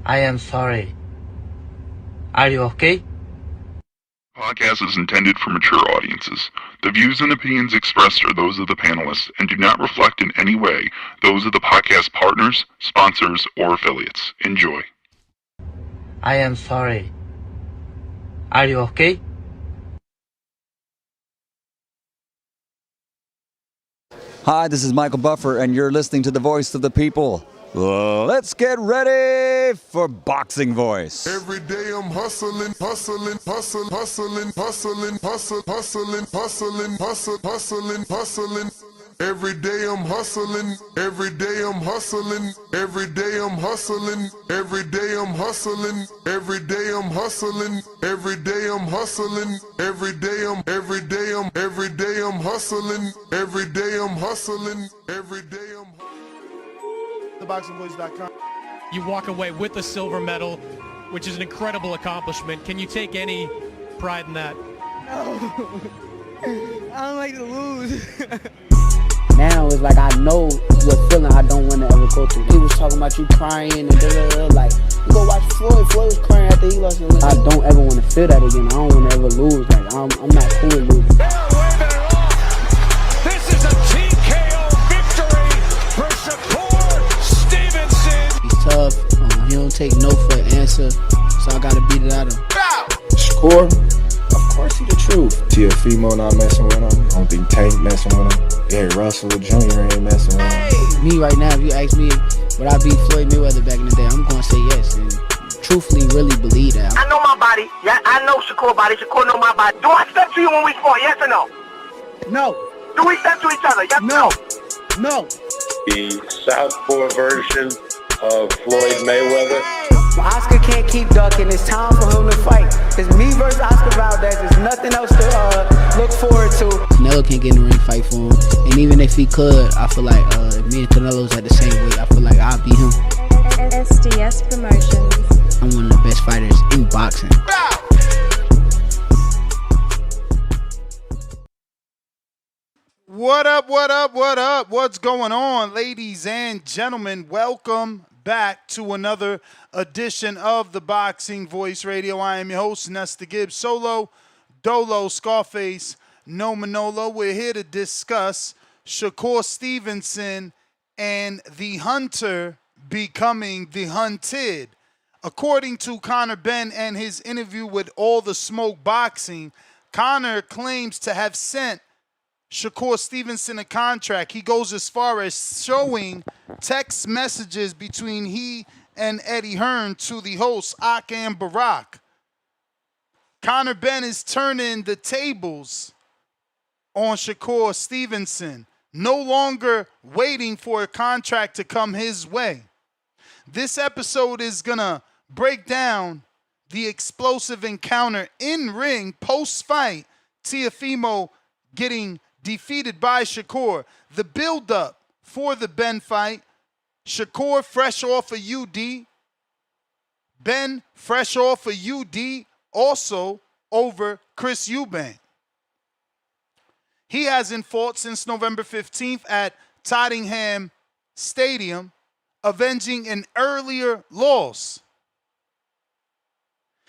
I am sorry. Are you okay? Podcast is intended for mature audiences. The views and opinions expressed are those of the panelists and do not reflect in any way those of the podcast partners, sponsors, or affiliates. Enjoy. I am sorry. Are you okay? Hi, this is Michael Buffer, and you're listening to the Voice of the People. Let's get ready for Boxing Voice. Every day I'm hustling, hustling, hustling, hustling, hustling, hustling, hustling, hustling, hustling, hustling, hustling. Every day I'm hustling, every day I'm hustling, every day I'm hustling, every day I'm hustling, every day I'm hustling, every day I'm hustling, every day I'm hustling, every day I'm hustling, every day I'm TheBoxingVoice.com. You walk away with a silver medal, which is an incredible accomplishment. Can you take any pride in that? No. I don't like to lose. Now it's like I know what feeling I don't want to ever go through. He was talking about you crying and like, you go watch Floyd. Floyd was crying after he lost his leg. I don't ever want to feel that again. I don't want to ever lose. Like I'm not cool with losing. This is a TKO victory for Shakur Stevenson. He's tough. He don't take no for an answer, so I gotta beat it out of him. Shakur, of course he the truth. Teofimo not messing with him. I don't think Tank messing with him. Gary Russell Jr. ain't messing with him. Me right now, if you ask me, would I beat Floyd Mayweather back in the day? I'm gonna say yes, and truthfully, really believe that. I know my body. Yeah, I know Shakur body. Shakur know my body. Do I step to you when we fought? Yes or no? No. Do we step to each other? Yes or no? No. The southpaw version of Floyd Mayweather. Oscar can't keep ducking. It's time for him to fight. It's me versus Oscar Valdez. There's nothing else to look forward to. Canelo can't get in the ring fight for him. And even if he could, I feel like if me and Canelo's at the same weight, I feel like I'll beat him. SDS Promotions. I'm one of the best fighters in boxing. What up, what up, what up? What's going on, ladies and gentlemen? Welcome back to another edition of the Boxing Voice Radio. I am your host, Nesta Gibbs, Solo, Dolo, Scarface, No Manolo. We're here to discuss Shakur Stevenson and the hunter becoming the hunted. According to Conor Benn and his interview with All the Smoke Boxing, Conor claims to have sent Shakur Stevenson a contract. He goes as far as showing text messages between he and Eddie Hearn to the hosts, Ak and Barack. Conor Benn is turning the tables on Shakur Stevenson, no longer waiting for a contract to come his way. This episode is going to break down the explosive encounter in ring post-fight, Teofimo getting defeated by Shakur. The build-up for the Benn fight. Shakur fresh off a UD. Benn fresh off a UD also over Chris Eubank. He hasn't fought since November 15th at Tottenham Stadium, avenging an earlier loss.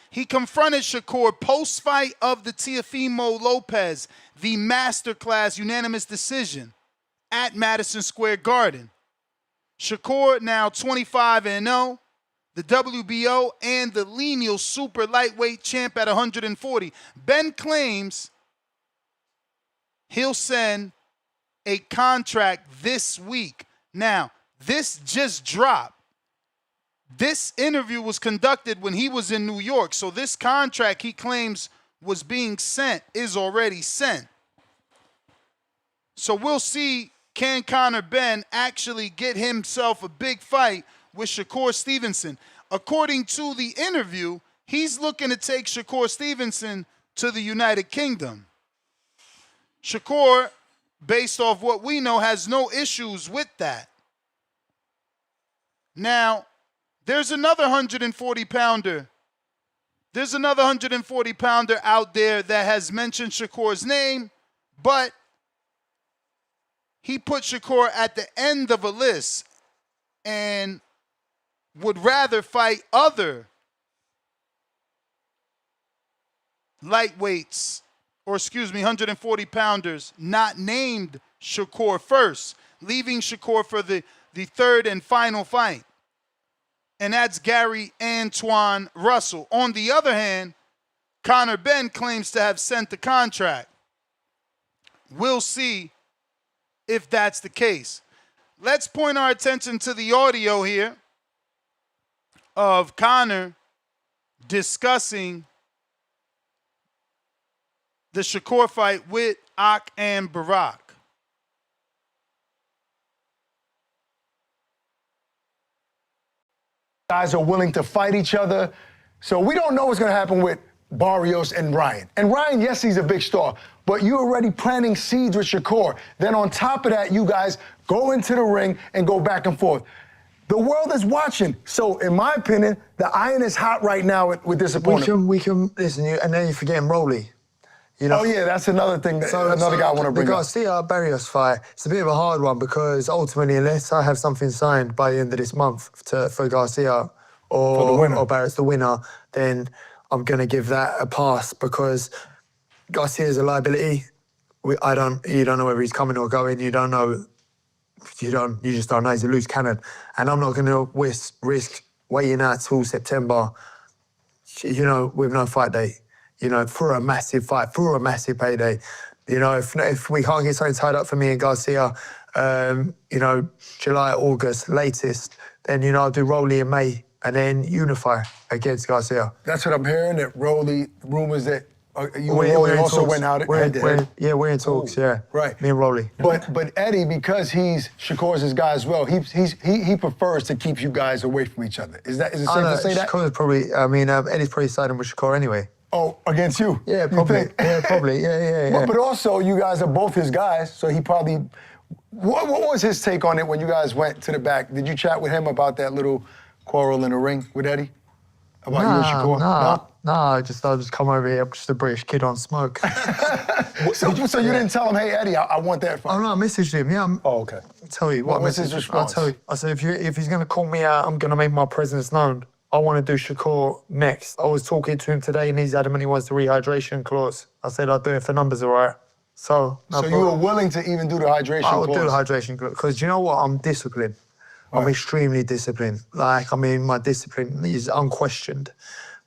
He confronted Shakur post-fight of the Teofimo Lopez, the masterclass unanimous decision at Madison Square Garden. Shakur now 25-0, the WBO and the lineal super lightweight champ at 140. Benn claims he'll send a contract this week. Now, this just dropped. This interview was conducted when he was in New York, so this contract he claims was being sent is already sent. So we'll see, can Conor Benn actually get himself a big fight with Shakur Stevenson? According to the interview, he's looking to take Shakur Stevenson to the United Kingdom. Shakur, based off what we know, has no issues with that. Now, there's another 140-pounder. There's another 140-pounder out there that has mentioned Shakur's name, but he put Shakur at the end of a list. And would rather fight other lightweights, or 140-pounders not named Shakur first, leaving Shakur for the third and final fight. And that's Gary Antoine Russell. On the other hand, Conor Benn claims to have sent the contract. We'll see if that's the case. Let's point our attention to the audio here of Conor discussing the Shakur fight with Ak and Barack. Guys are willing to fight each other. So we don't know what's going to happen with Barrios and Ryan. And Ryan, yes, he's a big star, but you're already planting seeds with Shakur. Then on top of that, you guys go into the ring and go back and forth. The world is watching. So in my opinion, the iron is hot right now with this opponent. We can listen, and then you're forgetting Rowley. You know? Oh yeah, that's another thing. Another guy I want to bring up. The Garcia Barrios fight, it's a bit of a hard one because ultimately, unless I have something signed by the end of this month for Garcia or Barrios, the winner, then I'm going to give that a pass because Garcia is a liability. You don't know whether he's coming or going. You don't know. You just don't know. He's a loose cannon, and I'm not going to risk waiting out till September. With no fight date. For a massive fight, for a massive payday. If we can't get something tied up for me and Garcia, July, August, latest, then, I'll do Rowley in May and then unify against Garcia. That's what I'm hearing, that Rowley, rumors that you and Rowley also went out head-to-head. Yeah, we're in talks, yeah. Right. Me and Rowley. But Eddie, because Shakur's his guy as well, he prefers to keep you guys away from each other. Is it safe to say that? Shakur's probably, Eddie's probably siding with Shakur anyway. Oh, against you? Yeah, probably. Yeah, probably. Yeah. But also, you guys are both his guys, so he probably... What was his take on it when you guys went to the back? Did you chat with him about that little quarrel in the ring with Eddie? About you and Shakur? I'll just come over here. I'm just a British kid on smoke. So you didn't tell him, hey, Eddie, I want that fight? Oh, no, I messaged him, yeah. Oh, okay. I'll tell you what was his response? I'll tell you. I said, if he's going to call me out, I'm going to make my presence known. I want to do Shakur next. I was talking to him today and he's adamant he wants the rehydration clause. I said I'll do it if the numbers are right. So you were willing to even do the hydration clause? I would do the hydration clause because you know what? I'm disciplined. Right. I'm extremely disciplined. My discipline is unquestioned.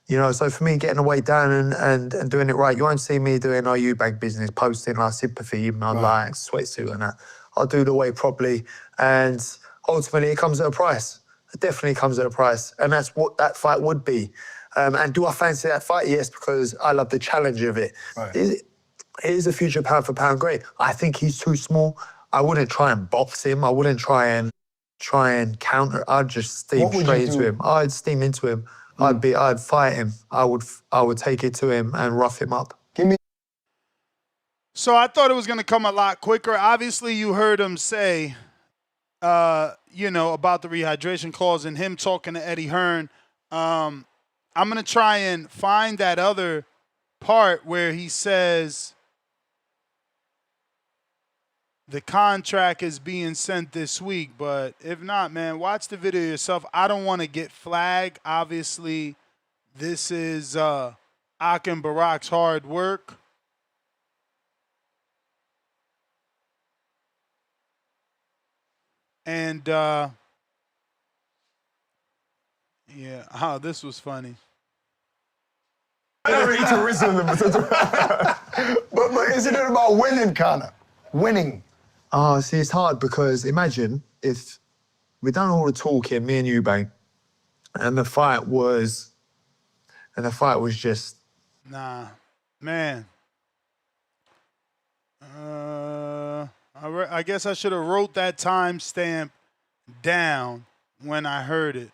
So for me, getting the weight down and doing it right, you won't see me doing our Eubank business, posting our sympathy, even on like sweatsuit and that. I'll do the weight properly and ultimately it comes at a price. It definitely comes at a price, and that's what that fight would be. And do I fancy that fight? Yes, because I love the challenge of it. Right. It is a future pound for pound great. I think he's too small. I wouldn't try and box him. I wouldn't try and counter. I'd just steam straight into him. I'd steam into him. I'd fight him. I would take it to him and rough him up. So I thought it was going to come a lot quicker. Obviously, you heard him say, about the rehydration clause and him talking to Eddie Hearn. I'm going to try and find that other part where he says the contract is being sent this week. But if not, man, watch the video yourself. I don't want to get flagged. Obviously, this is Ak and Barack's hard work. And, this was funny. But isn't it about winning, Conor? Winning. Oh, see, it's hard because imagine if we'd done all the talking, me and Eubank, and the fight was just... Nah, man. I guess I should have wrote that timestamp down when I heard it.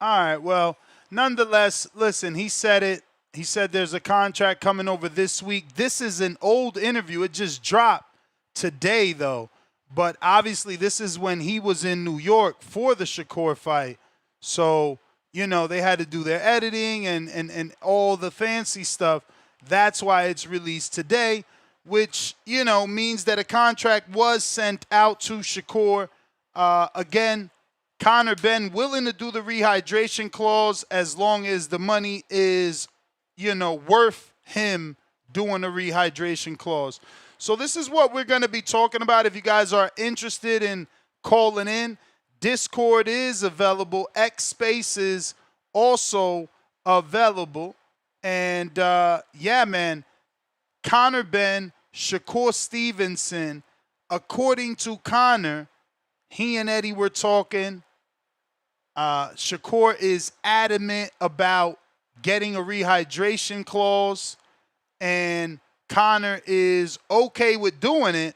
All right, well, nonetheless, listen, he said it. He said there's a contract coming over this week. This is an old interview. It just dropped today, though. But obviously, this is when he was in New York for the Shakur fight. So... they had to do their editing and all the fancy stuff. That's why it's released today. which, means that a contract was sent out to Shakur. Again, Conor Benn willing to do the rehydration clause as long as the money is, worth him doing the rehydration clause. So this is what we're going to be talking about. If you guys are interested in calling in, Discord is available. X Spaces also available. And, man, Conor Benn, Shakur Stevenson, according to Conor, he and Eddie were talking. Shakur is adamant about getting a rehydration clause, and Conor is okay with doing it.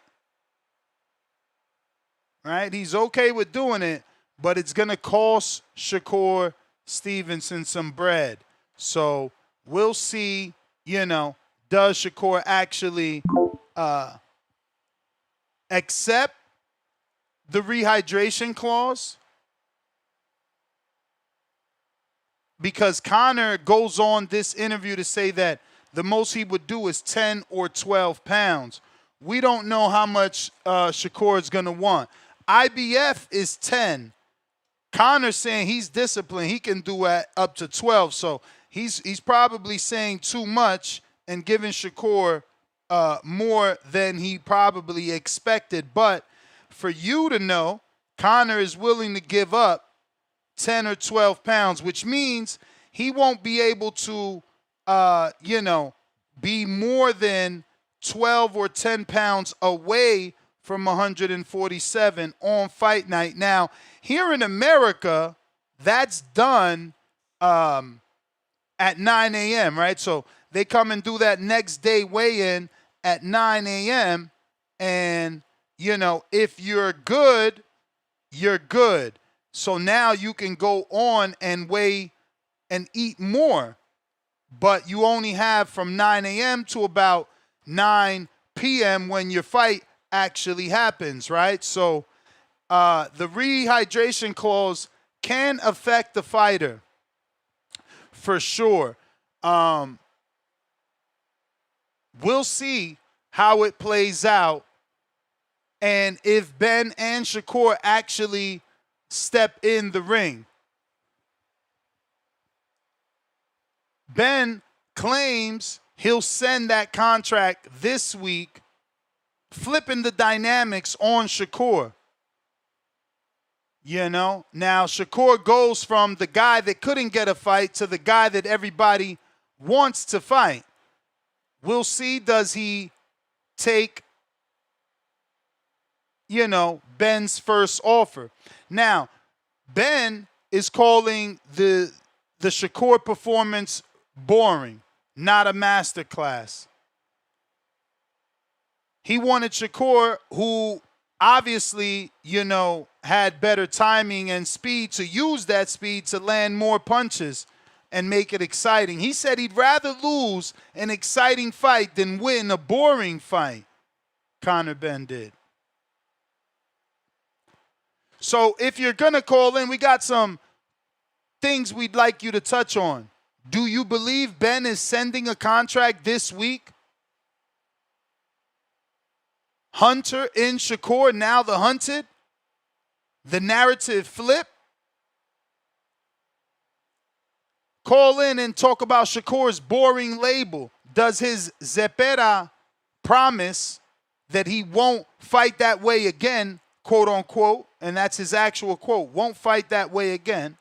Right? He's okay with doing it, but it's going to cost Shakur Stevenson some bread. So we'll see, does Shakur actually accept the rehydration clause? Because Conor goes on this interview to say that the most he would do is 10 or 12 pounds. We don't know how much Shakur is going to want. IBF is 10. Conor's saying he's disciplined. He can do up to 12. So he's probably saying too much and giving Shakur more than he probably expected. But for you to know, Conor is willing to give up 10 or 12 pounds, which means he won't be able to, be more than 12 or 10 pounds away from 147 on fight night. Now, here in America, that's done at 9 a.m., right? So they come and do that next day weigh-in at 9 a.m., and, if you're good, you're good. So now you can go on and weigh and eat more, but you only have from 9 a.m. to about 9 p.m. when your fight actually happens, right? So the rehydration clause can affect the fighter for sure. We'll see how it plays out and if Benn and Shakur actually step in the ring. Benn claims he'll send that contract this week, flipping the dynamics on Shakur. Now Shakur goes from the guy that couldn't get a fight to the guy that everybody wants to fight. We'll see, does he take, Benn's first offer? Now, Benn is calling the Shakur performance boring, not a masterclass. He wanted Shakur, who obviously, had better timing and speed, to use that speed to land more punches and make it exciting. He said he'd rather lose an exciting fight than win a boring fight. Conor Benn did. So if you're going to call in, we got some things we'd like you to touch on. Do you believe Benn is sending a contract this week? Hunter in Shakur, now the hunted? The narrative flip? Call in and talk about Shakur's boring label. Does his Zepera promise that he won't fight that way again, quote unquote, and that's his actual quote, won't fight that way again,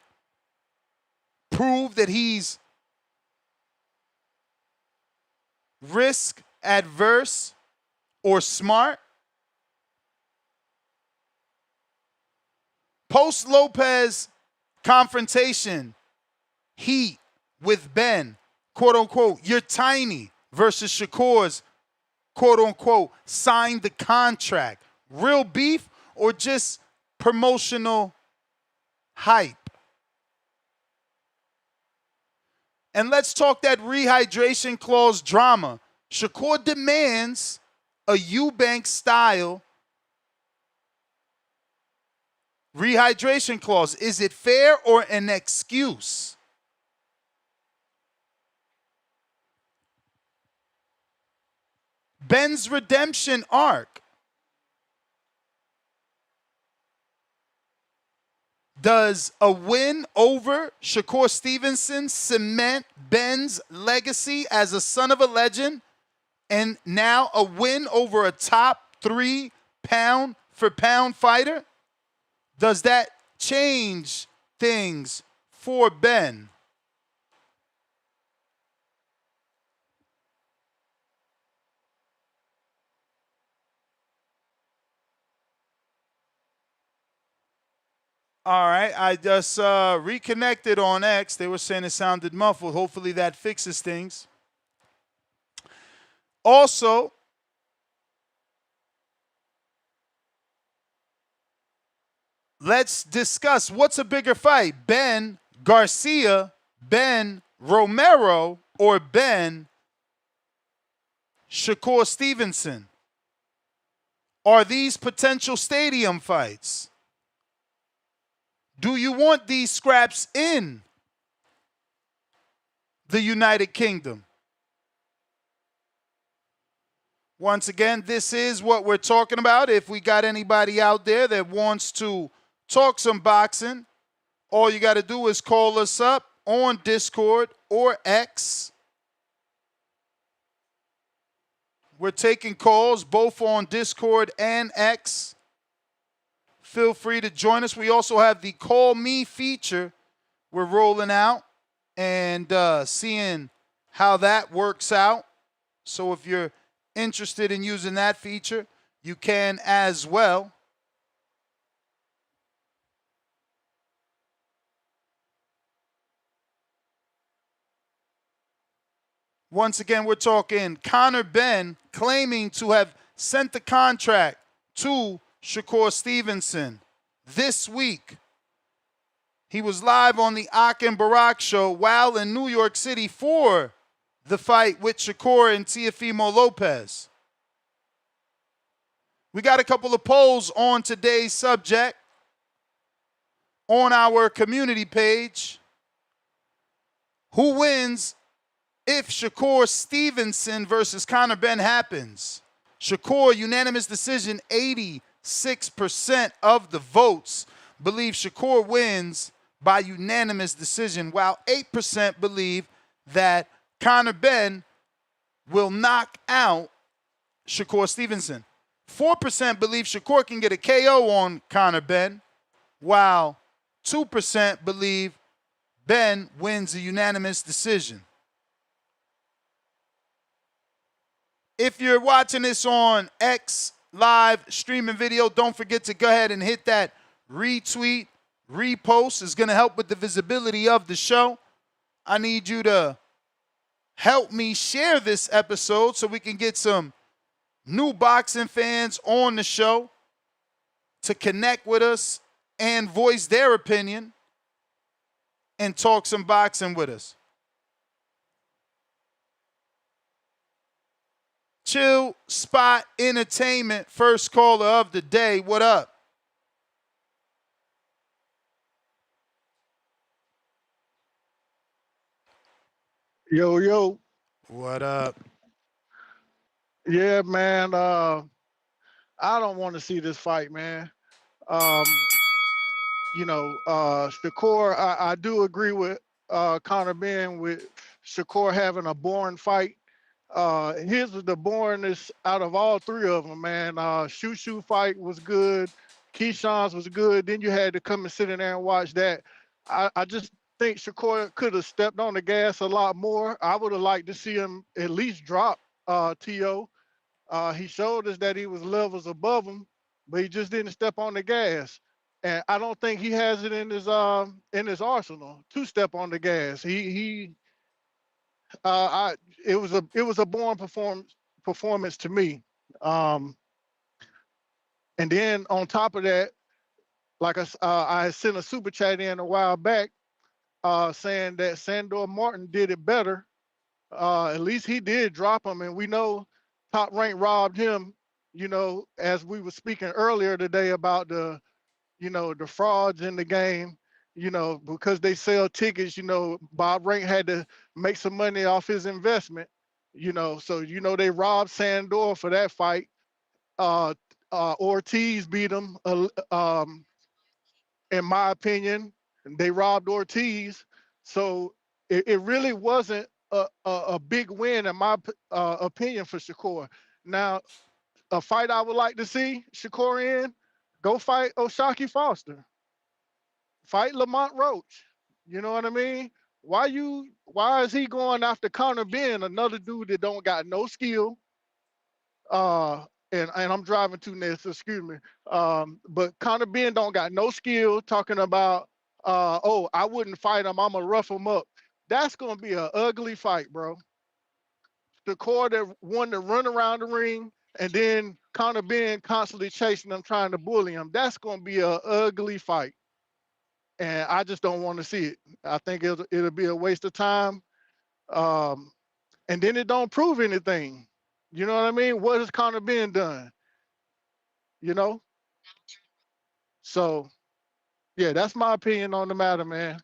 prove that he's risk adverse or smart? Post Lopez confrontation, heat with Benn, quote unquote, you're tiny, versus Shakur's, quote unquote, signed the contract. Real beef or just promotional hype? And let's talk that rehydration clause drama. Shakur demands a Eubank style rehydration clause. Is it fair or an excuse? Benn's redemption arc. Does a win over Shakur Stevenson cement Benn's legacy as a son of a legend, and now a win over a top 3 pound-for-pound fighter? Does that change things for Benn? All right, I just reconnected on X. They were saying it sounded muffled. Hopefully that fixes things. Also, let's discuss what's a bigger fight, Benn Garcia, Benn Romero, or Benn Shakur Stevenson? Are these potential stadium fights? Do you want these scraps in the United Kingdom? Once again, this is what we're talking about. If we got anybody out there that wants to talk some boxing, all you got to do is call us up on Discord or X. We're taking calls both on Discord and X. Feel free to join us. We also have the Call Me feature we're rolling out and seeing how that works out. So if you're interested in using that feature, you can as well. Once again, we're talking Conor Benn claiming to have sent the contract to Shakur Stevenson this week. He was live on the Ak and Barak show while in New York City for the fight with Shakur and Teofimo Lopez. We got a couple of polls on today's subject on our community page. Who wins if Shakur Stevenson versus Conor Benn happens? Shakur, unanimous decision, 86% of the votes believe Shakur wins by unanimous decision, while 8% believe that Conor Benn will knock out Shakur Stevenson. 4% believe Shakur can get a KO on Conor Benn, while 2% believe Benn wins a unanimous decision. If you're watching this on X live streaming video, don't forget to go ahead and hit that retweet, repost. It's going to help with the visibility of the show. I need you to help me share this episode so we can get some new boxing fans on the show to connect with us and voice their opinion and talk some boxing with us. Chill Spot Entertainment, first caller of the day. What up? Yo. What up? Yeah, man. I don't want to see this fight, man. Shakur, I do agree with Conor Benn with Shakur having a boring fight. His was the boringest out of all three of them, man. Shoot fight was good. Keyshawn's was good. Then you had to come and sit in there and watch that. I just think Shakur could have stepped on the gas a lot more. I would have liked to see him at least drop T.O. He showed us that he was levels above him, but he just didn't step on the gas. And I don't think he has it in his arsenal to step on the gas. It was a boring performance to me. And then on top of that, like I sent a super chat in a while back saying that Sandor Martin did it better. At least he did drop him, and we know Top Rank robbed him. As we were speaking earlier today about the frauds in the game. Because they sell tickets. Bob Rank had to make some money off his investment. So they robbed Sandor for that fight. Uh, Ortiz beat him. In my opinion, they robbed Ortiz. So it really wasn't a big win in my opinion for Shakur. Now, a fight I would like to see Shakur in, go fight Oshaki Foster. Fight Lamont Roach. You know what I mean? Why is he going after Conor Benn, another dude that don't got no skill? And I'm driving too near, so excuse me. But Conor Benn don't got no skill talking about oh, I wouldn't fight him, I'ma rough him up. That's gonna be an ugly fight, bro. The core that wanted to run around the ring and then Conor Benn constantly chasing him, trying to bully him. That's gonna be an ugly fight. And I just don't want to see it. I think it'll be a waste of time. And then it don't prove anything. You know what I mean? What has Conor Benn done? You know? So yeah, that's my opinion on the matter, man.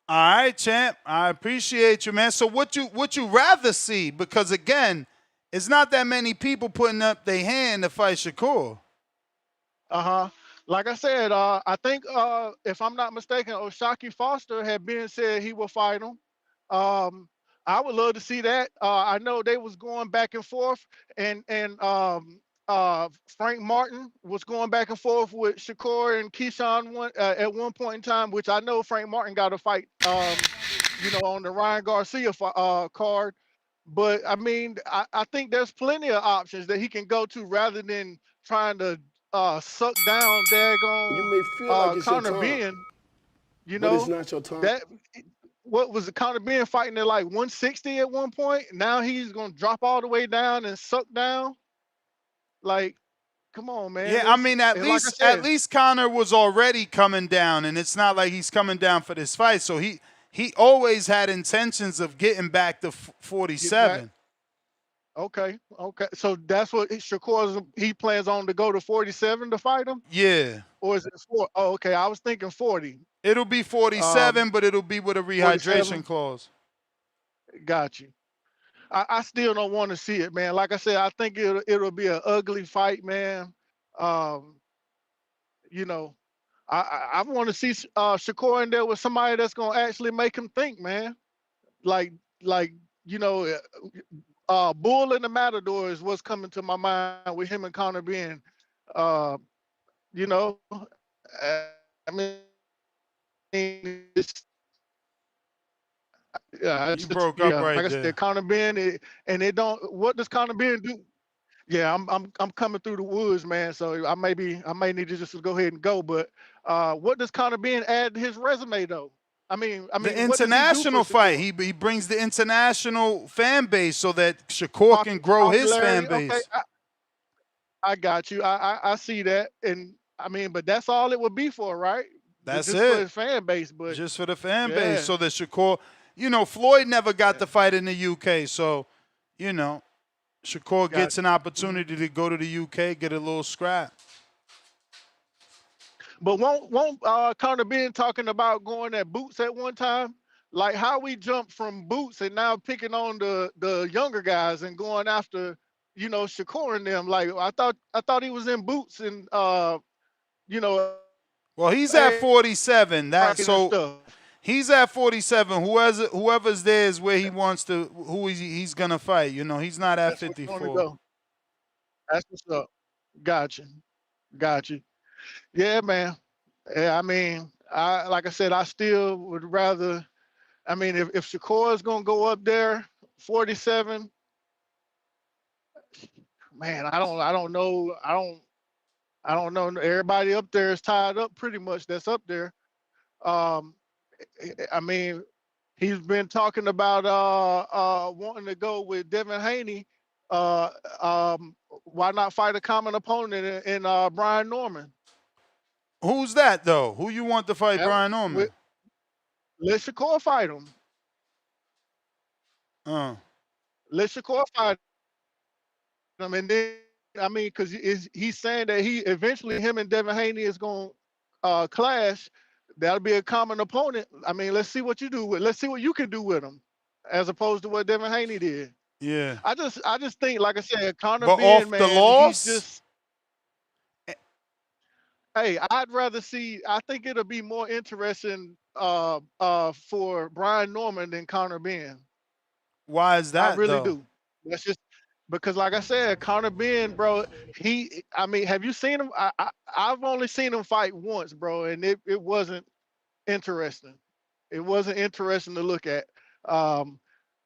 All right, champ. I appreciate you, man. So what you rather see? Because again, it's not that many people putting up their hand to fight Shakur. Like I said, I think if I'm not mistaken, Oshaki Foster had been said he will fight him. I would love to see that. I know they was going back and forth, and Frank Martin was going back and forth with Shakur and Keyshawn at one point in time, which I know Frank Martin got a fight, on the Ryan Garcia card. But I mean, I think there's plenty of options that he can go to rather than trying to suck down daggone You may feel like it's your Conor time, Benn. but it's not your time. That what was the Conor Benn fighting at like 160 at one point? Now he's gonna drop all the way down and suck down. Like, come on, man. Yeah, I mean, at least Conor was already coming down, and it's not like he's coming down for this fight. So he always had intentions of getting back to 47. Okay. So that's what Shakur he plans on to go to 47 to fight him? Yeah. Or is it 4? Oh, okay. I was thinking 40. It'll be 47, but it'll be with a rehydration 47? clause. Got you. I still don't want to see it, man. Like I said, I think it'll be an ugly fight, man. I want to see Shakur in there with somebody that's gonna actually make him think, man. Like Bull and the Matador is what's coming to my mind with him and Conor Benn. I mean, you broke up right like there. I said, Conor Benn, and it don't. What does Conor Benn do? Yeah, I'm coming through the woods, man. So I may need to just go ahead and go. But what does Conor Benn add to his resume, though? I mean, the international fight. He brings the international fan base so that Shakur can grow his fan base. Okay, I got you. I see that, and I mean, but that's all it would be for, right? That's just it. For his fan base, but just for the fan base, so that Shakur, Floyd never got the fight in the UK, so Shakur gets an opportunity to go to the UK, get a little scrap. But won't Conor Benn talking about going at Boots at one time? Like how we jumped from Boots and now picking on the younger guys and going after, Shakur and them. Like I thought he was in Boots and Well, he's at 47. He's at 47. Whoever's there is where he wants to, who he's gonna fight. He's not at 54. That's what's up. Gotcha. Yeah, man. Yeah, I mean, like I said, I still would rather. I mean, if Shakur is gonna go up there, 47, man, I don't know. I don't know. Everybody up there is tied up pretty much. That's up there. I mean, he's been talking about wanting to go with Devin Haney. Why not fight a common opponent in Brian Norman? Who's that though? Who you want to fight Brian Norman? Let Shakur fight him. Let Shakur fight him, and then I mean, because he's saying that him and Devin Haney is going to clash. That'll be a common opponent. I mean, let's see what you do with. Let's see what you can do with him. as opposed to what Devin Haney did. Yeah. I just think, like I said, Conor But Benn, off the man, he's loss, just. Hey, I'd rather see. I think it'll be more interesting for Brian Norman than Conor Benn. why is I that really though? do. That's just because, like I said, Conor Benn, bro. I mean, have you seen him? I've only seen him fight once, bro, and it wasn't interesting. It wasn't interesting to look at. Um,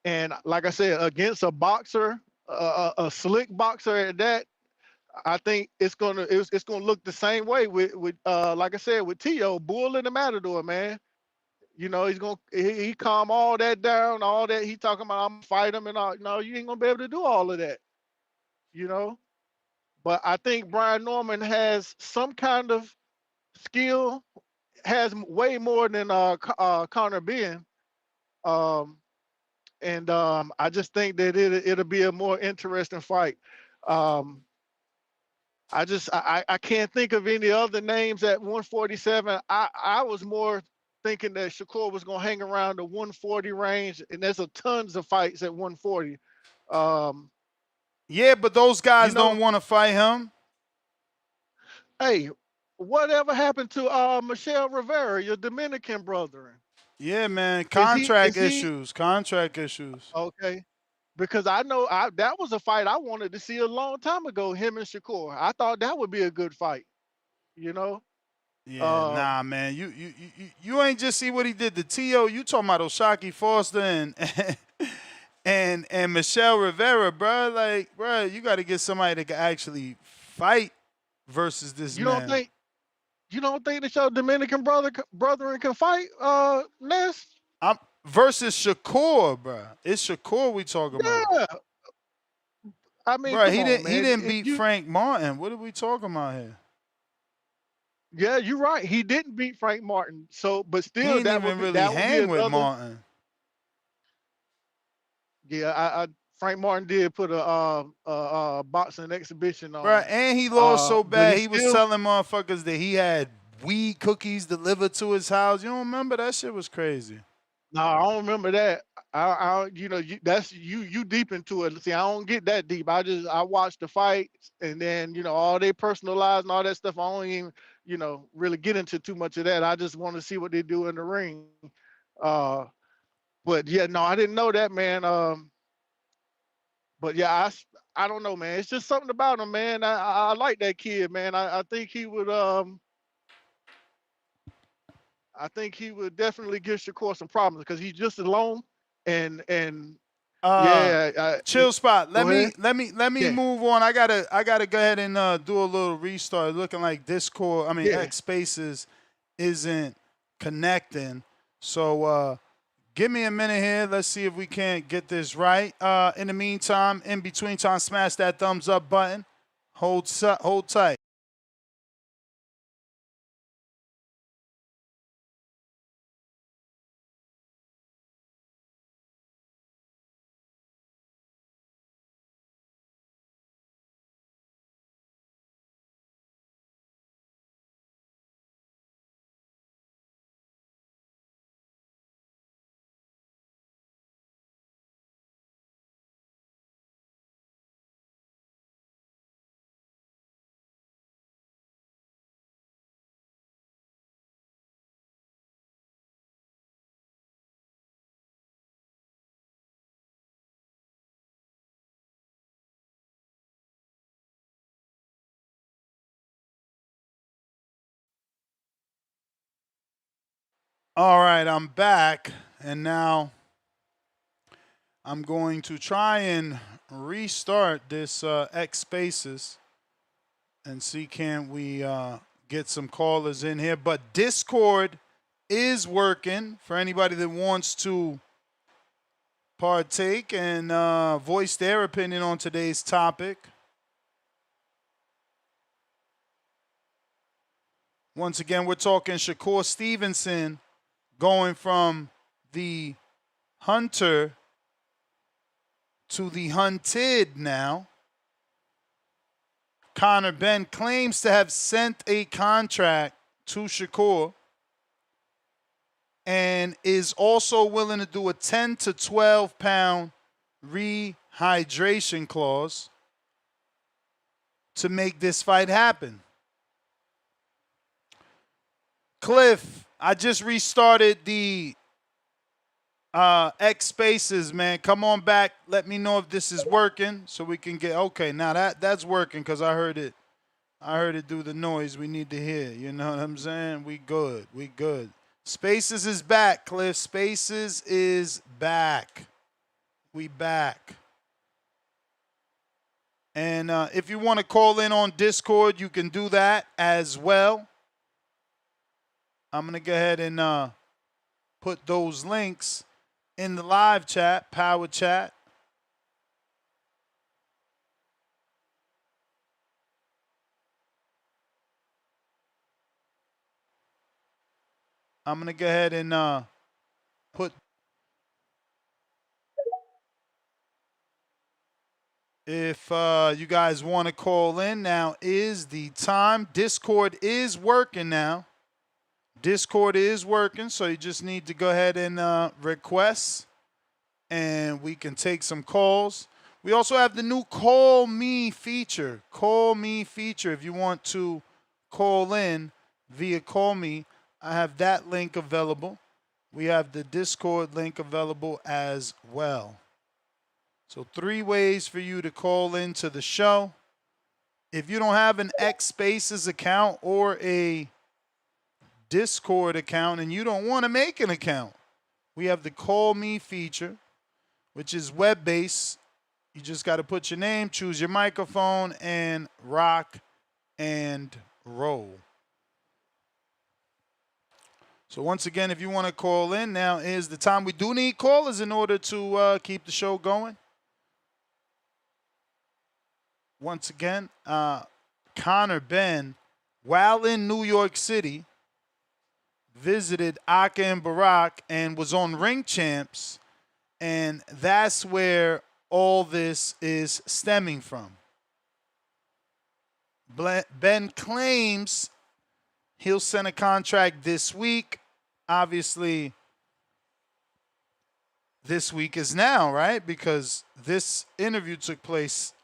and like I said, against a boxer, a slick boxer at that, I think it's gonna look the same way with like I said with Tio Bull and the Matador, man. You know, he calm all that down, all that he talking about. I'm gonna fight him and all. No, you ain't gonna be able to do all of that. You know, but I think Brian Norman has some kind of skill, has way more than Conor Benn. Um, and I just think that it'll be a more interesting fight. Um, I can't think of any other names at 147. I was more thinking that Shakur was gonna hang around the 140 range, and there's a tons of fights at 140. Yeah, but those You guys know, don't want to fight him. hey, whatever happened to Michelle Rivera, your Dominican brother? Yeah, man. Is he Contract is he issues. Contract issues. okay? Because I know that was a fight I wanted to see a long time ago. Him and Shakur. I thought that would be a good fight. You know. Yeah, nah, man. You ain't just see what he did to T.O. You talking about Oshaki Foster and Michelle Rivera, bro. Like, bro, you got to get somebody that can actually fight versus this You man. don't think that your Dominican brethren can fight, Ness? I'm versus Shakur, bro. It's Shakur we talking about. Yeah. I mean, Bro, come he on, didn't he man. didn't beat Frank Martin. What are we talking about here? Yeah, you're right. He didn't beat Frank Martin. So, but He still, didn't even really that would be hang with another. Martin. Yeah, Frank Martin did put a boxing exhibition Bro, on. and he lost so But bad, he was telling motherfuckers that he had weed cookies delivered to his house. You don't remember? That shit was crazy. No, I don't remember that. You know, that's you deep into it. See, I don't get that deep. I watch the fights, and then all they personal lives and all that stuff. I don't even really get into too much of that. I just want to see what they do in the ring. But yeah, no, I didn't know that, man. But yeah, I don't know, man. It's just something about him, man. I like that kid, man. I think he would definitely give Shakur some problems because he's just alone and yeah. Chill spot. Go ahead. Let me move on. I gotta go ahead and do a little restart. Looking like Discord, X Spaces isn't connecting. So give me a minute here. Let's see if we can't get this right. In the meantime, in between time, smash that thumbs up button. Hold tight. All right, I'm back, and now I'm going to try and restart this X Spaces and see can we get some callers in here. But Discord is working for anybody that wants to partake and voice their opinion on today's topic. Once again, we're talking Shakur Stevenson going from the hunter to the hunted now. Conor Benn claims to have sent a contract to Shakur. and is also willing to do a 10 to 12 pound rehydration clause to make this fight happen. Cliff, I just restarted the X Spaces, man. Come on back. Let me know if this is working so we can get okay. Now that's working because I heard it. I heard it do the noise we need to hear. You know what I'm saying? We good. We good. Spaces is back, Cliff. Spaces is back. We back. And if you want to call in on Discord, you can do that as well. I'm going to go ahead and put those links in the live chat, power chat. I'm going to go ahead and put. If you guys want to call in, now is the time. Discord is working now. Discord is working, so you just need to go ahead and request, and we can take some calls. We also have the new Call Me feature. Call Me feature. If you want to call in via Call Me, I have that link available. We have the Discord link available as well. So 3 ways for you to call into the show. If you don't have an X Spaces account or a Discord account and you don't want to make an account, we have the Call Me feature, which is web-based. You just got to put your name, choose your microphone, and rock and roll. So once again, if you want to call in, now is the time. We do need callers in order to keep the show going. Once again, Conor Benn, while in New York City, visited Aka and Barack and was on Ring Champs, and that's where all this is stemming from. Ben claims he'll send a contract this week. Obviously, this week is now, right? Because this interview took place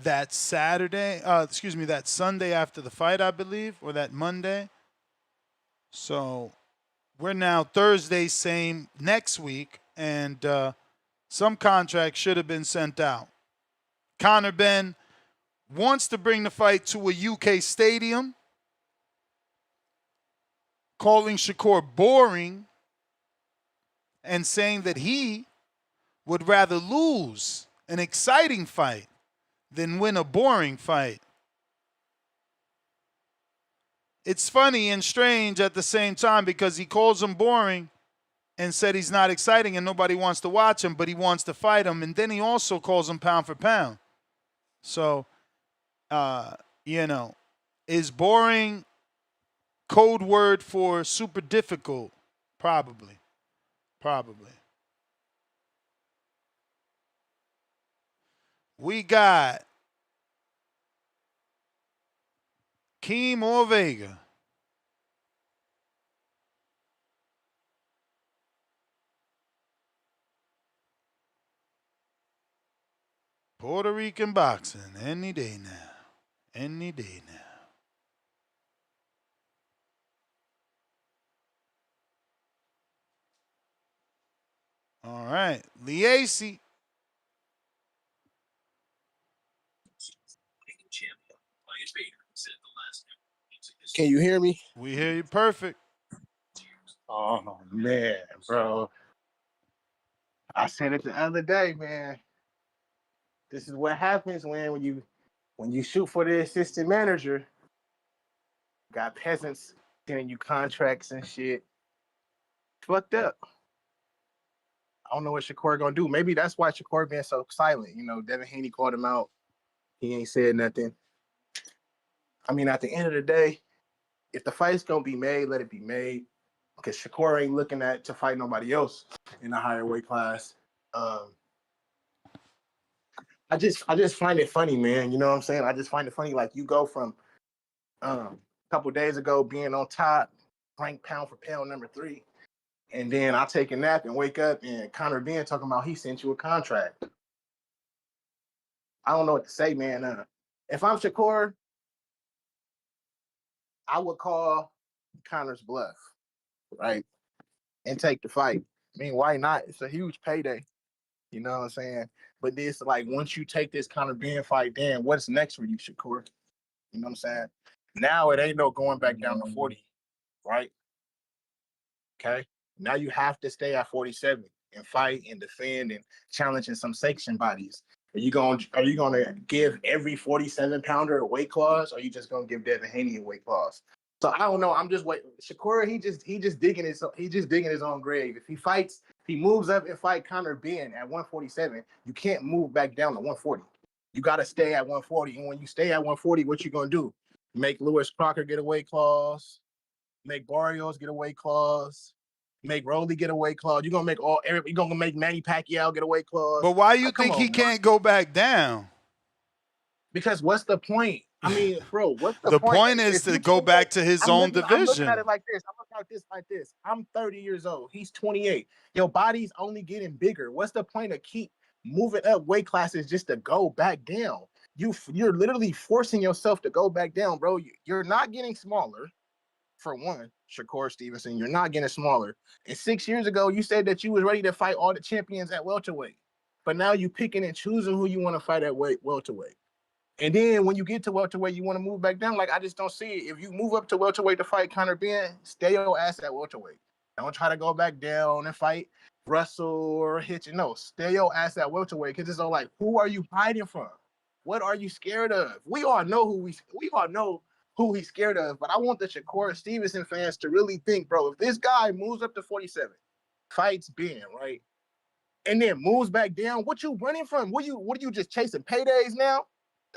that Sunday after the fight, I believe, or that Monday. So we're now Thursday, same next week, and some contracts should have been sent out. Conor Benn wants to bring the fight to a UK stadium, calling Shakur boring and saying that he would rather lose an exciting fight than win a boring fight. It's funny and strange at the same time because he calls him boring and said he's not exciting and nobody wants to watch him, but he wants to fight him. And then he also calls him pound for pound. So, is boring code word for super difficult? Probably. We got Keem or Vega. Puerto Rican boxing any day now. Any day now. All right. Liesi. Can you hear me? We hear you perfect. Oh man, bro. I said it the other day, man. This is what happens when you shoot for the assistant manager. Got peasants sending you contracts and shit. Fucked up. I don't know what Shakur gonna do. Maybe that's why Shakur being so silent. Devin Haney called him out. He ain't said nothing. I mean, at the end of the day, if the fight's gonna be made, let it be made. Because Shakur ain't looking to fight nobody else in a higher weight class. I just find it funny, man. You know what I'm saying? I just find it funny. Like, you go from a couple days ago being on top ranked pound for pound number 3. And then I take a nap and wake up and Conor Benn talking about he sent you a contract. I don't know what to say, man. If I'm Shakur, I would call Conor's bluff, right? And take the fight. I mean, why not? It's a huge payday. You know what I'm saying? But this, like, once you take this Conor Benn fight, then what's next for you, Shakur? You know what I'm saying? Now it ain't no going back down to 40, right? Okay. Now you have to stay at 47 and fight and defend and challenge in some sanction bodies. Are you gonna give every 47 pounder a weight clause, or are you just gonna give Devin Haney a weight clause? So I don't know. I'm just waiting. Shakur, he just digging his own grave. If he moves up and fight Conor Benn at 147, you can't move back down to 140. You gotta stay at 140. And when you stay at 140, what you gonna do? Make Lewis Crocker get a weight clause, make Barrios get a weight clause, make Rolly get a weight clause. You're gonna make Manny Pacquiao get a weight clause. But why you think he can't go back down? Because what's the point? I mean, bro, what's the point? The point is to go back to his own division. I'm looking at it like this. I'm 30 years old. He's 28. Your body's only getting bigger. What's the point of keep moving up weight classes just to go back down? You're literally forcing yourself to go back down, bro. You're not getting smaller. For one, Shakur Stevenson, you're not getting smaller. And 6 years ago, you said that you was ready to fight all the champions at welterweight. But now you picking and choosing who you want to fight at welterweight. And then when you get to welterweight, you want to move back down. Like, I just don't see it. If you move up to welterweight to fight Conor Benn, stay your ass at welterweight. Don't try to go back down and fight Russell or Hitch. No, stay your ass at welterweight, because it's all like, who are you hiding from? What are you scared of? We all know who he's scared of, but I want the Shakur Stevenson fans to really think, bro, if this guy moves up to 47, fights Ben, right, and then moves back down, what you running from? What are you just chasing paydays now?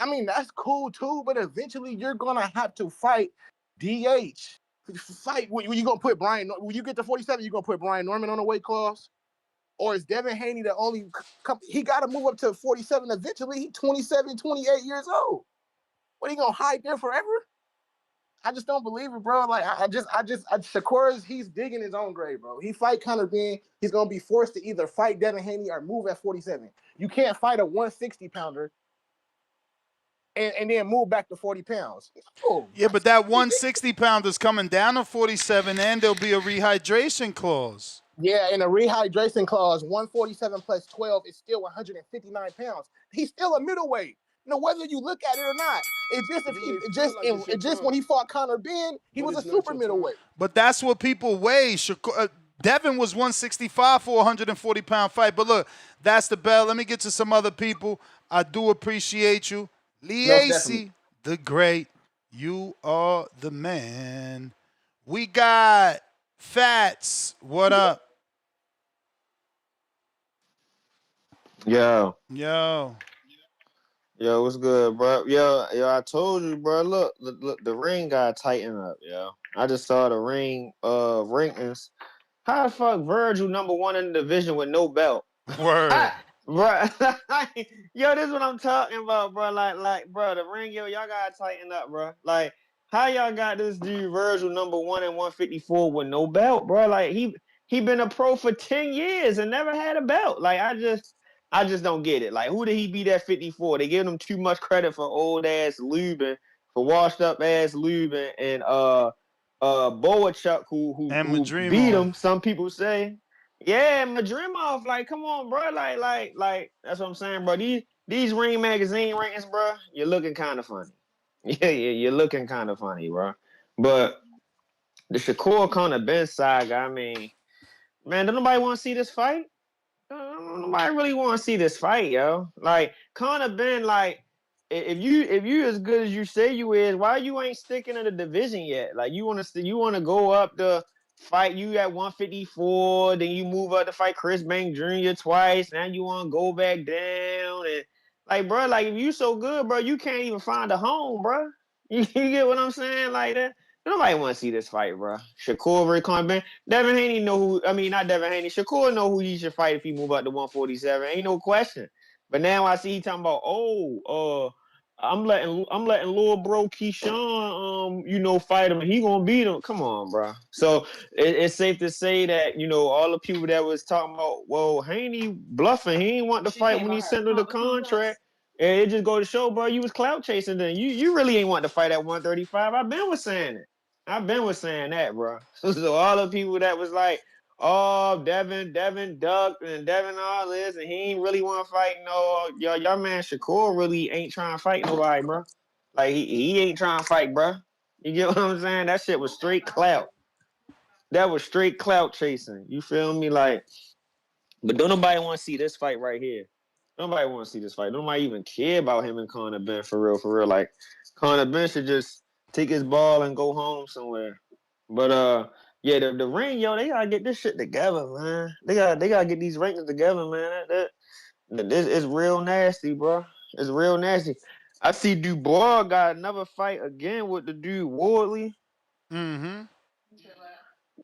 I mean, that's cool too, but eventually you're gonna have to fight DH. Fight. When you gonna put Brian? When you get to 47, you gonna put Brian Norman on a weight clause, or is Devin Haney the only? He got to move up to 47 eventually. He's 27, 28 years old. What, are you gonna hide there forever? I just don't believe it, bro. Like, Shakur, he's digging his own grave, bro. He fight Conor Benn, he's gonna be forced to either fight Devin Haney or move at 47. You can't fight a 160 pounder and then move back to 40 pounds. Oh, yeah, but that 160 pounder is coming down to 47, and there'll be a rehydration clause. Yeah, in a rehydration clause, 147 plus 12 is still 159 pounds. He's still a middleweight. Whether you look at it or not. It's just when he fought Conor Benn, he was a super middleweight. But that's what people weigh. Devin was 165 for a 140-pound fight. But look, that's the bell. Let me get to some other people. I do appreciate you. Liesi, the great. You are the man. We got Fats. What up? Yo, what's good, bro? Yo, I told you, bro. Look, the ring got tightened up, yo. I just saw the ring rankings. How the fuck Virgil #1 in the division with no belt? Word. Bro, yo, this is what I'm talking about, bro. Like, bro, the ring, y'all gotta tighten up, bro. Like, how y'all got this dude Virgil #1 in 154 with no belt, bro? Like, he been a pro for 10 years and never had a belt. Like, I just don't get it. Like, who did he beat at 54? They give him too much credit for old ass Lubin, for washed up ass Lubin, and Boachuk who beat him. Some people say. Yeah, Madrimov, like, come on, bro. Like, that's what I'm saying, bro. These Ring Magazine rankings, bro, you're looking kind of funny. Yeah, you're looking kind of funny, bro. But the Shakur Conor Benn saga, I mean, man, don't nobody want to see this fight? Nobody really want to see this fight, yo. Like, Conor Benn, like, if you as good as you say you is, why you ain't sticking in the division yet? Like, you want to go up to fight you at 154, then you move up to fight Chris Bank Jr. twice. Now you want to go back down, and like, bro, like, if you so good, bro, you can't even find a home, bro. You get what I'm saying? Like that. Nobody want to see this fight, bro. Shakur versus Conor Benn. Devin Haney know who. I mean, not Devin Haney. Shakur know who he should fight if he move up to 147. Ain't no question. But now I see he talking about, I'm letting little bro Keyshawn, fight him, and he gonna beat him. Come on, bro. So it's safe to say that all the people that was talking about, well, Haney bluffing, he ain't want to fight when he sent her the contract. And it just go to show, bro, you was clout chasing. Then you really ain't want to fight at 135. I've been saying that, bro. So all the people that was like, oh, Devin ducked and Devin all this, and he ain't really want to fight. No, y'all man Shakur really ain't trying to fight nobody, bro. Like he ain't trying to fight, bro. You get what I'm saying? That shit was straight clout. That was straight clout chasing. You feel me? Like, but don't nobody want to see this fight right here. Nobody want to see this fight. Nobody even care about him and Conor Benn for real. Like, Conor Benn should just take his ball and go home somewhere. But yeah, the ring, they gotta get this shit together, man. They gotta get these rankings together, man. This is real nasty, bro. It's real nasty. I see Dubois got another fight again with the dude Wardley. Mm-hmm.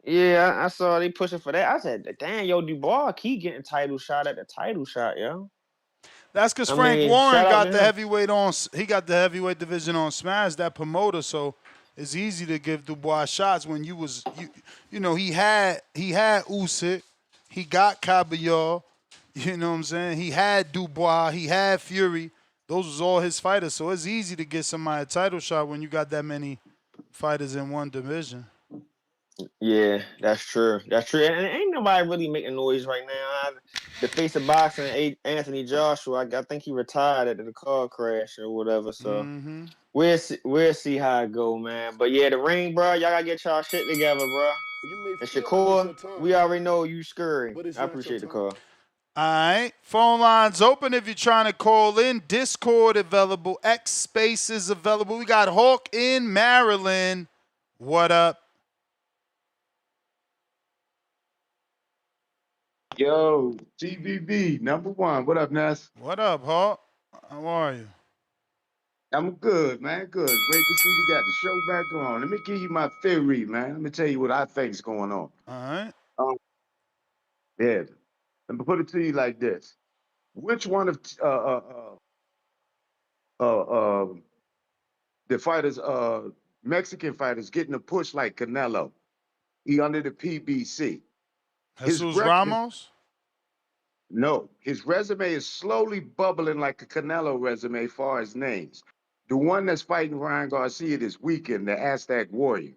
Yeah, I saw they pushing for that. I said, damn, Dubois keep getting title shot at the title shot, yo. That's because Frank Warren shout out got to the him. heavyweight on. He got the heavyweight division on Smash, that promoter. So it's easy to give Dubois shots when he had Usyk, he got Caballero. You know what I'm saying? He had Dubois, he had Fury. Those was all his fighters. So it's easy to get somebody a title shot when you got that many fighters in one division. Yeah, that's true. That's true. And ain't nobody really making noise right now. The face of boxing, Anthony Joshua, I think he retired after the car crash or whatever. So we'll see how it go, man. But yeah, the ring, bro, y'all gotta get y'all shit together, bro. And Shakur, we already know you scurry. I appreciate the call. All right. Phone lines open if you're trying to call in. Discord available. X Space is available. We got Hawk in Maryland. What up? Yo, TVB, number one. What up, Ness? What up, Hawk? How are you? I'm good, man. Good. Great to see you got the show back on. Let me give you my theory, man. Let me tell you what I think's going on. All right. Yeah. Let me put it to you like this. Which one of the fighters, Mexican fighters, getting a push like Canelo? He under the PBC. Jesus Ramos? No, his resume is slowly bubbling like a Canelo resume far as names. The one that's fighting Ryan Garcia this weekend, the Aztec Warrior.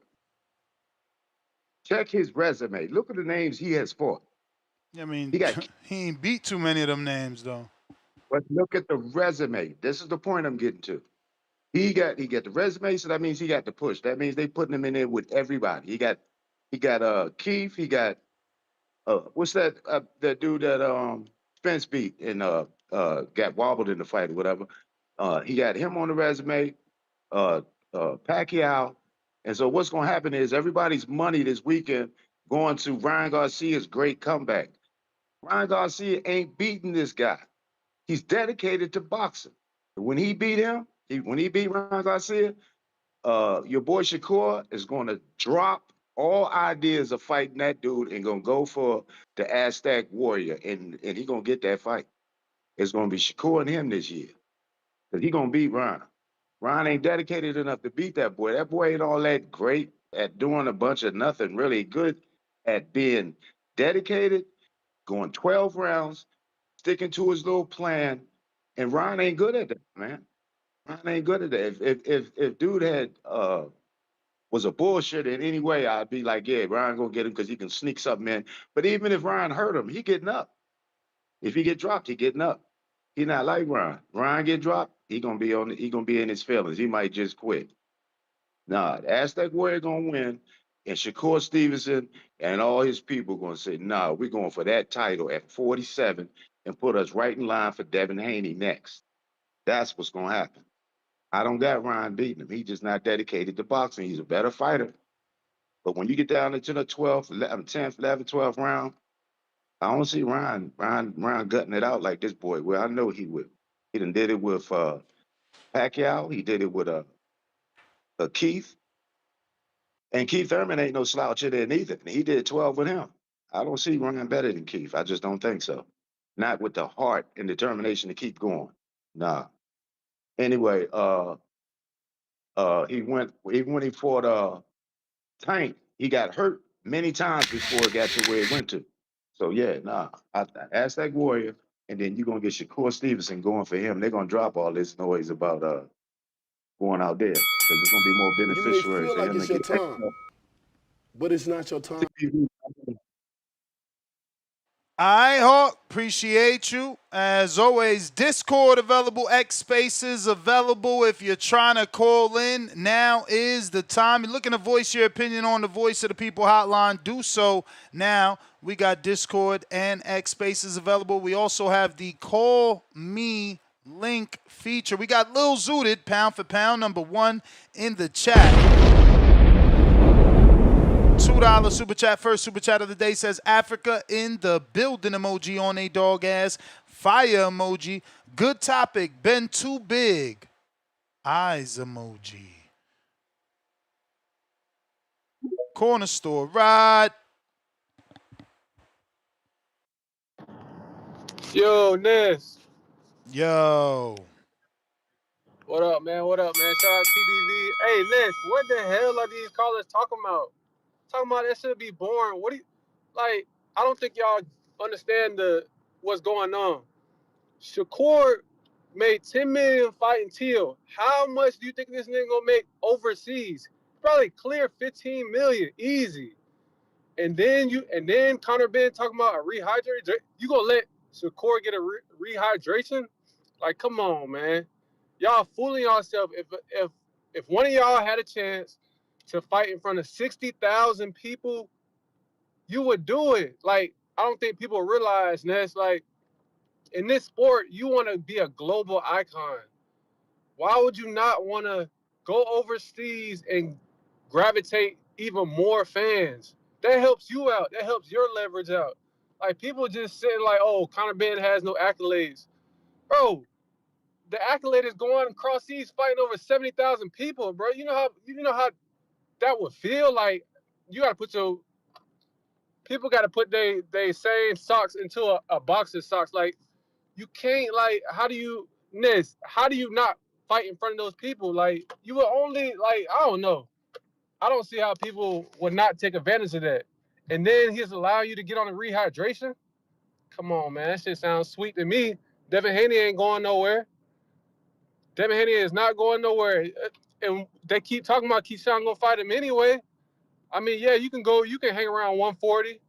Check his resume. Look at the names he has fought. I mean, He ain't beat too many of them names, though. But look at the resume. This is the point I'm getting to. He got the resume, so that means he got the push. That means they putting him in there with everybody. He got Keith. He got what's that dude that Spence beat and got wobbled in the fight or whatever. He got him on the resume. Pacquiao. And so what's going to happen is everybody's money this weekend going to Ryan Garcia's great comeback. Ryan Garcia ain't beating this guy. He's dedicated to boxing. When he beat him, when he beat Ryan Garcia, your boy Shakur is going to drop all ideas of fighting that dude and going to go for the Aztec Warrior, and he going to get that fight. It's going to be Shakur and him this year. Because he going to beat Ryan. Ryan ain't dedicated enough to beat that boy. That boy ain't all that great at doing a bunch of nothing, really good at being dedicated, going 12 rounds, sticking to his little plan. And Ryan ain't good at that, man. Ryan ain't good at that. If dude had was a bullshit in any way, I'd be like, yeah, Ryan gonna get him because he can sneak something in. But even if Ryan hurt him, he getting up. If he get dropped, he getting up. He not like Ryan. Ryan get dropped, he gonna be in his feelings. He might just quit. Nah, the Aztec Warrior gonna win, and Shakur Stevenson and all his people gonna say, nah, we're going for that title at 47 and put us right in line for Devin Haney next. That's what's gonna happen. I don't got Ryan beating him. He's just not dedicated to boxing. He's a better fighter. But when you get down into the 12th, 10th, 11th, 12th round, I don't see Ryan gutting it out like this boy. Well, I know he will. He done did it with Pacquiao. He did it with Keith. And Keith Thurman ain't no slouch in there neither. He did 12 with him. I don't see Ryan better than Keith. I just don't think so. Not with the heart and determination to keep going. Nah. Anyway, he went even when he fought Tank, he got hurt many times before it got to where it went to. So yeah, I ask that Warrior, and then you're gonna get Shakur Stevenson going for him. They're gonna drop all this noise about going out there because it's gonna be more You may beneficiary feel for like him it's to your get that. time, but it's not your time. All right, Hawk. Appreciate you. As always, Discord available, X Spaces available. If you're trying to call in, now is the time. You're looking to voice your opinion on the Voice of the People hotline, do so now. We got Discord and X Spaces available. We also have the Call Me link feature. We got Lil Zooted, pound for pound, #1 in the chat. $2 super chat. First super chat of the day says Africa in the building emoji on a dog ass. Fire emoji. Good topic. Been too big. Eyes emoji. Corner store ride. Yo, Ness. Yo. What up, man? What up, man? Shout out TBV. Hey, Ness, what the hell are these callers talking about? Talking about that should be boring. What do you like? I don't think y'all understand what's going on. Shakur made 10 million fighting Teal. How much do you think this nigga gonna make overseas? Probably clear 15 million, easy. And then Conor Benn talking about a rehydration. You gonna let Shakur get a rehydration? Like, come on, man. Y'all fooling yourself. If one of y'all had a chance to fight in front of 60,000 people, you would do it. Like, I don't think people realize, Ness, like, in this sport, you want to be a global icon. Why would you not want to go overseas and gravitate even more fans? That helps you out. That helps your leverage out. Like, people just saying like, oh, Conor Benn has no accolades. Bro, the accolade is going across seas fighting over 70,000 people, bro. You know how that would feel? Like, you gotta put your people gotta put they same socks into a boxer's socks. Like, you can't, like, how do you not fight in front of those people? Like, you would only, like, I don't know. I don't see how people would not take advantage of that. And then he's allowing you to get on a rehydration. Come on, man. That shit sounds sweet to me. Devin Haney ain't going nowhere. Devin Haney is not going nowhere. And they keep talking about Keyshawn gonna fight him anyway. I mean, yeah, you can hang around 140.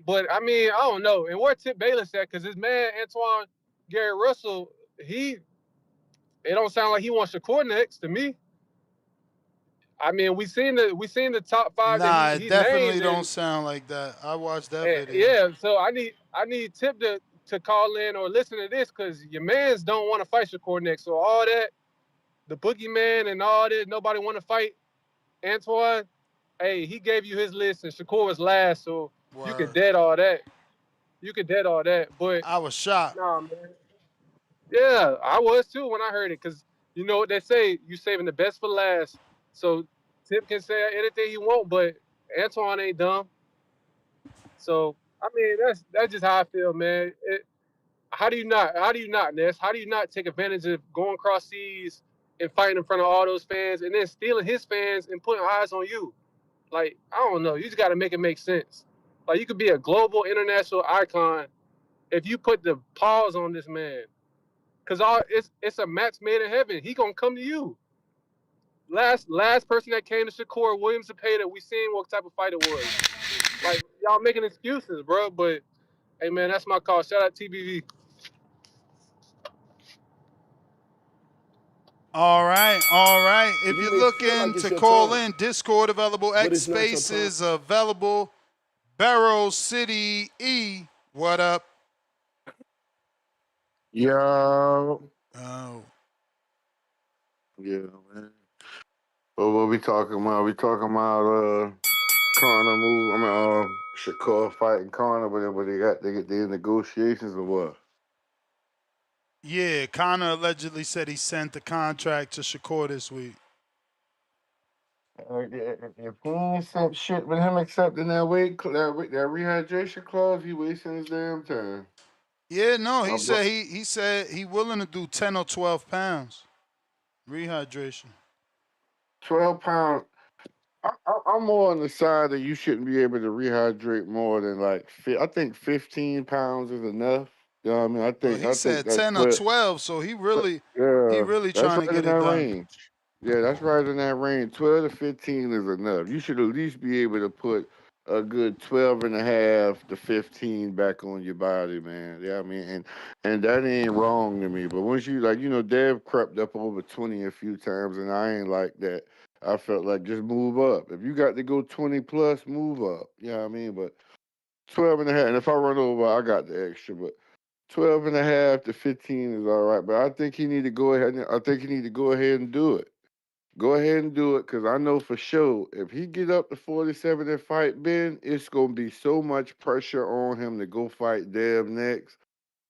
But I mean, I don't know. And where Tip Bayless at? Because his man Antoine Gary Russell, it don't sound like he wants Shakur next to me. I mean, we seen the top 5 that Nah, it he definitely named, don't and sound like that. I watched that video. yeah. So I need Tip to call in or listen to this, because your mans don't want to fight Shakur next. So all that, the boogeyman and all this, nobody want to fight Antoine. Hey, he gave you his list, and Shakur was last, so you could Word. dead all that. You could dead all that, but I was shocked. nah, man. Yeah, I was too when I heard it, because you know what they say, you saving the best for last. So Tip can say anything he want, but Antoine ain't dumb. So I mean, that's just how I feel, man. How do you not, Ness? How do you not take advantage of going across seas and fighting in front of all those fans, and then stealing his fans and putting eyes on you? Like, I don't know. You just got to make it make sense. Like, you could be a global, international icon if you put the pause on this man. Cause it's a match made in heaven. He gonna come to you. Last person that came to Shakur, Williams Zepeda, we seen what type of fight it was. Like, y'all making excuses, bro. But hey, man, that's my call. Shout out TBV. All right. If You you're may feel looking like it's to your call time, in, Discord available, but X it's not your time. Spaces available. Barrow City E, what up? Yo. Oh. Yeah, man. Well, what we talking about? We talking about Conor move. Shakur fighting Conor, but they get their negotiations or what? Yeah, Conor allegedly said he sent the contract to Shakur this week. If he ain't sent shit with him accepting that rehydration clause, he wasting his damn time. Yeah, no, he said he willing to do 10 or 12 pounds. Rehydration. 12 pounds. I'm more on the side that you shouldn't be able to rehydrate more than like I think 15 pounds is enough. You know what I mean? Well, I he think said like 10 or 12, so he really yeah, that's trying to right in get it that done. range. Yeah, that's right in that range. 12 to 15 is enough. You should at least be able to put a good 12 and a half to 15 back on your body, man. Yeah, I mean, and that ain't wrong to me. But once you like, Dev crept up over 20 a few times, and I ain't like that. I felt like just move up. If you got to go 20 plus, move up. You know what I mean? But 12 and a half, and if I run over, I got the extra. But 12 and a half to 15 is all right. But I think he need to go ahead. I think he need to go ahead and do it. Go ahead and do it, because I know for sure if he get up to 47 and fight Ben, it's gonna be so much pressure on him to go fight Dev next.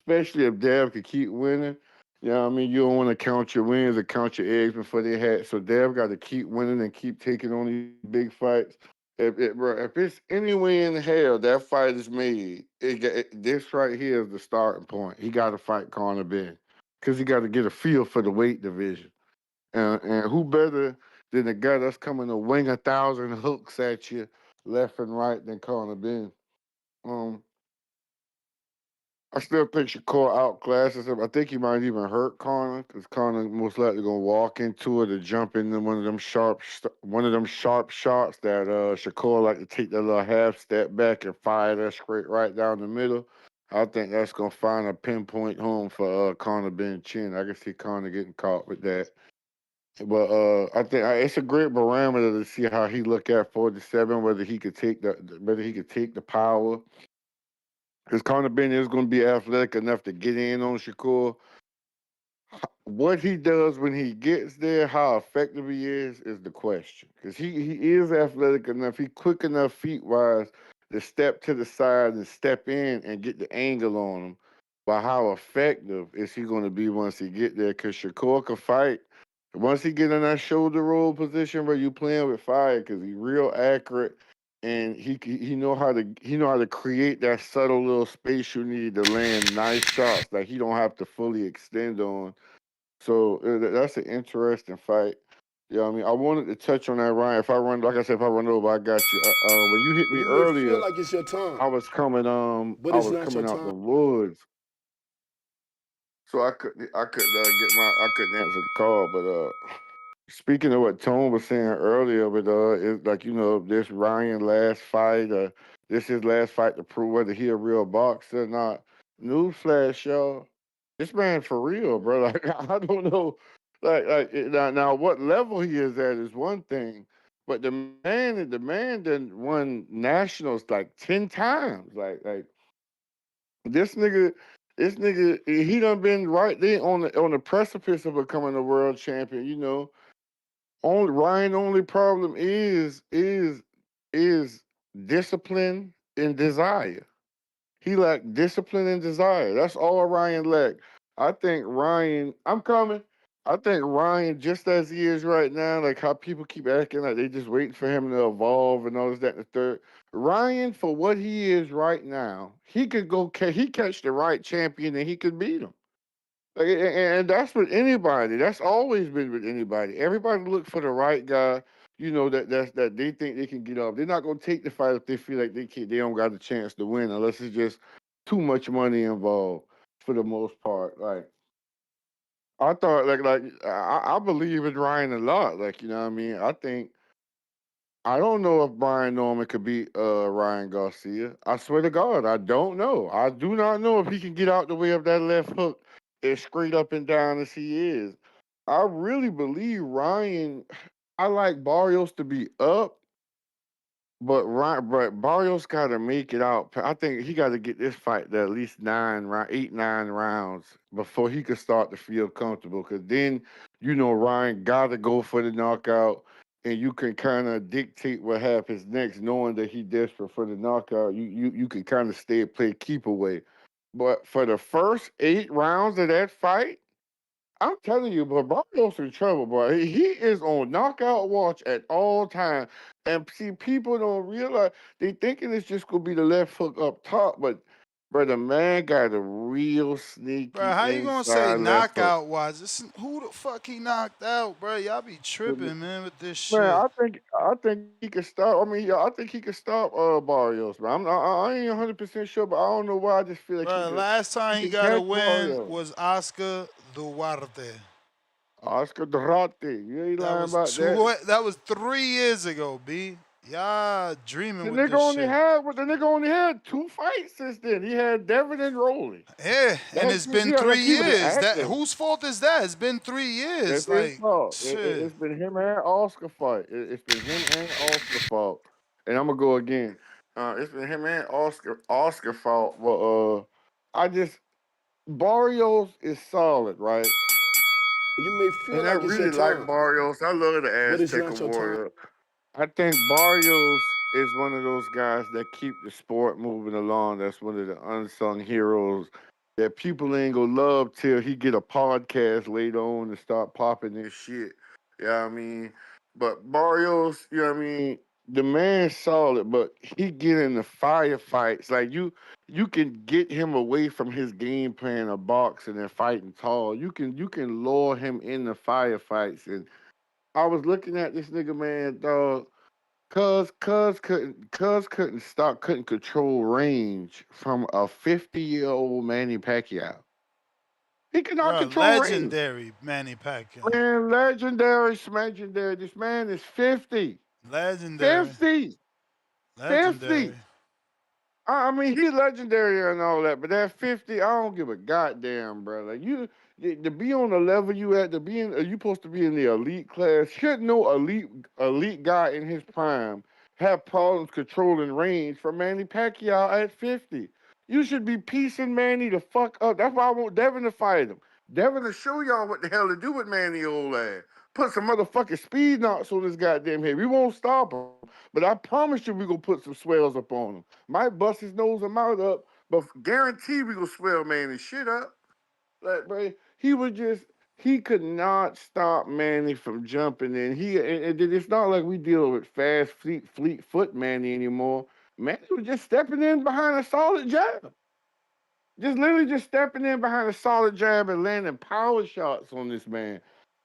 Especially if Dev could keep winning. You know what I mean? You don't want to count your wins or count your eggs before they hatch. So Dev got to keep winning and keep taking on these big fights. If it's any way in hell that fight is made, this right here is the starting point. He got to fight Conor Benn because he got to get a feel for the weight division. And who better than the guy that's coming to wing 1,000 hooks at you left and right than Conor Benn? I still think Shakur outclasses him. I think he might even hurt Conor because Conor most likely gonna walk into it or jump into one of them sharp shots that Shakur like to take that little half step back and fire that straight right down the middle. I think that's gonna find a pinpoint home for Conor Benn chin. I can see Conor getting caught with that. But I think it's a great barometer to see how he look at 47, whether he could take the power. Because Conor Benn is going to be athletic enough to get in on Shakur. What he does when he gets there, how effective he is the question. Because he is athletic enough, he quick enough feet-wise to step to the side and step in and get the angle on him. But how effective is he going to be once he get there? Because Shakur can fight. Once he get in that shoulder roll position where you playing with fire, because he's real accurate and he know how to create that subtle little space you need to land nice shots that he don't have to fully extend on. So that's an interesting fight. Yeah, I mean, I wanted to touch on that, Ryan. Like I said, if I run over, I got you. When you hit me You may feel earlier, like it's your time, I was coming but I it's was not your coming out time. the woods, so I couldn't answer the call. But speaking of what Tone was saying earlier, but it's like this Ryan last fight, this his last fight to prove whether he a real boxer or not. Newsflash, y'all, this man for real, bro. Like I don't know, now what level he is at is one thing, but the man done won nationals like 10 times, like this nigga. This nigga, he done been right there on the precipice of becoming a world champion. Only problem is discipline and desire. He lacked discipline and desire. That's all Ryan lacked. I think Ryan, I'm coming. I think Ryan, just as he is right now, like how people keep acting like they just waiting for him to evolve and all this, that, and the third. Ryan, for what he is right now, he could he catch the right champion and he could beat him. Like, and that's with anybody. That's always been with anybody. Everybody look for the right guy. That they think they can get off. They're not gonna take the fight if they feel like they don't got a chance to win, unless it's just too much money involved. For the most part, like I thought, I believe in Ryan a lot. Like what I mean, I don't know if Brian Norman could beat Ryan Garcia. I swear to God, I don't know. I do not know if he can get out the way of that left hook as straight up and down as he is. I really believe Ryan. I like Barrios to be up, but Barrios got to make it out. I think he got to get this fight to at least 8, 9 rounds before he could start to feel comfortable. Because then, Ryan got to go for the knockout, and you can kind of dictate what happens next, knowing that he desperate for the knockout. You can kind of play keep away. But for the first 8 rounds of that fight, I'm telling you, but Barrios in trouble, boy. He is on knockout watch at all times. And see, people don't realize they thinking it's just gonna be the left hook up top, but Bro, the man got a real sneaky Bro, how you gonna say inside left hook. knockout wise? Who the fuck he knocked out, bro? Y'all be tripping, man, with this Man, shit. I think he could stop. I mean, yeah, I think he could stop Barrios, man. I ain't 100% sure, but I don't know why. I just feel like Bro, last he time he could got a catch win Barrios. was Oscar Duarte. Oscar Duarte, you ain't That lying was about that. that was 3 years ago, B. Y'all dreaming with this shit. The nigga only had 2 fights since then. He had Devin and Rolly. Yeah, and That's it's it. been Yeah, like 3 he was years. That active. whose fault is that? It's been 3 years. That's his Like fault. shit. It's been him and Oscar fight. It's been him and Oscar fault. And I'm gonna go again. It's been him and Oscar fault. But I just Barrios is solid, right? You may feel And I like it's your really like time, Barrios. I love the but it's Azteca not your time. Warrior. I think Barrios is one of those guys that keep the sport moving along. That's one of the unsung heroes that people ain't gonna love till he get a podcast later on and start popping this shit. Yeah, I mean, but Barrios, you know what I mean? The man's solid, but he get in the firefights. Like you can get him away from his game plan of boxing and fighting tall. You can lure him in the firefights. And I was looking at this nigga, man, dog. Couldn't control range from a 50-year-old Manny Pacquiao. He could not Bro, control range. legendary Manny Pacquiao. Man, legendary, smagendary. This man is 50. Legendary. 50. 50. Legendary. I mean, he's legendary and all that, but at 50, I don't give a goddamn, bro. Like to be on the level you at, you supposed to be in the elite class. Should no elite guy in his prime have problems controlling range from Manny Pacquiao at 50? You should be piecing Manny the fuck up. That's why I want Devin to fight him. Devin to show y'all what the hell to do with Manny old ass. Put some motherfucking speed knocks on this goddamn head. We won't stop him, but I promise you we gonna put some swells up on him. Might bust his nose and mouth up, but guarantee we gonna swell Manny shit up. Like, bro, he could not stop Manny from jumping in. It's not like we deal with fast, fleet foot Manny anymore. Manny was just stepping in behind a solid jab. Just literally just stepping in behind a solid jab and landing power shots on this man.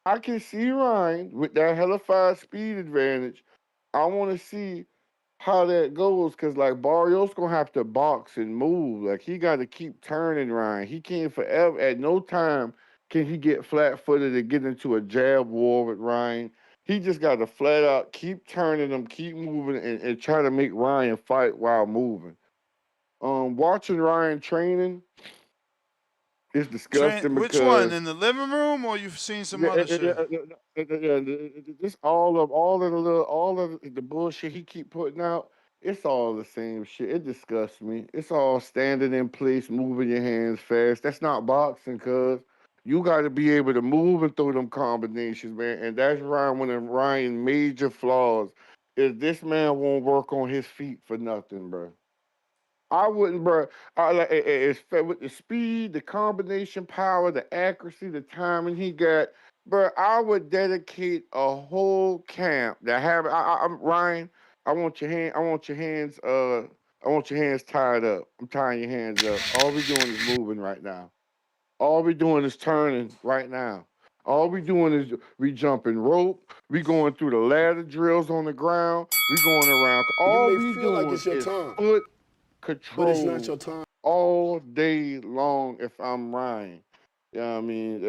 I can see Ryan with that hellified speed advantage. I want to see how that goes because like Barrios gonna have to box and move. Like he got to keep turning Ryan. He can't forever. At no time can he get flat-footed and get into a jab war with Ryan. He just got to flat out keep turning him, keep moving, and try to make Ryan fight while moving. Watching Ryan training is disgusting Which one? because In the living room or you've seen some yeah, other shit? this all of the bullshit he keep putting out. It's all the same shit. It disgusts me. It's all standing in place, moving your hands fast. That's not boxing, cuz. You got to be able to move and throw them combinations, man. And that's one of Ryan's major flaws. Is this man won't work on his feet for nothing, bro. I wouldn't, bro. I like with the speed, the combination power, the accuracy, the timing he got, bro. I would dedicate a whole camp that have. I'm Ryan. I want your hand. I want your hands. I want your hands tied up. I'm tying your hands up. All we doing is moving right now. All we doing is turning right now. All we doing is we jumping rope. We going through the ladder drills on the ground. We going around. You All may we feel like doing it's your is time, foot but it's not control your time. all day long if I'm Ryan. Yeah, I mean,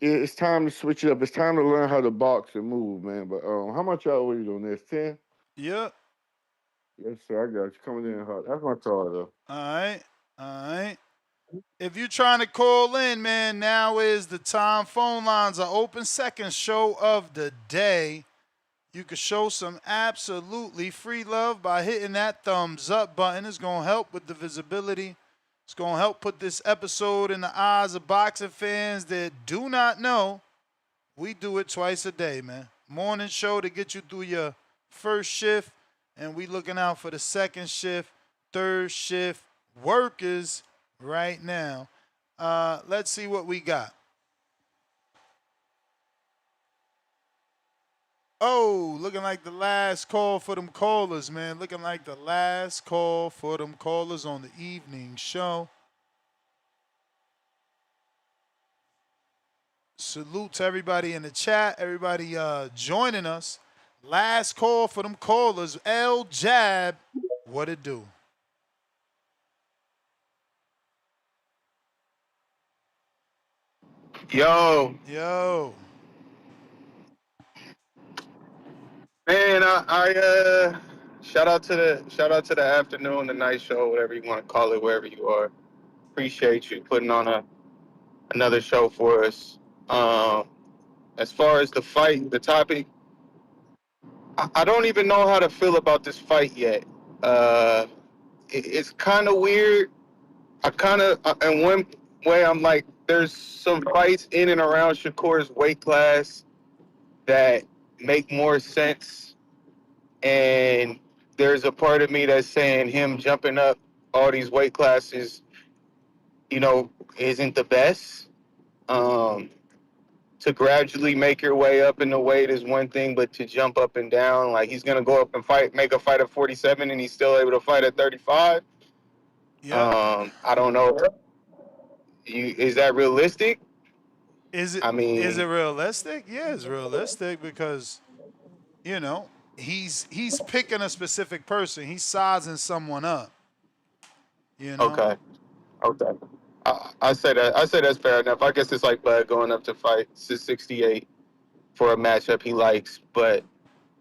it's time to switch it up. It's time to learn how to box and move, man. But how much y'all waited on this? 10? Yep. Yes, sir. I got you coming in hot. That's my call, though. All right. All right. If you're trying to call in, man, now is the time. Phone lines are open. Second show of the day. You can show some absolutely free love by hitting that thumbs up button. It's going to help with the visibility. It's going to help put this episode in the eyes of boxing fans that do not know. We do it twice a day, man. Morning show to get you through your first shift, and we looking out for the second shift, third shift workers right now. Let's see what we got. Oh, looking like the last call for them callers, man. Looking like the last call for them callers on the evening show. Salute to everybody in the chat, everybody joining us. Last call for them callers. L Jab, what it do? Yo, Yo. man, shout out to the afternoon, the night show, whatever you want to call it, wherever you are. Appreciate you putting on another show for us. As far as the fight, the topic, I don't even know how to feel about this fight yet. It's kind of weird. In one way, I'm like, there's some fights in and around Shakur's weight class that make more sense. And there's a part of me that's saying him jumping up all these weight classes, isn't the best. To gradually make your way up in the weight is one thing, but to jump up and down, like he's gonna go up and make a fight at 47, and he's still able to fight at 35. Yeah. I don't know. Is that realistic? Is it I is it mean, realistic? Yeah, it's realistic because he's picking a specific person. He's sizing someone up. okay. Okay. I say that. I say that's fair enough. I guess it's like Bud going up to fight 68 for a matchup he likes, but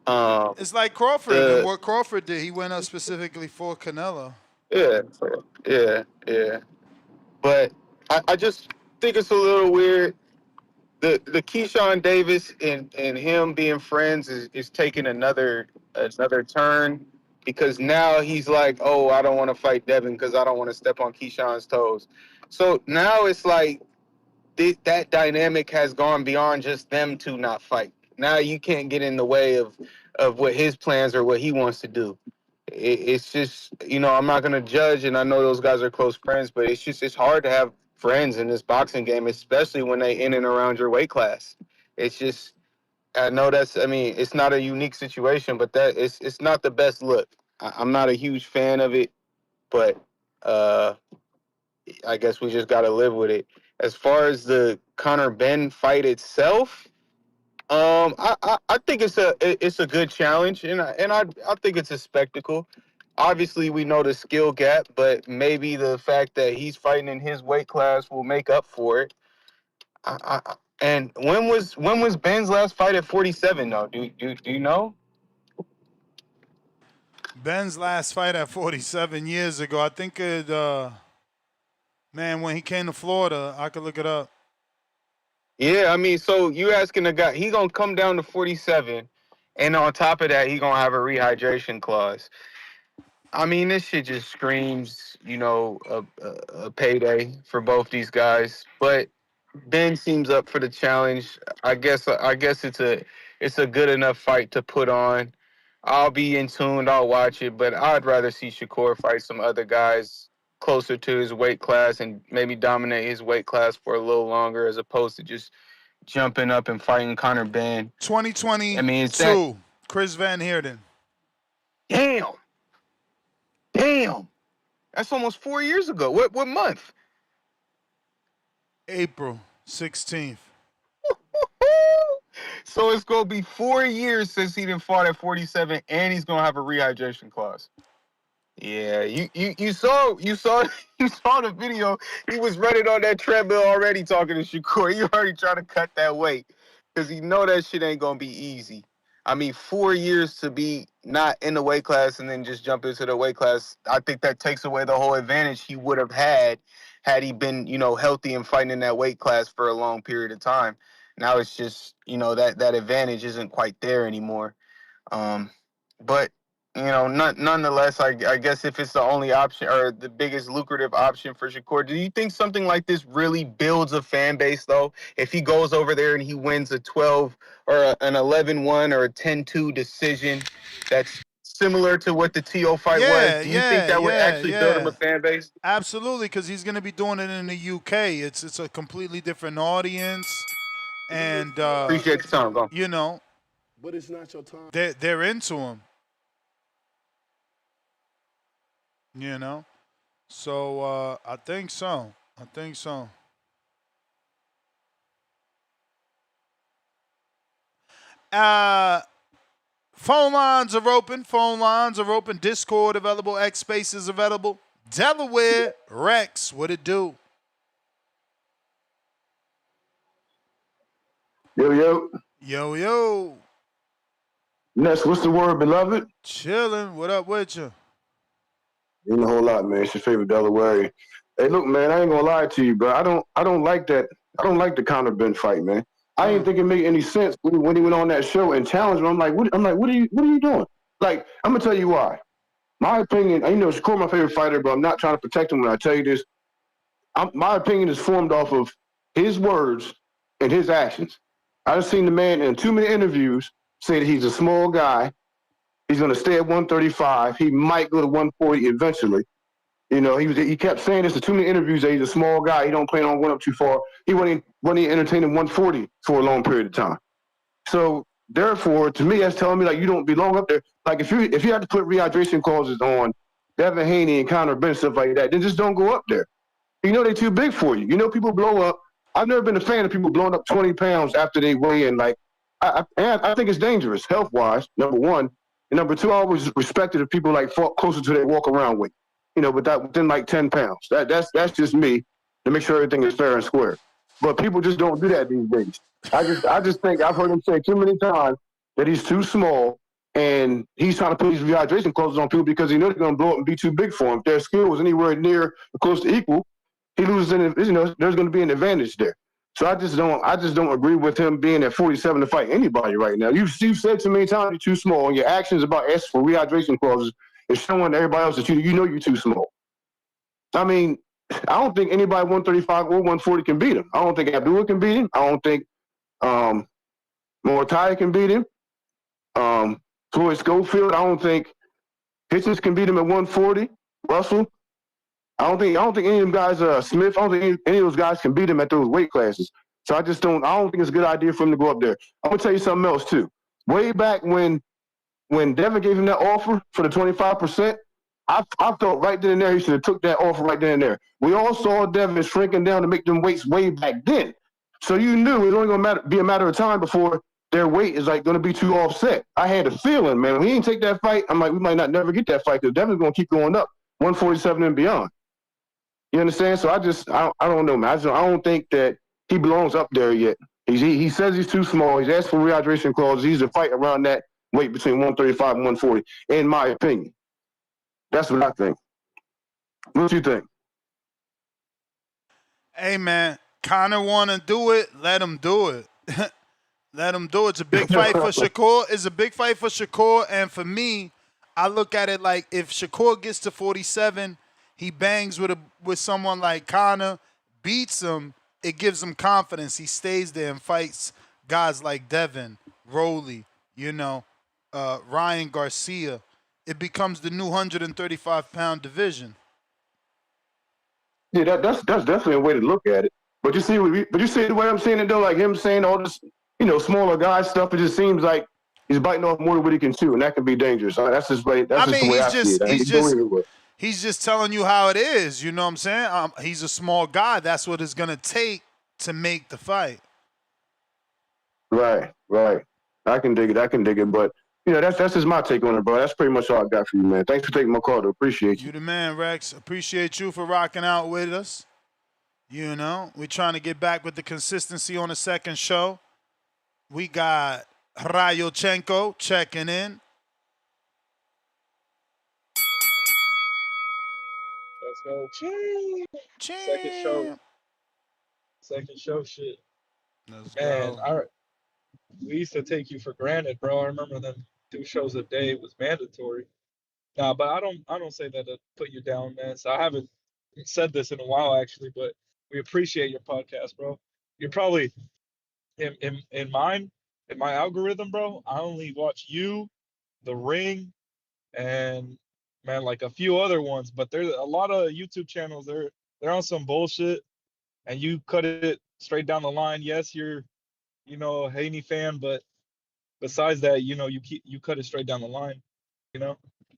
It's like Crawford and the what Crawford did. He went up specifically for Canelo. yeah, yeah. But I just think it's a little weird. The Keyshawn Davis and him being friends is taking another turn because now he's like, oh, I don't want to fight Devin because I don't want to step on Keyshawn's toes. So now it's like that dynamic has gone beyond just them two not fight. Now you can't get in the way of what his plans or what he wants to do. It's just, I'm not going to judge, and I know those guys are close friends, but it's hard to have friends in this boxing game, especially when they in and around your weight class. It's just, I know it's not a unique situation, but it's not the best look. I'm not a huge fan of it, but I guess we just got to live with it. As far as the Conor Benn fight itself, I think it's a good challenge, and I think it's a spectacle. Obviously, we know the skill gap, but maybe the fact that he's fighting in his weight class will make up for it. And when was Ben's last fight at 47? Though, do you know? Ben's last fight at 47 years ago. I think when he came to Florida, I could look it up. Yeah, I mean, so you asking the guy, he gonna come down to 47, and on top of that, he gonna have a rehydration clause. I mean, this shit just screams, a payday for both these guys. But Ben seems up for the challenge. I guess it's a good enough fight to put on. I'll be in tune. I'll watch it, but I'd rather see Shakur fight some other guys closer to his weight class and maybe dominate his weight class for a little longer, as opposed to just jumping up and fighting Conor Benn. 2022, I mean, it's that. Chris Van Heerden. Damn. That's almost 4 years ago. What month? April 16th. So it's gonna be 4 years since he didn't fought at 47, and he's gonna have a rehydration clause. Yeah, you saw you saw the video. He was running on that treadmill already talking to Shakur. He already trying to cut that weight because he know that shit ain't gonna be easy. I mean, 4 years to be not in the weight class and then just jump into the weight class. I think that takes away the whole advantage he would have had he been, healthy and fighting in that weight class for a long period of time. Now it's just, that advantage isn't quite there anymore. But nonetheless, I guess if it's the only option or the biggest lucrative option for Shakur, do you think something like this really builds a fan base, though? If he goes over there and he wins a 12 or an 11-1 or a 10-2 decision that's similar to what the TO fight was, do you think that would actually build him a fan base? Absolutely, because he's going to be doing it in the UK. It's a completely different audience, and Appreciate the time, bro. But it's not your time. They're into him. So I think so. Phone lines are open. Phone lines are open. Discord available. X Space is available. Delaware, Rex, what it do? Yo, yo. Yo, yo. Ness, what's the word, beloved? Chilling. What up with you? Ain't a whole lot, man. It's your favorite Delaware. Hey, look, man, I ain't gonna lie to you, but I don't like that. I don't like the Conor Benn fight, man. I didn't think it made any sense when he went on that show and challenged me. I'm like, what are you doing? Like, I'm gonna tell you why. My opinion, you know, Shakur my favorite fighter, but I'm not trying to protect him when I tell you this. My opinion is formed off of his words and his actions. I've seen the man in too many interviews say that he's a small guy. He's going to stay at 135. He might go to 140 eventually. You know, he kept saying this in too many interviews that he's a small guy. He don't plan on going up too far. He wasn't entertaining 140 for a long period of time. So therefore, to me, that's telling me like you don't belong up there. Like if you have to put rehydration clauses on Devin Haney and Conor Benn, stuff like that, then just don't go up there. You know they're too big for you. You know people blow up. I've never been a fan of people blowing up 20 pounds after they weigh in. Like I think it's dangerous health wise. Number one, and number two, I always respected if people like fought closer to their walk around weight. You know, but that within like 10 pounds. That's just me to make sure everything is fair and square. But people just don't do that these days. I just think I've heard him say too many times that he's too small and he's trying to put these rehydration clauses on people because he knows they're going to blow up and be too big for him. If their skill was anywhere near or close to equal, he loses. You know, there's going to be an advantage there. So I just don't agree with him being at 47 to fight anybody right now. You've said too many times you're too small, and your actions about asking for rehydration clauses is showing everybody else that you know you're too small. I mean, I don't think anybody 135 or 140 can beat him. I don't think Abdullah can beat him. I don't think Mortai can beat him. Floyd Schofield, I don't think Hitchens can beat him at 140. Russell, I don't think any of them guys, Smith, I don't think any of those guys can beat him at those weight classes. So I don't think it's a good idea for him to go up there. I'm gonna tell you something else too. Way back when Devin gave him that offer for the 25%, I felt right then and there he should have took that offer right then and there. We all saw Devin shrinking down to make them weights way back then. So you knew it was only gonna be a matter of time before their weight is like gonna be too offset. I had a feeling, man, when he didn't take that fight, I'm like, we might not never get that fight because Devin's gonna keep going up 147 and beyond. You understand? So I don't know, man. I don't think that he belongs up there yet. He says he's too small. He's asked for rehydration clauses. He's a fight around that weight between 135 and 140, in my opinion. That's what I think. What you think? Hey, man, Conor want to do it. Let him do it. Let him do it. It's a big fight for Shakur. It's a big fight for Shakur. And for me, I look at it like if Shakur gets to 47, he bangs with someone like Conor, beats him, it gives him confidence. He stays there and fights guys like Devin, Rowley, Ryan Garcia. It becomes the new 135-pound division. Yeah, that's definitely a way to look at it. But you see the way I'm saying it though, like him saying all this, smaller guy stuff. It just seems like he's biting off more than what he can chew, and that can be dangerous. That's just the way I see it. He's just telling you how it is. You know what I'm saying? He's a small guy. That's what it's gonna take to make the fight. Right. I can dig it. But that's just my take on it, bro. That's pretty much all I got for you, man. Thanks for taking my call. Appreciate you. You the man, Rex. Appreciate you for rocking out with us. We're trying to get back with the consistency on the second show. We got Rayochenko checking in. Let's go. Second show shit. Man, we used to take you for granted, bro. I remember them 2 shows a day was mandatory. Nah, but I don't say that to put you down, man. So I haven't said this in a while actually, but we appreciate your podcast, bro. You're probably in my algorithm, bro. I only watch you, The Ring, and man, like a few other ones, but there's a lot of YouTube channels. They're on some bullshit, and you cut it straight down the line. Yes, you're, a Haney fan, but besides that, you cut it straight down the line.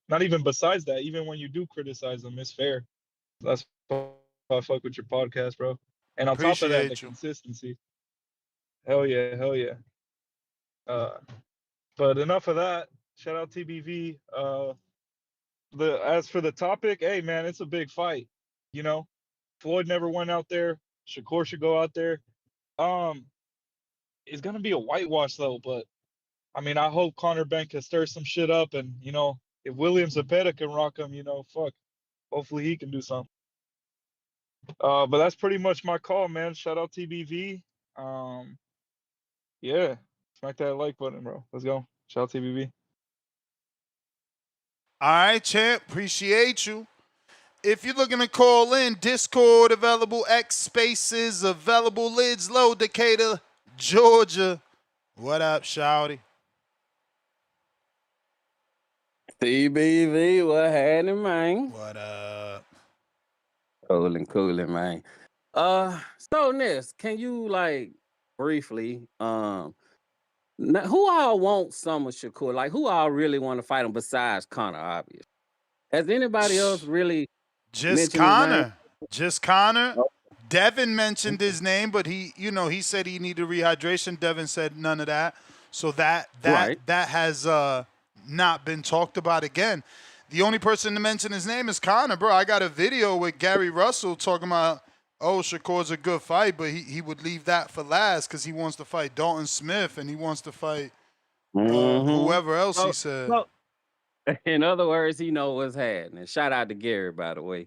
Not even besides that. Even when you do criticize them, it's fair. That's why I fuck with your podcast, bro. And on top of that, the consistency. Hell yeah. But enough of that. Shout out TBV. As for the topic, hey man, it's a big fight. You know, Floyd never went out there. Shakur should go out there. It's gonna be a whitewash though, but I mean, I hope Conor Benn can stir some shit up, and if William Zepeda can rock him, fuck, hopefully he can do something. But that's pretty much my call, man. Shout out TBV. Yeah, smack that like button, bro. Let's go. Shout out TBV. All right, champ. Appreciate you. If you're looking to call in, Discord available, X Spaces available, lids low, Decatur, Georgia. What up, shawty? TBV, what happening, man? What up? Coolin', man. So Ness, can you briefly, who all want some of Shakur? Like, who all really want to fight him besides Conor? Obvious. Has anybody else really Just mentioned his name? Conor. Just Conor. Devin mentioned his name, but he said he needed rehydration. Devin said none of that. So that has not been talked about again. The only person to mention his name is Conor, bro. I got a video with Gary Russell talking about, Shakur's a good fight, but he would leave that for last because he wants to fight Dalton Smith and he wants to fight whoever else he said. So, in other words, he know what's happening. Shout out to Gary, by the way.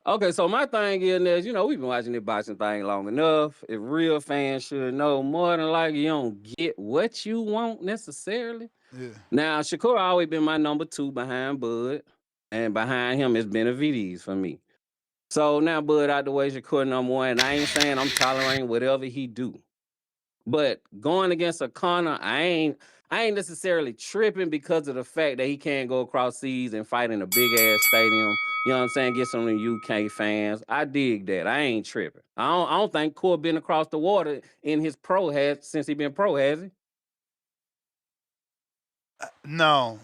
Okay, so my thing is, we've been watching this boxing thing long enough. If real fans should know, more than likely you don't get what you want necessarily. Yeah. Now, Shakur always been my number 2 behind Bud, and behind him is Benavides for me. So now Bud out the way, Shakur number 1, and I ain't saying I'm tolerating whatever he do. But going against a Conor, I ain't necessarily tripping because of the fact that he can't go across seas and fight in a big ass stadium. You know what I'm saying? Get some of the UK fans. I dig that. I ain't tripping. I don't think Core been across the water in his since he been pro, has he? No.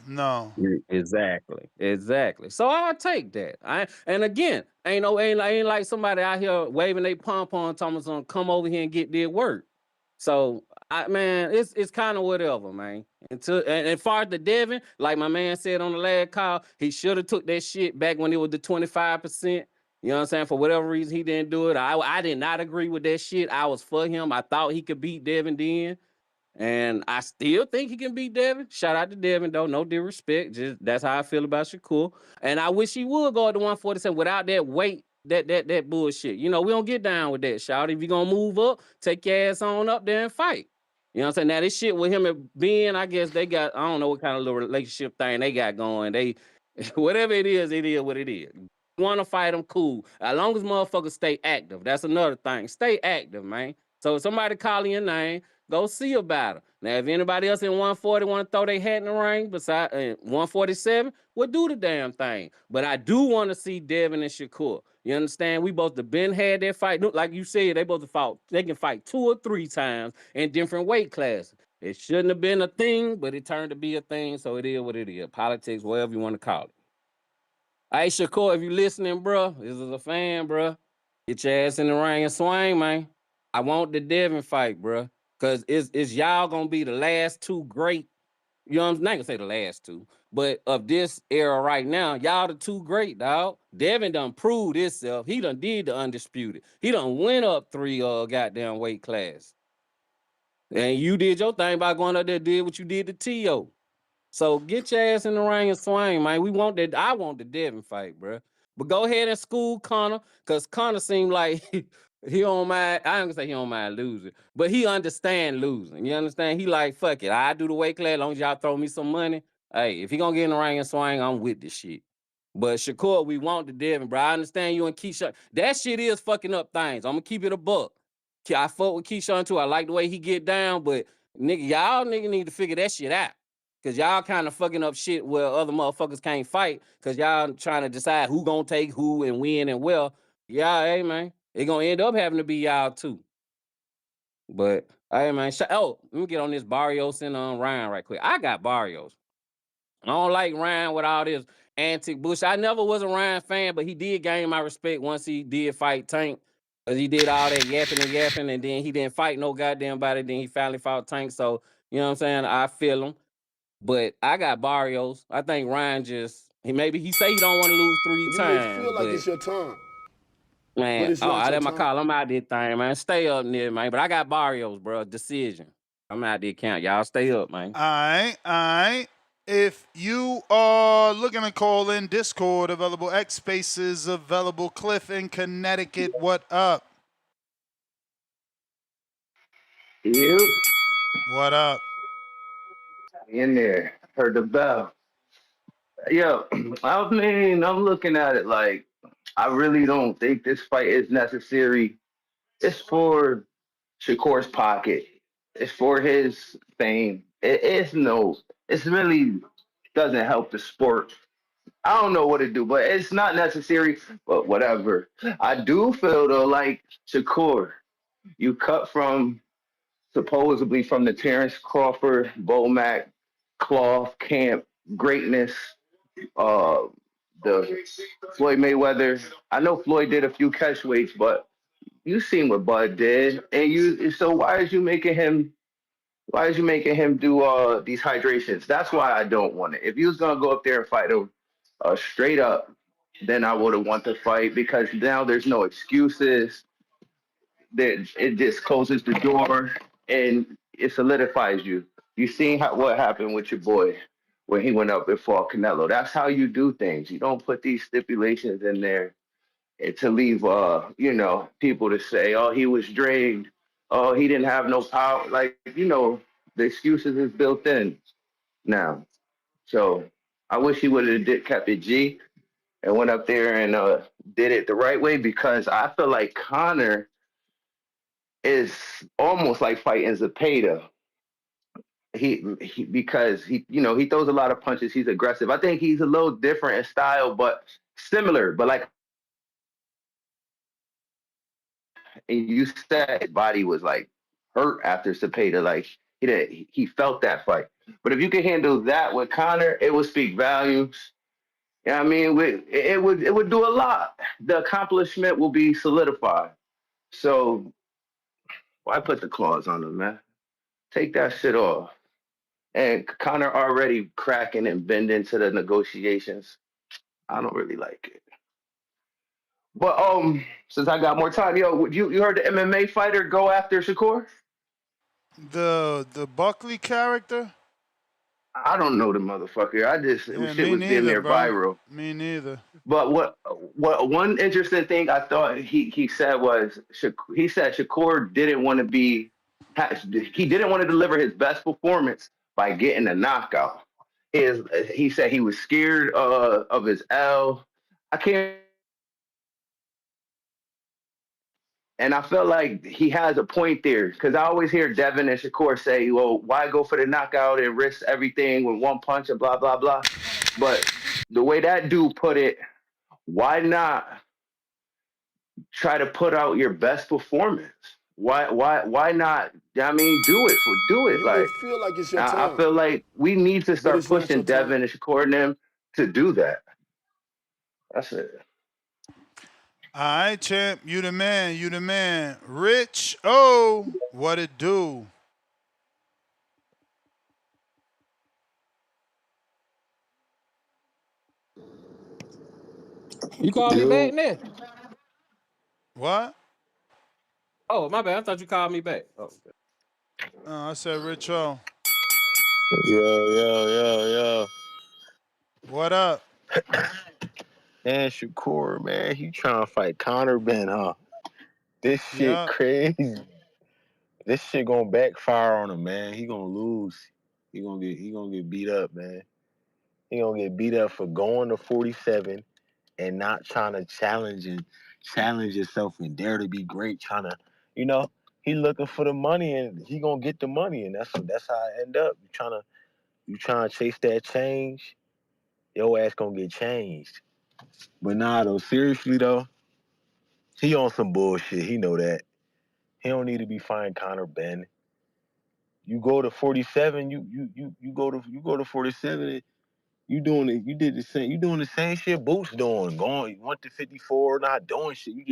Exactly. So I'll take that. And again, ain't like somebody out here waving their pom-pom talking something, come over here and get their work. So it's kind of whatever, man. And as far as the Devin, like my man said on the last call, he should have took that shit back when it was the 25%. You know what I'm saying? For whatever reason, he didn't do it. I did not agree with that shit. I was for him. I thought he could beat Devin then. And I still think he can beat Devin. Shout out to Devin, though. No disrespect. Just that's how I feel about Shakur. And I wish he would go to 147 without that weight, that bullshit. We don't get down with that, shout. If you're gonna move up, take your ass on up there and fight. You know what I'm saying? Now this shit with him and Ben, I guess they got, I don't know what kind of little relationship thing they got going. They whatever it is what it is. Want to fight them, cool. As long as motherfuckers stay active. That's another thing. Stay active, man. So if somebody calling your name, go see about it. Now, if anybody else in 140 want to throw their hat in the ring beside 147, well, do the damn thing. But I do want to see Devin and Shakur. You understand? We both have been had that fight. Like you said, they both have fought. They can fight 2 or 3 times in different weight classes. It shouldn't have been a thing, but it turned to be a thing, so it is what it is. Politics, whatever you want to call it. Hey, Shakur, if you listening, bro, this is a fan, bro. Get your ass in the ring and swing, man. I want the Devin fight, bro. Because it's y'all going to be the last 2 great, you know what I'm saying? I ain't going to say the last 2, but of this era right now, y'all the 2 great, dog. Devin done proved himself. He done did the undisputed. He done went up 3 goddamn weight class. And you did your thing by going up there, did what you did to T.O. So get your ass in the ring and swing, man. We want that. I want the Devin fight, bro. But go ahead and school Conor, because Conor seemed like he don't mind. I ain't gonna say he don't mind losing, but he understand losing. You understand? He like, fuck it. I do the weight class as long as y'all throw me some money. Hey, if he gonna get in the ring and swing, I'm with this shit. But Shakur, we want the Devin, bro. I understand you and Keyshawn. That shit is fucking up things. I'm gonna keep it a buck. I fuck with Keyshawn too. I like the way he get down, but y'all need to figure that shit out. Cause y'all kind of fucking up shit where other motherfuckers can't fight. Cause y'all trying to decide who gonna take who and when and well. Y'all, hey man, it gonna end up having to be y'all too. But hey man, let me get on this Barrios and Ryan right quick. I got Barrios. I don't like Ryan with all this antic bush. I never was a Ryan fan, but he did gain my respect once he did fight Tank. Cause he did all that yapping, and then he didn't fight no goddamn body. Then he finally fought Tank. So You know what I'm saying? I feel him. But I got Barrios. I think Ryan maybe he say he don't want to lose 3 You may times, feel like but it's your time, but man, it's not I your let my time. call. I'm out there thing, man. Stay up near, man. But I got Barrios, bro. Decision. I'm out there count. Y'all stay up, man. All right. If you are looking to call in, Discord available, X Spaces available, Cliff in Connecticut, what up? You What up? in there? Heard the bell. Yo, I mean, I'm looking at it like I really don't think this fight is necessary. It's for Shakur's pocket. It's for his fame. It's really doesn't help the sport. I don't know what to do, but it's not necessary. But whatever. I do feel though like Shakur, you cut from supposedly from the Terrence Crawford, Bomac, cloth camp greatness. Uh, the Floyd Mayweather. I know Floyd did a few catch weights, but you seen what Bud did, and you. So why is you making him? Why is you making him do these hydrations? That's why I don't want it. If you was gonna go up there and fight him straight up, then I would have want to fight because now there's no excuses. That it just closes the door and it solidifies you. You seen what happened with your boy when he went up and fought Canelo. That's how you do things. You don't put these stipulations in there and to leave people to say, oh, he was drained, oh, he didn't have no power. Like, the excuses is built in now. So I wish he would have kept it G and went up there and did it the right way because I feel like Conor is almost like fighting Zepeda. He because he throws a lot of punches. He's aggressive. I think he's a little different in style, but similar. But like and you said, his body was like hurt after Zepeda. Like he felt that fight. But if you can handle that with Conor, it would speak volumes. You know what I mean? It would do a lot. The accomplishment will be solidified. So why put the claws on him, man? Take that shit off. And Connor already cracking and bending to the negotiations. I don't really like it. But since I got more time, yo, you heard the MMA fighter go after Shakur? The Buckley character? I don't know the motherfucker. Yeah, Shit me was damn neither, near bro. viral. Me neither. But what one interesting thing I thought he said was he said Shakur didn't want to he didn't want to deliver his best performance by getting a knockout. He said he was scared of his L. I can't. And I felt like he has a point there because I always hear Devin and Shakur say, well, why go for the knockout and risk everything with one punch and blah, blah, blah. But the way that dude put it, why not try to put out your best performance? Why not? I mean, do it. You may Like, feel like it's your I time, feel like we need to but start it's not your pushing time. Devin and Shakur and them to do that. That's it. All right, champ. You the man. You the man. Rich O, what it do? You called me back, Yo, Ned? What? Oh, my bad. I thought you called me back. Oh, okay. I said Rich O. Yo. What up? Man, Shakur, man, he trying to fight Conor Benn, huh? This shit Yup. crazy. This shit gonna backfire on him, man. He gonna lose. He gonna get beat up, man. He gonna get beat up for going to 47 and not trying to challenge yourself and dare to be great. He looking for the money and he gonna get the money, and that's how it end up. You trying to chase that change, your ass gonna get changed. But nah, though, seriously though, he on some bullshit. He know that. He don't need to be fighting Conor Benn. You go to 47, you go to 47. You doing it. You did the same. You doing the same shit Boots doing. Going 1 to 54, not doing shit. You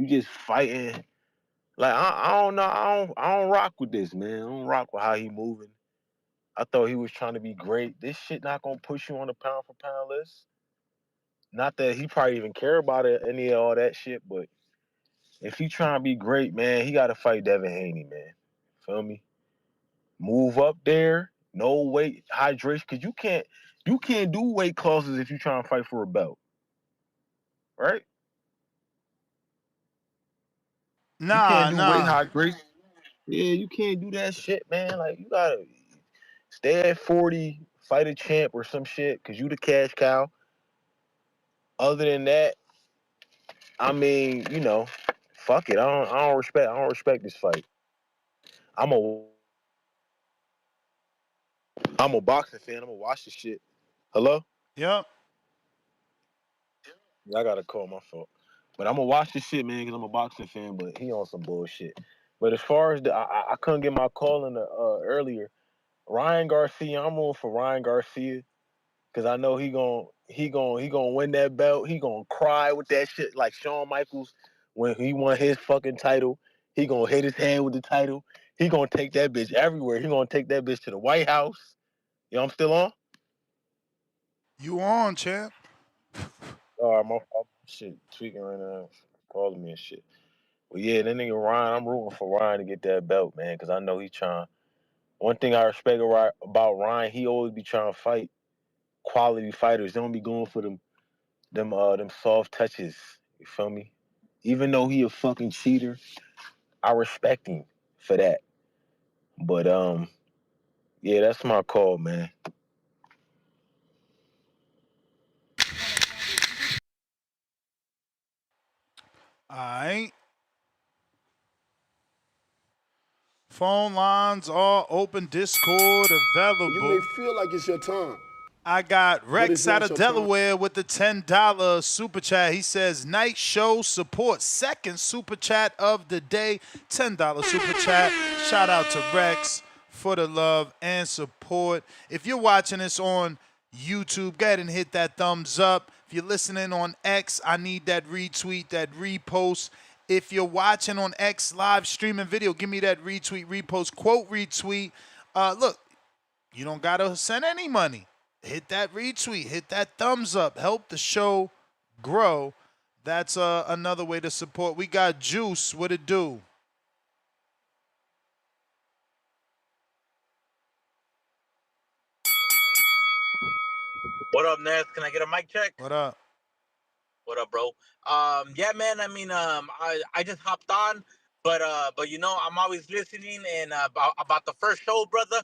just fighting. Like I don't know. I don't rock with this, man. I don't rock with how he moving. I thought he was trying to be great. This shit not gonna push you on the pound for pound list. Not that he probably even care about it, any of all that shit, but if he trying to be great, man, he got to fight Devin Haney, man. Feel me? Move up there, no weight hydration, cause you can't do weight classes if you trying to fight for a belt, right? You can't do weight Nah. hydration. Yeah, you can't do that shit, man. Like you gotta stay at 40, fight a champ or some shit, cause you the cash cow. Other than that, I mean, fuck it. I don't respect this fight. I'm a I'm a boxing fan. I'm gonna watch this shit. Hello? Yep. Yeah, I got a call. My fault. But I'm gonna watch this shit, man, because I'm a boxing fan. But he on some bullshit. But as far as I couldn't get my call in the earlier. Ryan Garcia, I'm rooting for Ryan Garcia because I know he gonna win that belt. He gonna cry with that shit like Shawn Michaels when he won his fucking title. He gonna hit his hand with the title. He gonna take that bitch everywhere. He gonna take that bitch to the White House. Yo, I'm still on. You on, champ? All right, my fault. Shit, tweaking right now, calling me and shit. Well, yeah, that nigga Ryan, I'm rooting for Ryan to get that belt, man, because I know he trying. One thing I respect about Ryan, he always be trying to fight quality fighters. They don't be going for them soft touches. You feel me? Even though he a fucking cheater, I respect him for that. But yeah, that's my call, man. All right. Phone lines are open. Discord You may available. feel like it's your time, I got but it's Rex out not of your time. Delaware with the $10 super chat. He says, night show support. Second super chat of the day. $10 super chat. Shout out to Rex for the love and support. If you're watching this on YouTube, go ahead and hit that thumbs up. If you're listening on X, I need that retweet, that repost. If you're watching on X live streaming video, give me that retweet, repost, quote retweet. Look, you don't got to send any money. Hit that retweet, hit that thumbs up, help the show grow. That's another way to support. We got Juice. What it do? What up, Ness? Can I get a mic check? What up? What up, bro? Yeah, man. I mean, I just hopped on, but I'm always listening and about the first show, brother.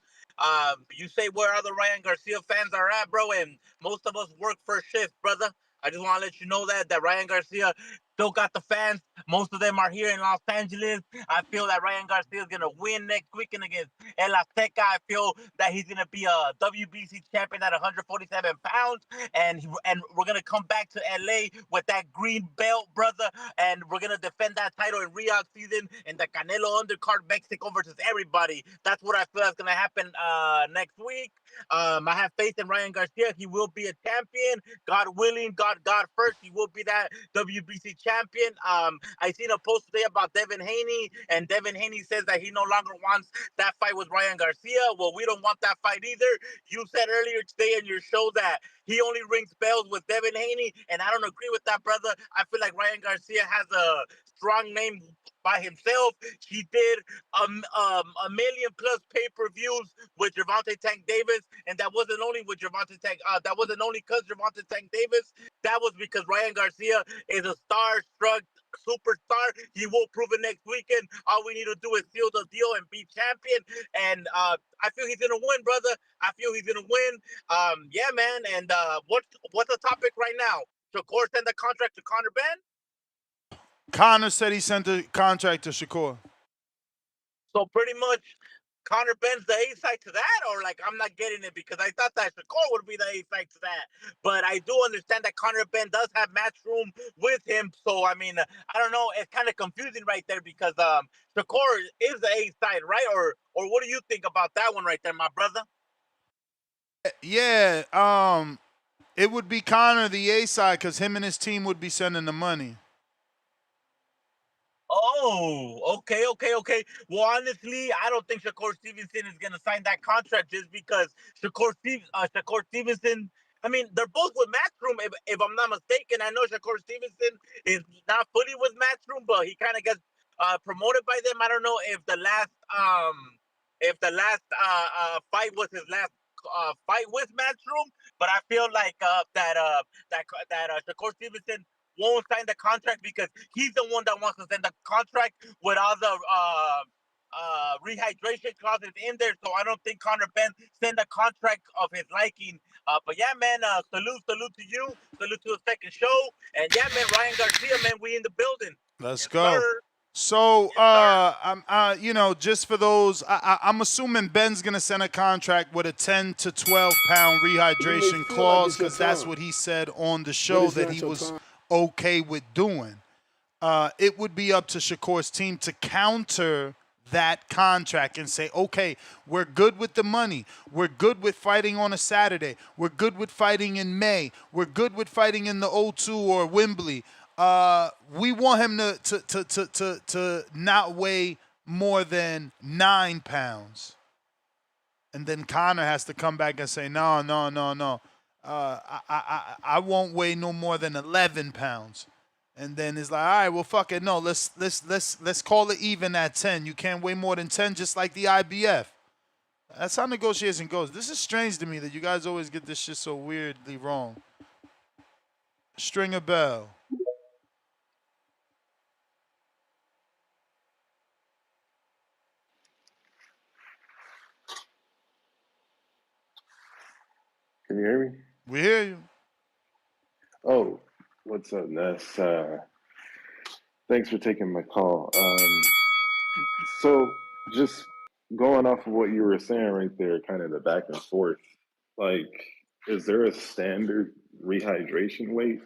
You say where other Ryan Garcia fans are at, bro, and most of us work first shift, brother. I just want to let you know that Ryan Garcia still got the fans. Most of them are here in Los Angeles. I feel that Ryan Garcia is gonna win next weekend against El Azteca. I feel that he's gonna be a WBC champion at 147 pounds, and we're gonna come back to LA with that green belt, brother, and we're gonna defend that title in Rio season and the Canelo undercard Mexico versus everybody. That's what I feel is gonna happen next week. I have faith in Ryan Garcia. He will be a champion, God willing, God first. He will be that WBC champion. I seen a post today about Devin Haney, and Devin Haney says that he no longer wants that fight with Ryan Garcia. Well, we don't want that fight either. You said earlier today in your show that he only rings bells with Devin Haney, and I don't agree with that, brother. I feel like Ryan Garcia has a strong name by himself. He did a million plus pay-per-views with Gervonta Tank Davis, and that wasn't only with Gervonta Tank. That wasn't only because Gervonta Tank Davis. That was because Ryan Garcia is a star-struck superstar. He will prove it next weekend. All we need to do is seal the deal and be champion. And I feel he's gonna win, brother. I feel he's gonna win. Yeah, man. And what's the topic right now? Shakur send the contract to Conor Benn. Conor said he sent the contract to Shakur. So pretty much, Conor Benn's the A side to that, or like I'm not getting it because I thought that Shakur would be the A side to that. But I do understand that Conor Benn does have match room with him. So I mean, I don't know. It's kind of confusing right there because Shakur is the A side, right? Or what do you think about that one right there, my brother? Yeah, it would be Conor the A side because him and his team would be sending the money. Oh, okay. Well, honestly, I don't think Shakur Stevenson is gonna sign that contract just because Shakur Stevenson. I mean, they're both with Matchroom, if I'm not mistaken. I know Shakur Stevenson is not fully with Matchroom, but he kind of gets promoted by them. I don't know if the last fight was his last fight with Matchroom, but I feel like that Shakur Stevenson won't sign the contract because he's the one that wants to sign the contract with all the rehydration clauses in there. So I don't think Conor Benn signed a contract of his liking. But yeah, man, salute to you, salute to the second show, and yeah, man, Ryan Garcia, man, we in the building. Let's Yes, go. sir. So, Yes, I'm just for those, I'm assuming Ben's gonna send a contract with a 10 to 12 pound rehydration clause because that's what he said on the show that he was okay with doing. It would be up to Shakur's team to counter that contract and say, okay, we're good with the money. We're good with fighting on a Saturday. We're good with fighting in May. We're good with fighting in the O2 or Wembley. We want him to not weigh more than 9 pounds. And then Conor has to come back and say, no. I won't weigh no more than 11 pounds. And then it's like, all right, well, fuck it. No, let's call it even at 10. You can't weigh more than 10, just like the IBF. That's how negotiation goes. This is strange to me that you guys always get this shit so weirdly wrong. String a bell. Can you hear me? We hear you. Oh, what's up, Ness? Thanks for taking my call. So just going off of what you were saying right there, kind of the back and forth, like, is there a standard rehydration weight?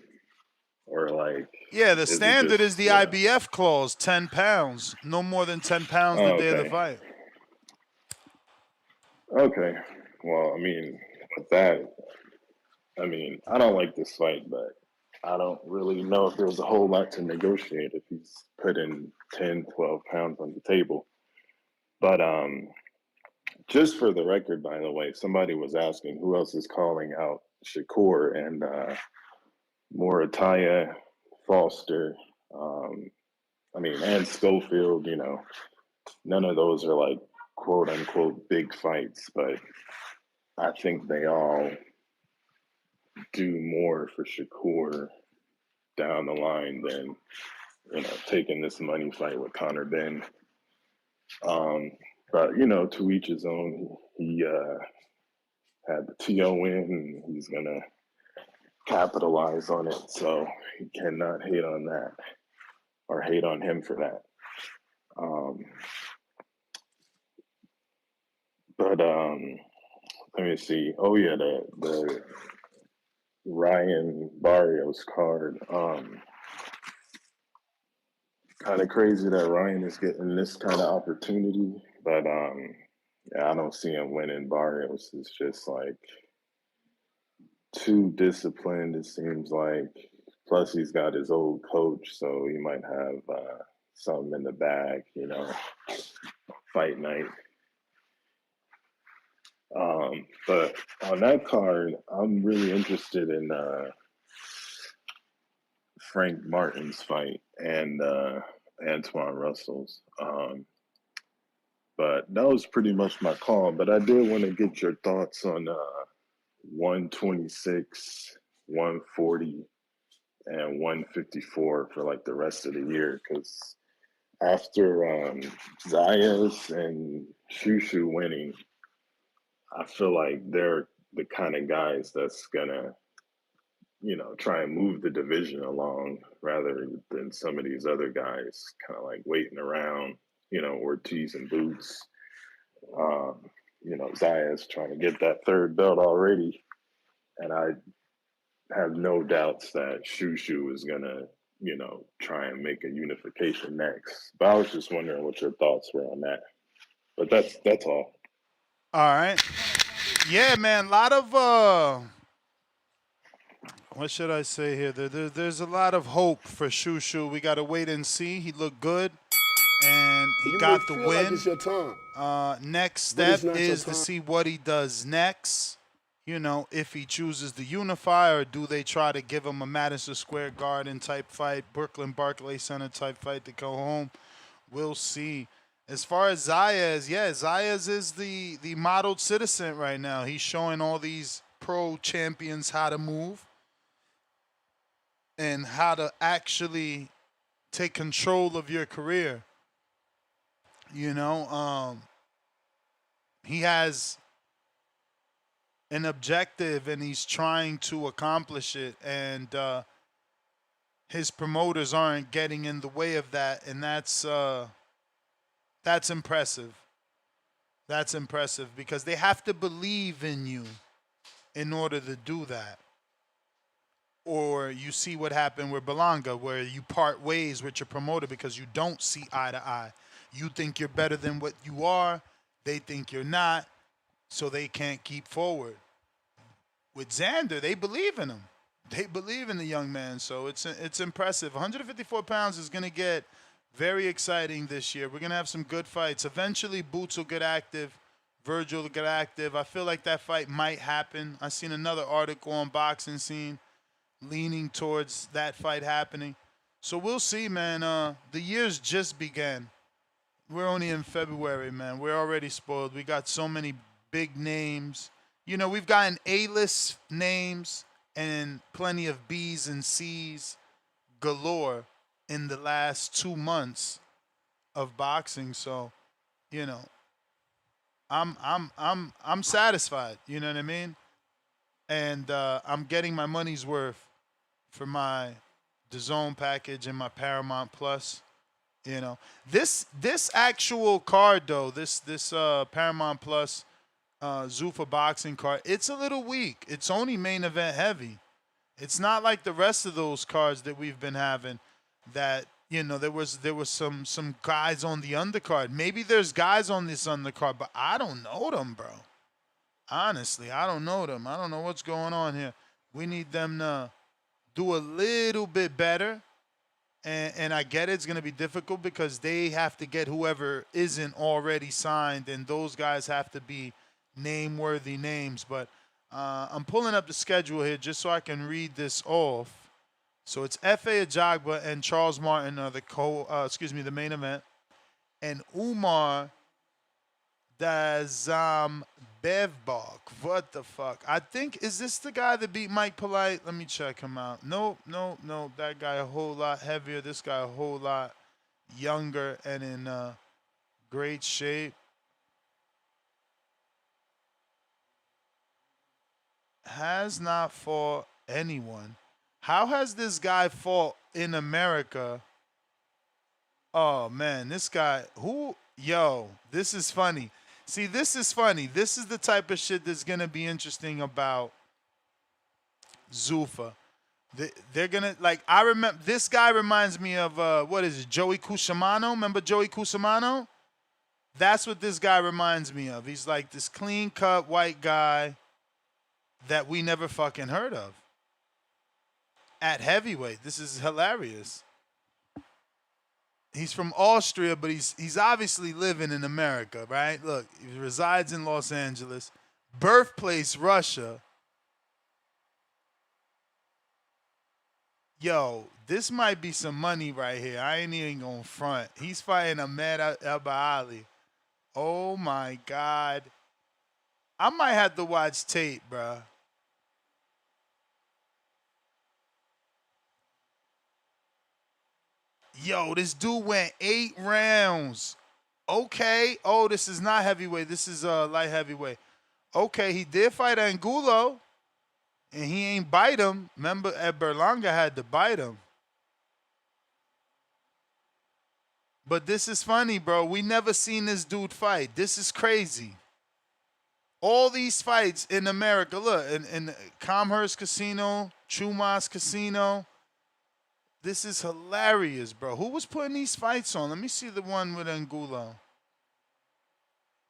Or like, Yeah, the is it standard just, is the IBF clause, 10 pounds. No more than 10 pounds the day of the okay. fight. Okay. Well, I mean, with that, I mean, I don't like this fight, but I don't really know if there's a whole lot to negotiate if he's putting 10, 12 pounds on the table. But just for the record, by the way, somebody was asking who else is calling out Shakur and Morataya, Foster, and Schofield. You know, none of those are like quote unquote big fights, but I think they all do more for Shakur down the line than taking this money fight with Conor Benn. But to each his own. He had the TO win, and he's gonna capitalize on it. So you cannot hate on that or hate on him for that. But let me see. Oh yeah, the Ryan Barrios card. Kind of crazy that Ryan is getting this kind of opportunity, but yeah, I don't see him winning. Barrios is just like too disciplined, it seems like. Plus, he's got his old coach, so he might have something in the bag, fight night. But on that card, I'm really interested in Frank Martin's fight and Antoine Russell's. But that was pretty much my call. But I did want to get your thoughts on 126, 140, and 154 for like the rest of the year. Because after Zayas and Shushu winning, I feel like they're the kind of guys that's gonna, try and move the division along rather than some of these other guys kind of like waiting around, Ortiz and Boots. Zayas trying to get that third belt already. And I have no doubts that Shushu is going to, try and make a unification next. But I was just wondering what your thoughts were on that. But that's all. All right. Yeah, man, a lot of, what should I say here? There's a lot of hope for Shushu. We got to wait and see. He looked good. and he You may got the feel like win. it's your time, Next but it's step not your is to time. see what he does next. You know, if he chooses to unify, or do they try to give him a Madison Square Garden type fight, Brooklyn Barclays Center type fight to go home? We'll see. As far as Zayas, yeah, Zayas is the modeled citizen right now. He's showing all these pro champions how to move and how to actually take control of your career. You know, he has an objective and he's trying to accomplish it, and his promoters aren't getting in the way of that, and that's impressive. That's impressive because they have to believe in you in order to do that. Or you see what happened with Belanga, where you part ways with your promoter because you don't see eye to eye. You think you're better than what you are, they think you're not, so they can't keep forward. With Xander, they believe in him. They believe in the young man, so it's impressive. 154 pounds is going to get very exciting this year. We're going to have some good fights. Eventually, Boots will get active. Virgil will get active. I feel like that fight might happen. I seen another article on Boxing Scene leaning towards that fight happening. So we'll see, man. The year's just began. We're only in February, man. We're already spoiled. We got so many big names. You know, we've gotten A-list names and plenty of B's and C's galore in the last 2 months of boxing. So, you know, I'm satisfied. You know what I mean? And I'm getting my money's worth for my DAZN package and my Paramount Plus. You know, this actual card though, this Paramount Plus Zuffa boxing card, it's a little weak. It's only main event heavy. It's not like the rest of those cards that we've been having. That, you know, there was some guys on the undercard. Maybe there's guys on this undercard, but I don't know them, bro. Honestly, I don't know them. I don't know what's going on here. We need them to do a little bit better. And I get it's going to be difficult because they have to get whoever isn't already signed, and those guys have to be name-worthy names. But I'm pulling up the schedule here just so I can read this off. So it's F.A. Ajagba and Charles Martin are the main event, and Umar Dazam Bevbok. What the fuck? I think, is this the guy that beat Mike Polite? Let me check him out. No. That guy a whole lot heavier. This guy a whole lot younger and in great shape. Has not fought anyone. How has this guy fought in America? Oh, man, this guy, this is funny. See, this is funny. This is the type of shit that's going to be interesting about Zuffa. They're going to, like, I remember, this guy reminds me of, Joey Cusimano? Remember Joey Cusimano? That's what this guy reminds me of. He's like this clean-cut white guy that we never fucking heard of. At heavyweight. This is hilarious. He's from Austria, but he's obviously living in America, right? Look, he resides in Los Angeles. Birthplace, Russia. Yo, this might be some money right here. I ain't even gonna front. He's fighting Ahmed El-Baali. Oh, my God. I might have to watch tape, bruh. Yo, this dude went 8 rounds. Okay. Oh, this is not heavyweight. This is light heavyweight. Okay, he did fight Angulo, and he ain't bite him. Remember, Ed Berlanga had to bite him. But this is funny, bro. We never seen this dude fight. This is crazy. All these fights in America, look, in Comhurst Casino, Chumas Casino. This is hilarious, bro. Who was putting these fights on? Let me see the one with Angulo.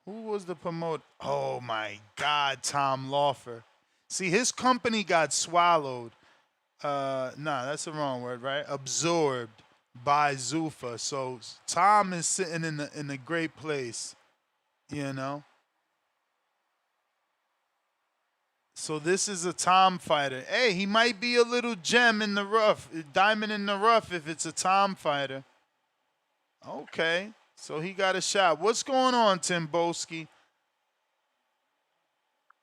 Who was the promoter? Oh, my God, Tom Laufer. See, his company got swallowed. Nah, that's the wrong word, right? Absorbed by Zuffa. So Tom is sitting in a great place, you know. So this is a Tom fighter. Hey, he might be a little gem in the rough, diamond in the rough if it's a Tom fighter. Okay, so he got a shot. What's going on, Tim Boski?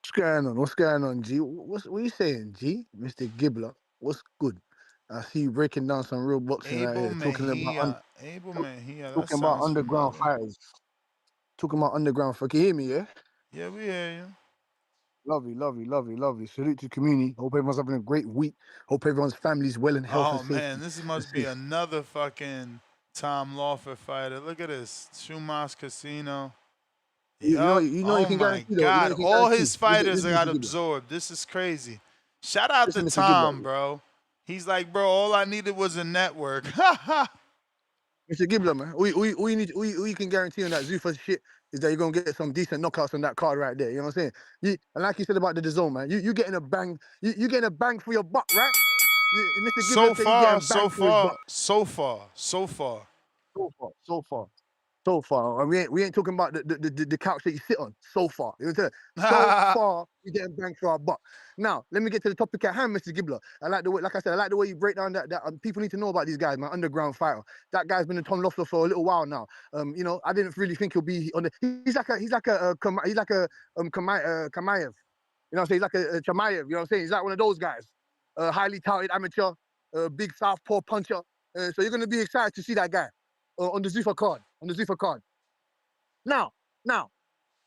What's going on? What's going on, G? What you saying, G? Mr. Gibbler, what's good? I see you breaking down some real boxing out Abel here, Mejia. Abel Mejia. That talking about sounds underground familiar. fighters. Talking about underground fight. Can you hear me, yeah? Yeah, we hear you. Lovely, lovely, lovely, lovely. Salute to the community. Hope everyone's having a great week. Hope everyone's family's well in health and Oh man, safety. this must be another fucking Tom Lawfer fighter. Look at this. Shumas Casino. Yup. You Oh can my guarantee though. You know God. you can All guarantee. his fighters Listen, got Mr. Gibbler. absorbed. This is crazy. Shout out to Listen, Mr. Gibbler. Tom, bro. He's like, bro, all I needed was a network. Ha ha. Mr. Gibbler, man. All you can guarantee on that Zuffa shit is that you're gonna get some decent knockouts on that card right there. You know what I'm saying? And like you said about the DAZN, man, you getting a bang. You getting a bang for your buck, right? Mr. Gibbler So said he far, getting so bang for his far, buck. so far, so far. So far, so far. So far, and we ain't talking about the couch that you sit on. So far, you know what I'm saying? So far, we getting bang for our buck. Now, let me get to the topic at hand, Mr. Gibbler. I like the way, like I said, I like the way you break down that people need to know about these guys, man. Underground fighter. That guy's been in Tom Loeffler for a little while now. You know, I didn't really think he'll be on the. He's like a Kamayev. You know what I'm saying? He's like a Chimaev. You know what I'm saying? He's like one of those guys. Highly touted amateur, big southpaw puncher. So you're gonna be excited to see that guy on the Zuffa card. On the Zuffa card. Now,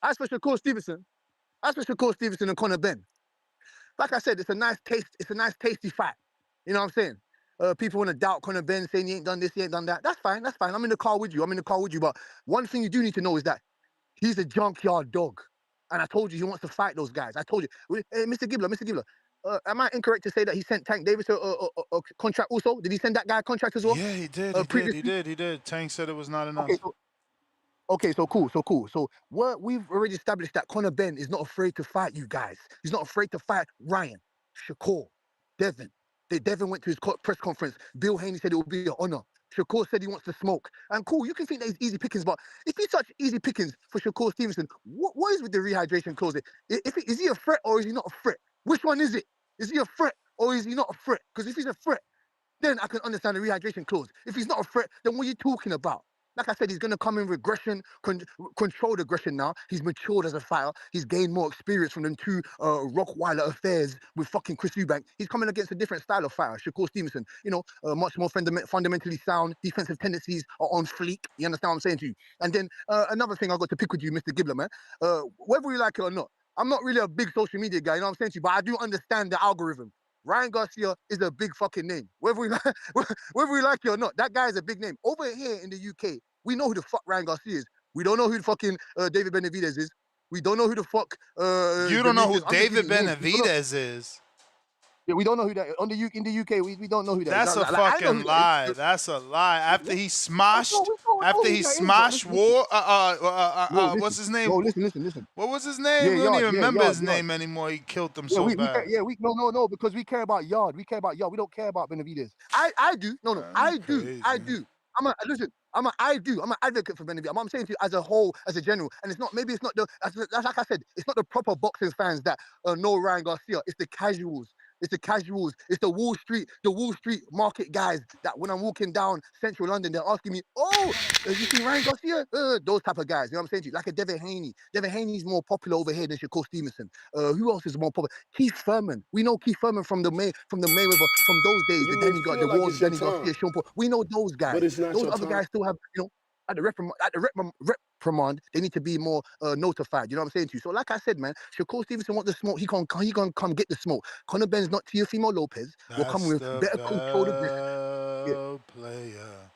as for Shakur Stevenson and Conor Benn, like I said, it's a nice taste. It's a nice, tasty fight. You know what I'm saying? People want to doubt Conor Benn, saying he ain't done this, he ain't done that. That's fine. That's fine. I'm in the car with you. But one thing you do need to know is that he's a junkyard dog. And I told you he wants to fight those guys. I told you. Hey, Mr. Gibbler, am I incorrect to say that he sent Tank Davis a contract also? Did he send that guy a contract as well? Yeah, he did. He did. Tank said it was not enough. Okay, so cool. So we've already established that Conor Benn is not afraid to fight you guys. He's not afraid to fight Ryan, Shakur, Devin. Devin went to his press conference. Bill Haney said it would be an honor. Shakur said he wants to smoke. And cool, you can think that he's easy pickings, but if he's such easy pickings for Shakur Stevenson, what is with the rehydration clause? Is he a threat or is he not a threat? Which one is it? Is he a threat or is he not a threat? Because if he's a threat, then I can understand the rehydration clause. If he's not a threat, then what are you talking about? Like I said, he's going to come in with aggression, controlled aggression now. He's matured as a fighter. He's gained more experience from them two Rockweiler affairs with fucking Chris Eubank. He's coming against a different style of fighter, Shakur Stevenson. You know, much more fundamentally sound. Defensive tendencies are on fleek. You understand what I'm saying to you? And then another thing I got to pick with you, Mr. Gibbler, man. Whether you like it or not, I'm not really a big social media guy, you know what I'm saying to you, but I do understand the algorithm. Ryan Garcia is a big fucking name. Whether we like it or not, that guy is a big name. Over here in the UK, we know who the fuck Ryan Garcia is. We don't know who the fucking David Benavidez is. We don't know who the fuck You don't know who David Benavidez is. Yeah, we don't know who that is. In the UK, we don't know who that is. That's a fucking lie. That's a lie. After he smashed War, what's his name? No, listen. What was his name? We don't even remember his name anymore. He killed him so bad. No, because we care about Yard. We care about Yard. We don't care about Benavidez. I do. No, I do. I'm an advocate for Benavidez. I'm saying to you as a whole, as a general, and maybe it's not that's like I said, it's not the proper boxing fans that know Ryan Garcia. It's the casuals. It's the casuals. It's the Wall Street market guys that when I'm walking down central London, they're asking me, "Oh, you see Ryan Garcia?" Those type of guys. You know what I'm saying to you? Like a Devin Haney. Devin Haney's more popular over here than Shakur Stevenson. Who else is more popular? Keith Thurman. We know Keith Thurman from the Mayweather, from those days. The Danny Garcia, Sean Paul. We know those guys. But it's not those your other time. guys still have, you know, at the reprimand, they need to be more notified. You know what I'm saying to you? So, like I said, man, Shakur Stevenson wants the smoke. He gonna come get the smoke. Conor Benn's not Teofimo Lopez. Will come with better control the player.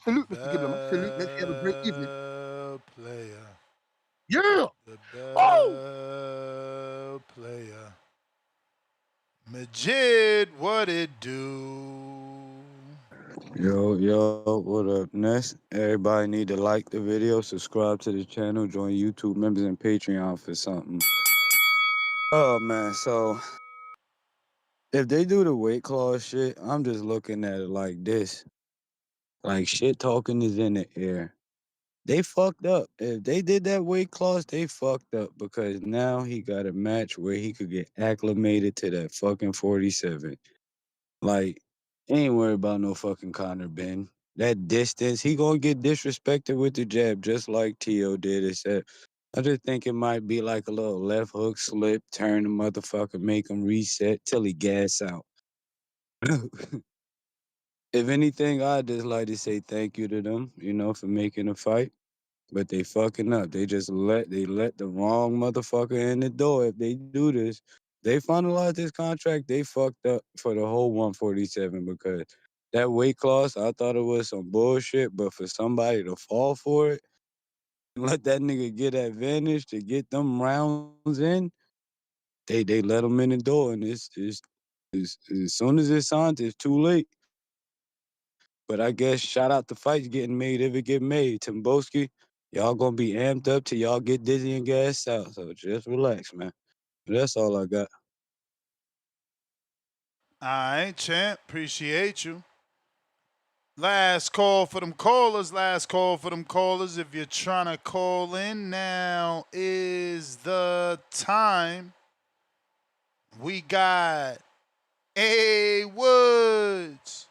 Salute, Mr. Gibbler, man. Salute. Make sure you have a great evening. Player. Yeah. Player. Majid, what it do? Yo, what up, Ness? Everybody need to like the video, subscribe to the channel, join YouTube members and Patreon for something. Oh, man, so if they do the weight class shit, I'm just looking at it like this. Like shit talking is in the air. They fucked up. If they did that weight class, they fucked up because now he got a match where he could get acclimated to that fucking 47. Like, ain't worried about no fucking Conor Benn. That distance, he gonna get disrespected with the jab just like T.O. did. Except I just think it might be like a little left hook slip, turn the motherfucker, make him reset till he gas out. If anything, I'd just like to say thank you to them, for making a fight. But they fucking up. They let the wrong motherfucker in the door. If they do this, they finalize this contract. They fucked up for the whole 147 because that weight class, I thought it was some bullshit. But for somebody to fall for it and let that nigga get advantage to get them rounds in, they let him in the door, and it's as soon as it's signed, it's too late. But I guess shout out the fights getting made if it get made. Timboski, y'all gonna be amped up till y'all get dizzy and gassed out. So just relax, man. That's all I got. All right, champ. Appreciate you. Last call for them callers. Last call for them callers. If you're trying to call in, now is the time. We got A Woods.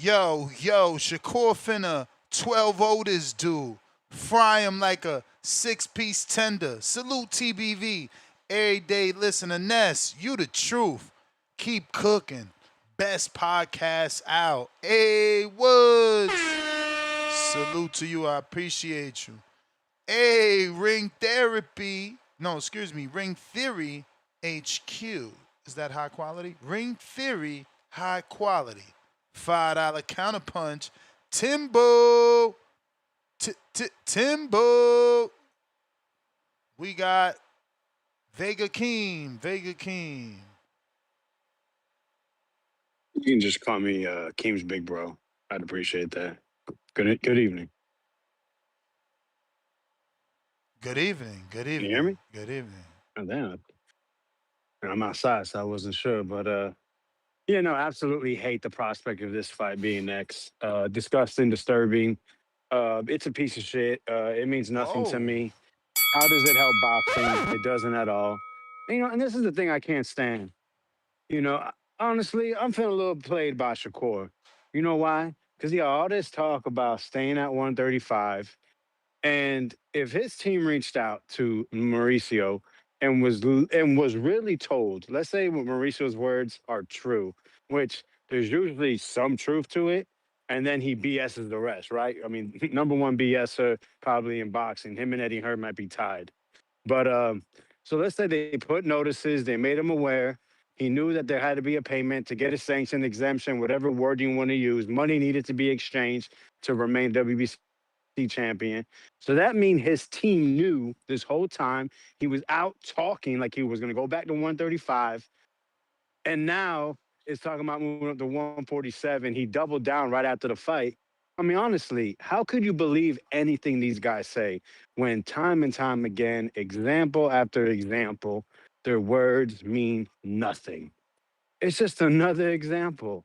Yo, Shakur finna 12 this dude. Fry him like a 6-piece tender. Salute TBV. Every day listener Ness. You the truth. Keep cooking. Best podcast out. A Woods. Salute to you. I appreciate you. Hey, Ring Therapy. No, excuse me. Ring Theory HQ. Is that high quality? Ring Theory, high quality. $5 counterpunch. Timbo. Timbo. We got Vega Keem. Vega Keem. You can just call me Keem's big bro. I'd appreciate that. Good evening. Good evening. Good Can you hear evening. me? Good evening. Oh, damn. I'm outside, so I wasn't sure. But yeah, no, absolutely hate the prospect of this fight being next. Disgusting, disturbing. It's a piece of shit. It means nothing to Whoa. me. How does it help boxing? It doesn't at all. And this is the thing I can't stand. Honestly, I'm feeling a little played by Shakur. You know why? Because he got all this talk about staying at 135. And if his team reached out to Mauricio and was really told, let's say what Mauricio's words are true, which there's usually some truth to it, and then he BS's the rest, right? I mean, number one BSer probably in boxing. Him and Eddie Hearn might be tied. But so let's say they put notices, they made him aware. He knew that there had to be a payment to get a sanction exemption, whatever word you want to use. Money needed to be exchanged to remain WBC champion. So that means his team knew this whole time. He was out talking like he was going to go back to 135. And now it's talking about moving up to 147. He doubled down right after the fight. I mean, honestly, how could you believe anything these guys say when time and time again, example after example, their words mean nothing? It's just another example.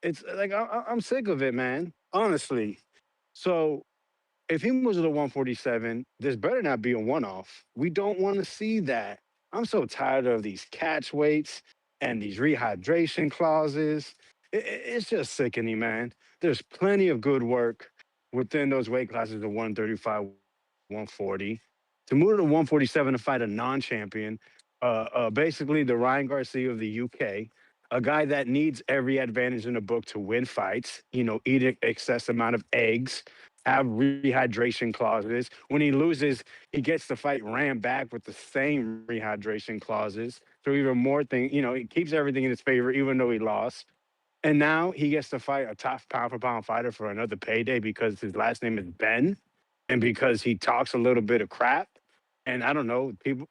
It's like, I'm sick of it, man. Honestly. So if he moves to the 147, this better not be a one-off. We don't want to see that. I'm so tired of these catch weights and these rehydration clauses. It's just sickening, man. There's plenty of good work within those weight classes of 135, 140. To move to 147 to fight a non-champion, basically the Ryan Garcia of the UK, a guy that needs every advantage in the book to win fights, eat an excess amount of eggs, have rehydration clauses. When he loses, he gets the fight ran back with the same rehydration clauses. So even more thing, he keeps everything in his favor, even though he lost. And now he gets to fight a top pound for pound fighter for another payday because his last name is Ben, and because he talks a little bit of crap. And I don't know, people,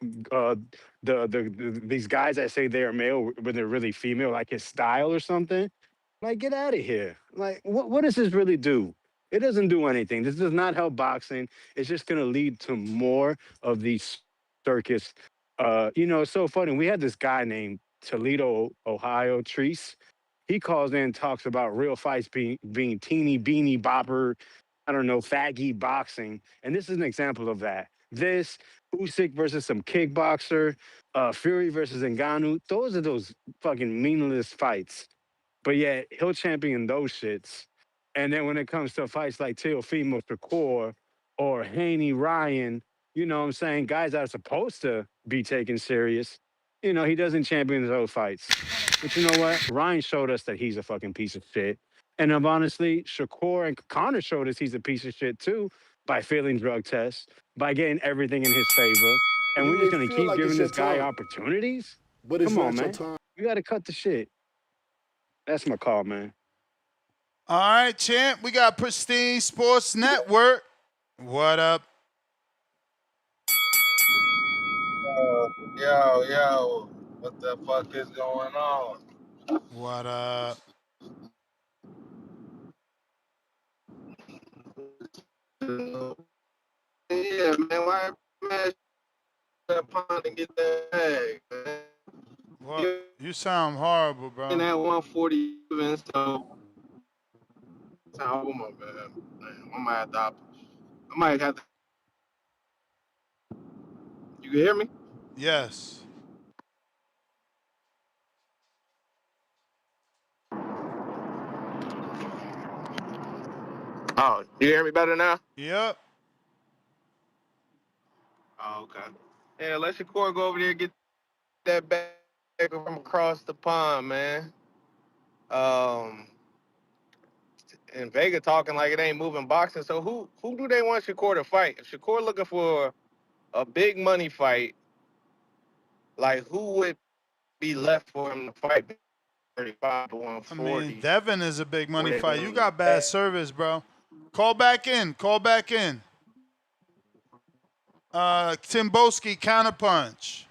these guys that say they are male when they're really female, like his style or something. Like, get out of here. Like, what does this really do? It doesn't do anything. This does not help boxing. It's just going to lead to more of these circus. It's so funny. We had this guy named Toledo, Ohio, Treese. He calls in, talks about real fights being teeny beanie bopper, I don't know, faggy boxing. And this is an example of that. This, Usyk versus some kickboxer, Fury versus Ngannou, those are those fucking meaningless fights. But yet he'll champion those shits. And then when it comes to fights like Teofimo Shakur or Haney Ryan, you know what I'm saying, guys that are supposed to be taken serious, you know, he doesn't champion those fights. But you know what? Ryan showed us that he's a fucking piece of shit. And honestly, Shakur and Connor showed us he's a piece of shit too by failing drug tests, by getting everything in his favor. And You we're just may gonna feel keep like giving it's your this guy time, opportunities? but it's Come on, not your man. time. We gotta cut the shit. That's my call, man. All right, champ. We got Pristine Sports Network. What up? Yo, what the fuck is going on? What up? Yeah, man, why man that pond and get that bag, man? What? You You sound horrible, in bro. that 147, so oh my man. I might have to. You can hear me? Yes. Oh, you hear me better now? Yep. Oh, okay. Yeah, let Shakur go over there and get that bag from across the pond, man. Um, and Vega talking like it ain't moving boxing. So who do they want Shakur to fight? If Shakur looking for a big money fight, like who would be left for him to fight 35 to I mean, 140? Devin is a big Where money they fight. You want got bad service, bro. Call back in. Call back in. Timboski counterpunch.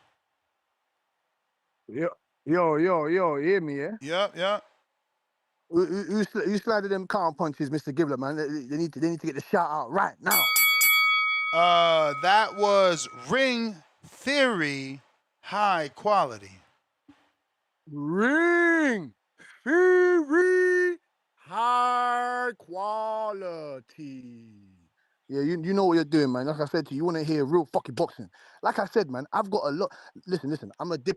Yo, you hear me, yeah? Yep. You slided them calm punches, Mr. Giblet, man. They need to get the shout out right now. That was Ring Theory High Quality. Ring Fury high quality. Yeah, you know what you're doing, man. Like I said to you, you want to hear real fucking boxing. Like I said, man, I've got a lot. Listen.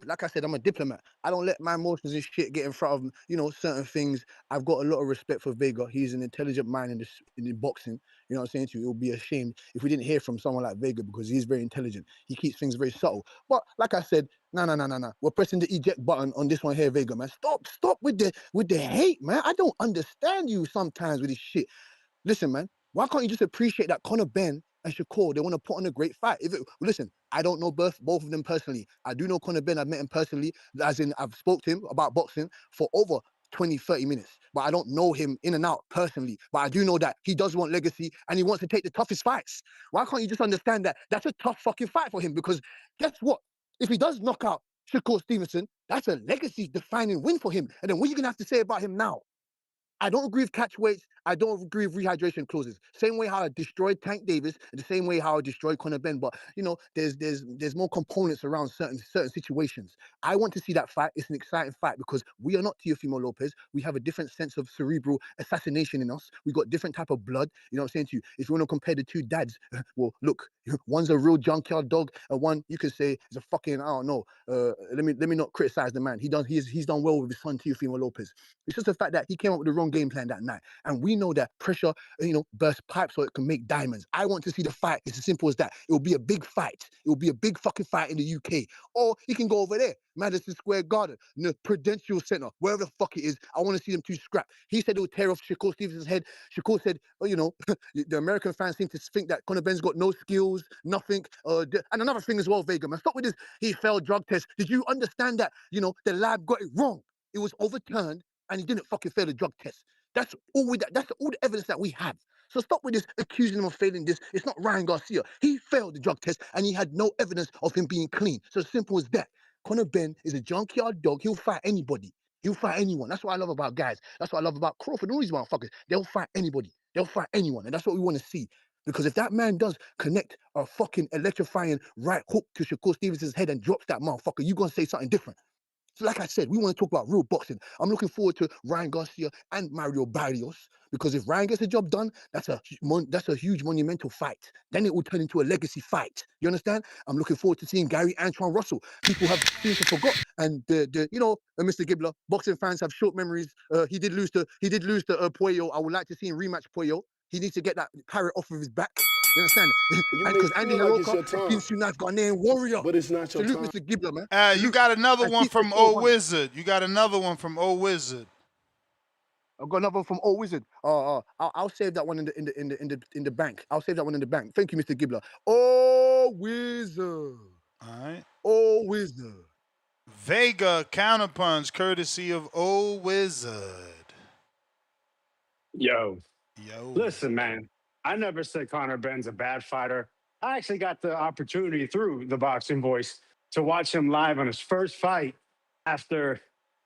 Like I said, I'm a diplomat. I don't let my emotions and shit get in front of certain things. I've got a lot of respect for Vega. He's an intelligent man in boxing. You know what I'm saying to you? It would be a shame if we didn't hear from someone like Vega because he's very intelligent. He keeps things very subtle. But like I said, no. We're pressing the eject button on this one here, Vega, man. Stop with the hate, man. I don't understand you sometimes with this shit. Listen, man, why can't you just appreciate that Conor Benn and Shakur, they want to put on a great fight? Listen, I don't know both of them personally. I do know Conor Benn. I've met him personally, as in I've spoke to him about boxing for over 20, 30 minutes. But I don't know him in and out personally. But I do know that he does want legacy and he wants to take the toughest fights. Why can't you just understand that that's a tough fucking fight for him? Because guess what? If he does knock out Shakur Stevenson, that's a legacy-defining win for him. And then what are you going to have to say about him now? I don't agree with catch weights. I don't agree with rehydration clauses. Same way how I destroyed Tank Davis, and the same way how I destroyed Conor Benn. But there's more components around certain situations. I want to see that fight. It's an exciting fight because we are not Teofimo Lopez. We have a different sense of cerebral assassination in us. We got different type of blood. You know what I'm saying to you? If you want to compare the two dads, well, look, one's a real junkyard dog, and one you could say is a fucking I don't know. Let me not criticize the man. He's done well with his son Teofimo Lopez. It's just the fact that he came up with the wrong game plan that night. And we know that pressure, bursts pipes so it can make diamonds. I want to see the fight. It's as simple as that. It will be a big fight. It will be a big fucking fight in the UK. Or he can go over there, Madison Square Garden, the Prudential Center, wherever the fuck it is. I want to see them two scrap. He said it would tear off Shakur Stevenson's head. Shakur said, the American fans seem to think that Conor Benn's got no skills, nothing. And another thing as well, Vega, man, stop with this. He failed drug test. Did you understand that, the lab got it wrong? It was overturned and he didn't fucking fail the drug test. That's all the evidence that we have. So stop with this accusing him of failing this. It's not Ryan Garcia. He failed the drug test and he had no evidence of him being clean. So simple as that. Conor Benn is a junkyard dog. He'll fight anybody. He'll fight anyone. That's what I love about guys. That's what I love about Crawford. All these motherfuckers, they'll fight anybody. They'll fight anyone. And that's what we want to see. Because if that man does connect a fucking electrifying right hook to Shakur Stevenson's head and drops that motherfucker, you're going to say something different. So like I said, we want to talk about real boxing. I'm looking forward to Ryan Garcia and Mario Barrios, because if Ryan gets the job done, that's a huge monumental fight. Then it will turn into a legacy fight. You understand? I'm looking forward to seeing Gary Antoine Russell. People have seemed to forgot, and Mr. Gibbler, boxing fans have short memories. He did lose to Puello. I would like to see him rematch Puello. He needs to get that parrot off of his back. You understand? You may Because Andy feel like it's Hiroka your has been time, Sunaf Ghanaian warrior. but it's not your Salute, time. Mr. Gibbler, man. You Salute. got another And one keep the from show Old running. Wizard. You got another one from Old Wizard. I've got another one from Old Wizard. I'll save that one in the bank. I'll save that one in the bank. Thank you, Mr. Gibbler. Old Wizard. All right. Old Wizard. Vega counterpunch, courtesy of Old Wizard. Yo, Yo. listen, man. I never said Conor Benn's a bad fighter. I actually got the opportunity through the Boxing Voice to watch him live on his first fight after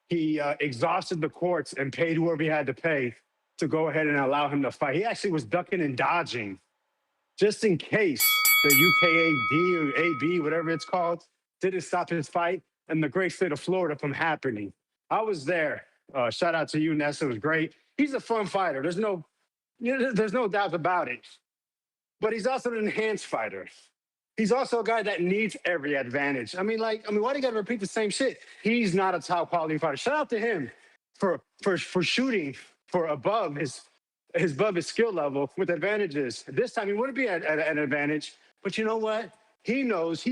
he exhausted the courts and paid whoever he had to pay to go ahead and allow him to fight. He actually was ducking and dodging just in case the UKAD or AB, whatever it's called, didn't stop his fight and the great state of Florida from happening. I was there. Shout out to you, Ness. It was great. He's a fun fighter. There's no doubt about it. But he's also an enhanced fighter. He's also a guy that needs every advantage. Why do you got to repeat the same shit? He's not a top quality fighter. Shout out to him for shooting for above his skill level with advantages. This time he wouldn't be at an advantage. But you know what? He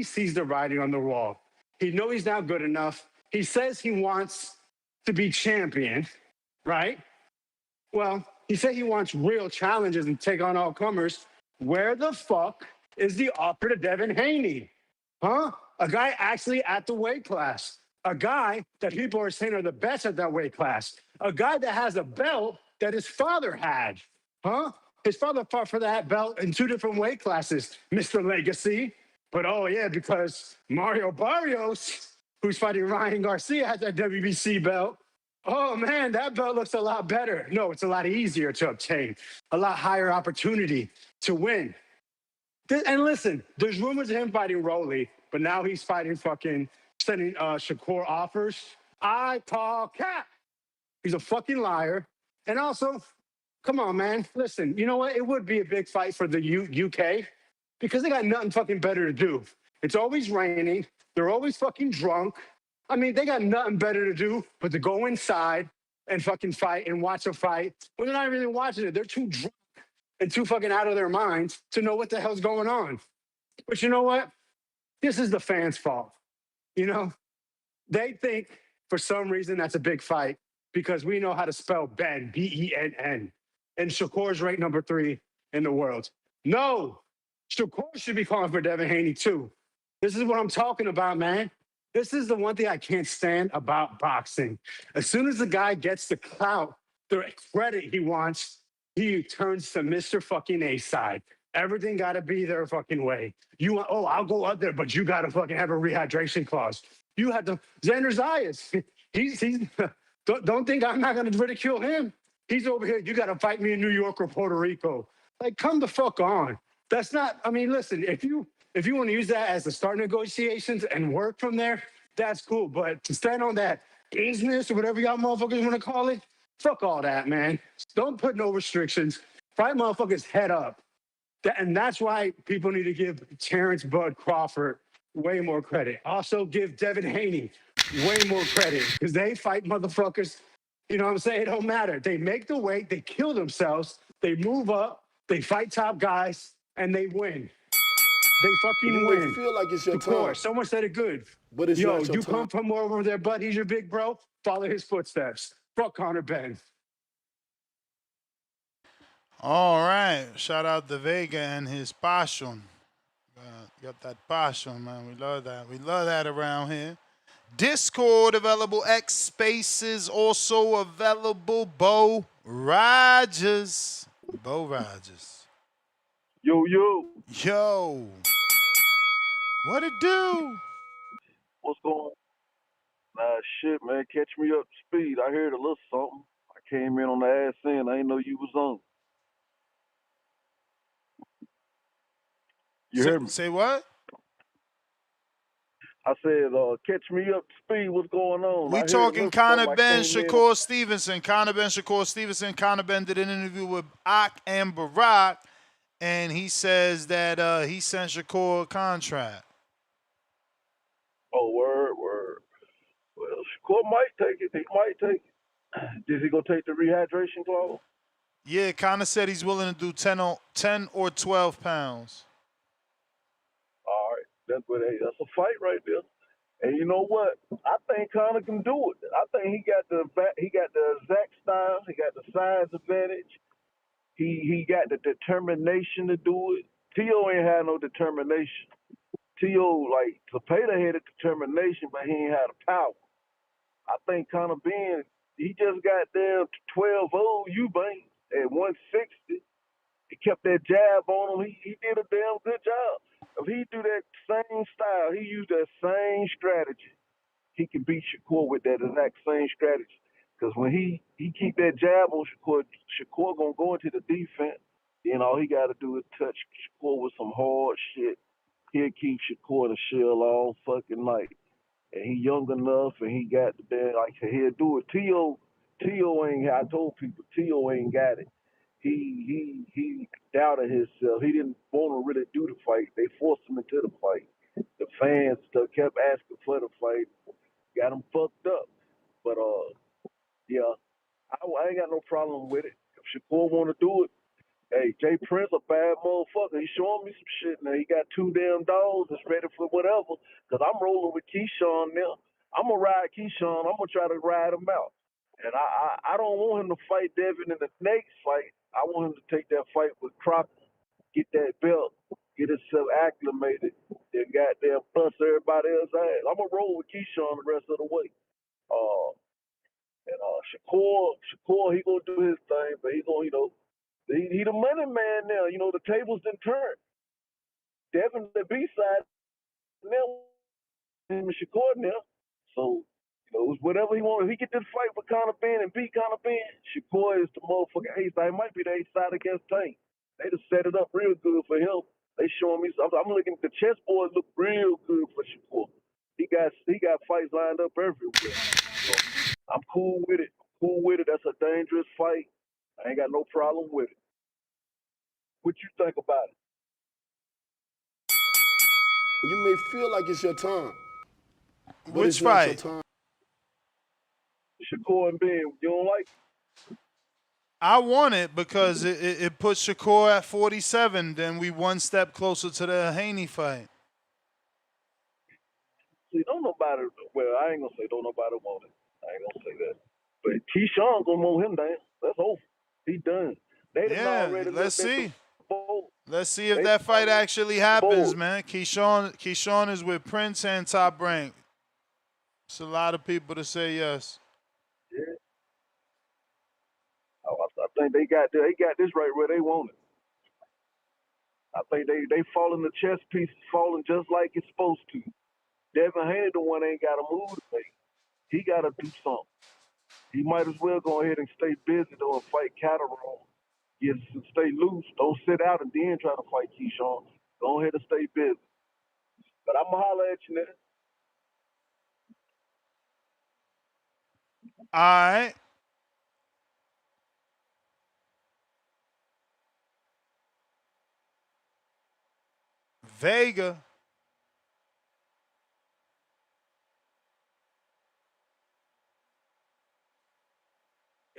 sees the writing on the wall. He knows he's not good enough. He says he wants to be champion, right? Well, he said he wants real challenges and take on all comers. Where the fuck is the offer to Devin Haney? Huh? A guy actually at the weight class. A guy that people are saying are the best at that weight class. A guy that has a belt that his father had. Huh? His father fought for that belt in 2 different weight classes, Mr. Legacy. But oh yeah, because Mario Barrios, who's fighting Ryan Garcia, has that WBC belt. Oh man, that belt looks a lot better. No, it's a lot easier to obtain, a lot higher opportunity to win. And listen, there's rumors of him fighting Rolly, but now he's fighting sending Shakur offers. I call cap. He's a fucking liar. And also, come on, man. Listen, you know what? It would be a big fight for the UK because they got nothing fucking better to do. It's always raining. They're always fucking drunk. They got nothing better to do but to go inside and fucking fight and watch a fight. Well, they're not really watching it. They're too drunk and too fucking out of their minds to know what the hell's going on. But you know what? This is the fans' fault. They think for some reason that's a big fight because we know how to spell Ben, Benn. And Shakur's ranked number 3 in the world. No, Shakur should be calling for Devin Haney too. This is what I'm talking about, man. This is the one thing I can't stand about boxing. As soon as the guy gets the clout, the credit he wants, he turns to Mr. fucking A side. Everything got to be their fucking way. I'll go out there, but you got to fucking have a rehydration clause. You have to. Xander Zayas, he's don't think I'm not going to ridicule him. He's over here. You got to fight me in New York or Puerto Rico. Like, come the fuck on. That's not. Listen. If you want to use that as the start negotiations and work from there, that's cool. But to stand on that business or whatever y'all motherfuckers want to call it, fuck all that, man. Don't put no restrictions. Fight motherfuckers head up. And that's why people need to give Terrence Bud Crawford way more credit. Also give Devin Haney way more credit because they fight motherfuckers. You know what I'm saying? It don't matter. They make the weight, they kill themselves, they move up, they fight top guys, and they win. They fucking You may win. feel like it's your Of time, course, someone said it good. but it's Yo, not your you time. come from over there, bud. He's your big bro. Follow his footsteps. Fuck Conor Benn. All right. Shout out to Vega and his passion. Got that passion, man. We love that. We love that around here. Discord available. X Spaces also available. Bo Rogers. Bo Rogers. Yo. Yo. What it do? What's going on? Shit, man. Catch me up to speed. I heard a little something. I came in on the ass end. I didn't know you was on. You heard me? Say what? I said, catch me up to speed. What's going on? We I heard a talking little Conor something. I Benn, came in. Shakur Stevenson. Conor Benn, Shakur Stevenson. Conor Benn did an interview with Ak and Barack, and he says that he sent Shakur a contract. Oh, word. Well, Shakur might take it. He might take it. Is he gonna take the rehydration clause? Yeah, Conor said he's willing to do 10 or 12 pounds. All right, that's a fight right there. And you know what? I think Conor can do it. I think he got the exact style. He got the size advantage. He got the determination to do it. Tio ain't had no determination. Tio, like, Zepeda had a determination, but he ain't had the power. I think Conor Benn, he just got there 12-0 Eubank at 160. He kept that jab on him. He did a damn good job. If he do that same style, he used that same strategy, he can beat Shakur with that exact same strategy. Because when he keep that jab on Shakur, Shakur gonna go into the defense. Then all he got to do is touch Shakur with some hard shit. He'll keep Shakur the shell all fucking night. And he young enough, and he got the damn, like, he'll do it. Tio ain't. I told people Tio ain't got it. He doubted himself. He didn't want to really do the fight. They forced him into the fight. The fans still kept asking for the fight. Got him fucked up. But yeah, I ain't got no problem with it. If Shakur want to do it, hey, Jay Prince a bad motherfucker. He showing me some shit now. He got 2 damn dogs that's ready for whatever. Cause I'm rolling with Keyshawn now. I'm gonna ride Keyshawn. I'm gonna try to ride him out. And I don't want him to fight Devin in the next fight. I want him to take that fight with Crocker, get that belt, get himself acclimated, then goddamn bust everybody else's ass. I'm gonna roll with Keyshawn the rest of the way. And Shakur, he gonna do his thing, but he gonna, he the money man now. The tables done turned. Devin the B side now, him and Shakur now. So, it's whatever he wants. If he get this fight with Conor Benn and beat Conor Benn, Shakur is the motherfucking ace. It might be the ace side against Tank. They just set it up real good for him. They showing me something. I'm looking at the chessboard look real good for Shakur. He got fights lined up everywhere. So I'm cool with it. That's a dangerous fight. I ain't got no problem with it. What you think about it? You may feel like it's your time, but Which it's not your fight? time. Shakur and Ben, you don't like it? I want it because it puts Shakur at 47. Then we one step closer to the Haney fight. See, don't nobody. Well, I ain't gonna say don't nobody want it. I ain't gonna say that. But Keyshawn gonna mow him down. That's over. He done. They done Yeah, already let's looked at the see. board. Let's see if They that fight already actually the happens, board. man. Keyshawn is with Prince and Top Rank. It's a lot of people to say yes. Yeah. I think they got this right where they want it. I think they falling the chess pieces falling just like it's supposed to. Devin Haney the one ain't got a move to make. He got to do something. He might as well go ahead and stay busy though and fight Catterall. Yes, stay loose. Don't sit out and then try to fight Keyshawn. Go ahead and stay busy. But I'm going to holler at you now. All right. Vega.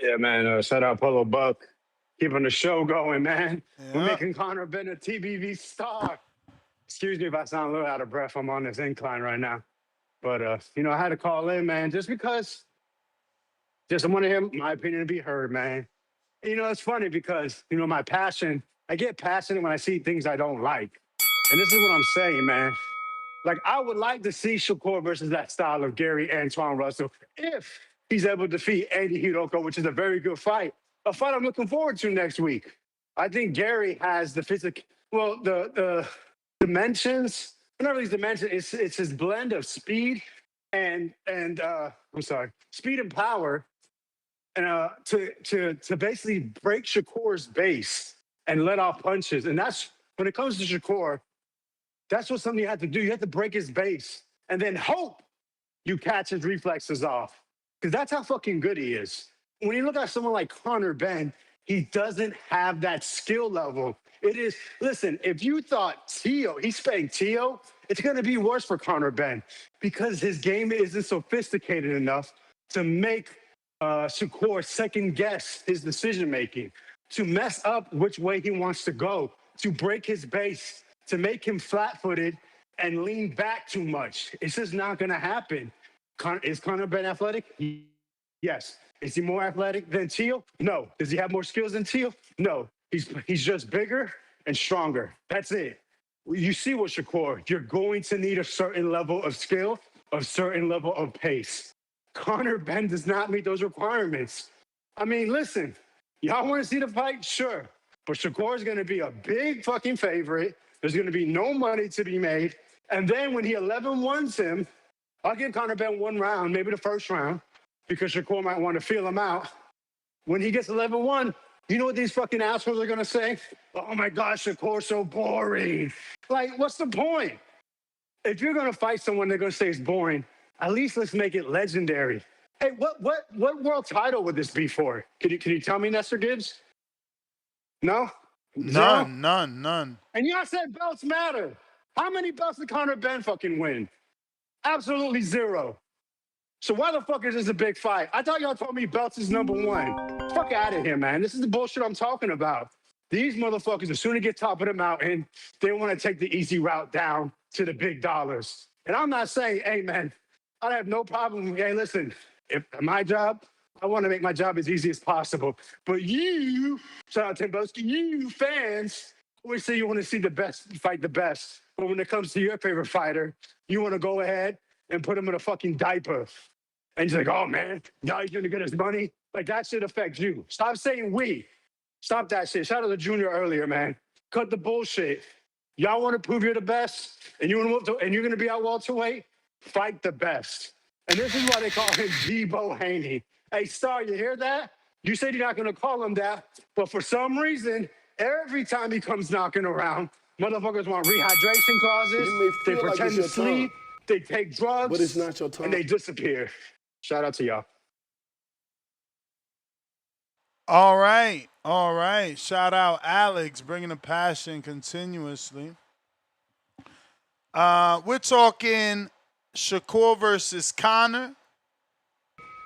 Yeah, man. Shout out Polo Buck. Keeping the show going, man. We're Yeah. making Conor Benn a TBV star. Excuse me if I sound a little out of breath. I'm on this incline right now. But, I had to call in, man, just because just I want to hear my opinion to be heard, man. It's funny because, my passion, I get passionate when I see things I don't like. And this is what I'm saying, man. Like, I would like to see Shakur versus that style of Gary Antoine Russell if he's able to defeat Andy Hiroko, which is a very good fight. A fight I'm looking forward to next week. I think Gary has the the dimensions. Not really dimensions. It's his blend of speed and speed and power, and to basically break Shakur's base and let off punches. And that's when it comes to Shakur. That's what something you have to do. You have to break his base and then hope you catch his reflexes off. Because that's how fucking good he is. When you look at someone like Conor Benn, he doesn't have that skill level. It is, listen, if you thought he's paying Tio, it's going to be worse for Conor Benn because his game isn't sophisticated enough to make Shakur second guess his decision making, to mess up which way he wants to go, to break his base, to make him flat footed and lean back too much. It's just not going to happen. Is Conor Benn athletic? Yes. Is he more athletic than Teal? No. Does he have more skills than Teal? No. He's just bigger and stronger. That's it. You see what Shakur, you're going to need a certain level of skill, a certain level of pace. Conor Benn does not meet those requirements. I mean, listen, y'all want to see the fight? Sure. But Shakur is going to be a big fucking favorite. There's going to be no money to be made. And then when he 11-1s him, I'll give Conor Benn one round, maybe the first round, because Shakur might want to feel him out. When he gets 11-1, you know what these fucking assholes are going to say? Oh my gosh, Shakur's so boring. Like, what's the point? If you're going to fight someone, they're going to say it's boring. At least let's make it legendary. Hey, what world title would this be for? Can you tell me, Nestor Gibbs? No? Zero? None. And y'all said belts matter. How many belts did Conor Benn fucking win? Absolutely zero. So why the fuck is this a big fight? I thought y'all told me belts is number one. Fuck out of here, man. This is the bullshit I'm talking about. These motherfuckers, as soon as they get top of the mountain, they want to take the easy route down to the big dollars. And I'm not saying, hey, man, I have no problem. Hey, listen, if my job, I want to make my job as easy as possible. But you, shout out to Timboski, you fans, always say you want to see the best fight the best. But when it comes to your favorite fighter, you want to go ahead and put him in a fucking diaper. And you're like, oh, man, now he's going to get his money. Like, that shit affects you. Stop saying we. Stop that shit. Shout out to Junior earlier, man. Cut the bullshit. Y'all want to prove you're the best, and you want to move to, and you're going to be out welterweight? Fight the best. And this is why they call him Debo Haney. Hey, Star, you hear that? You said you're not going to call him that, but for some reason, every time he comes knocking around, motherfuckers want rehydration clauses. You may They feel like pretend it's to your sleep. time, They take drugs. but it's not your time. And they disappear. Shout out to y'all. All right. Shout out Alex, bringing the passion continuously. We're talking Shakur versus Conor.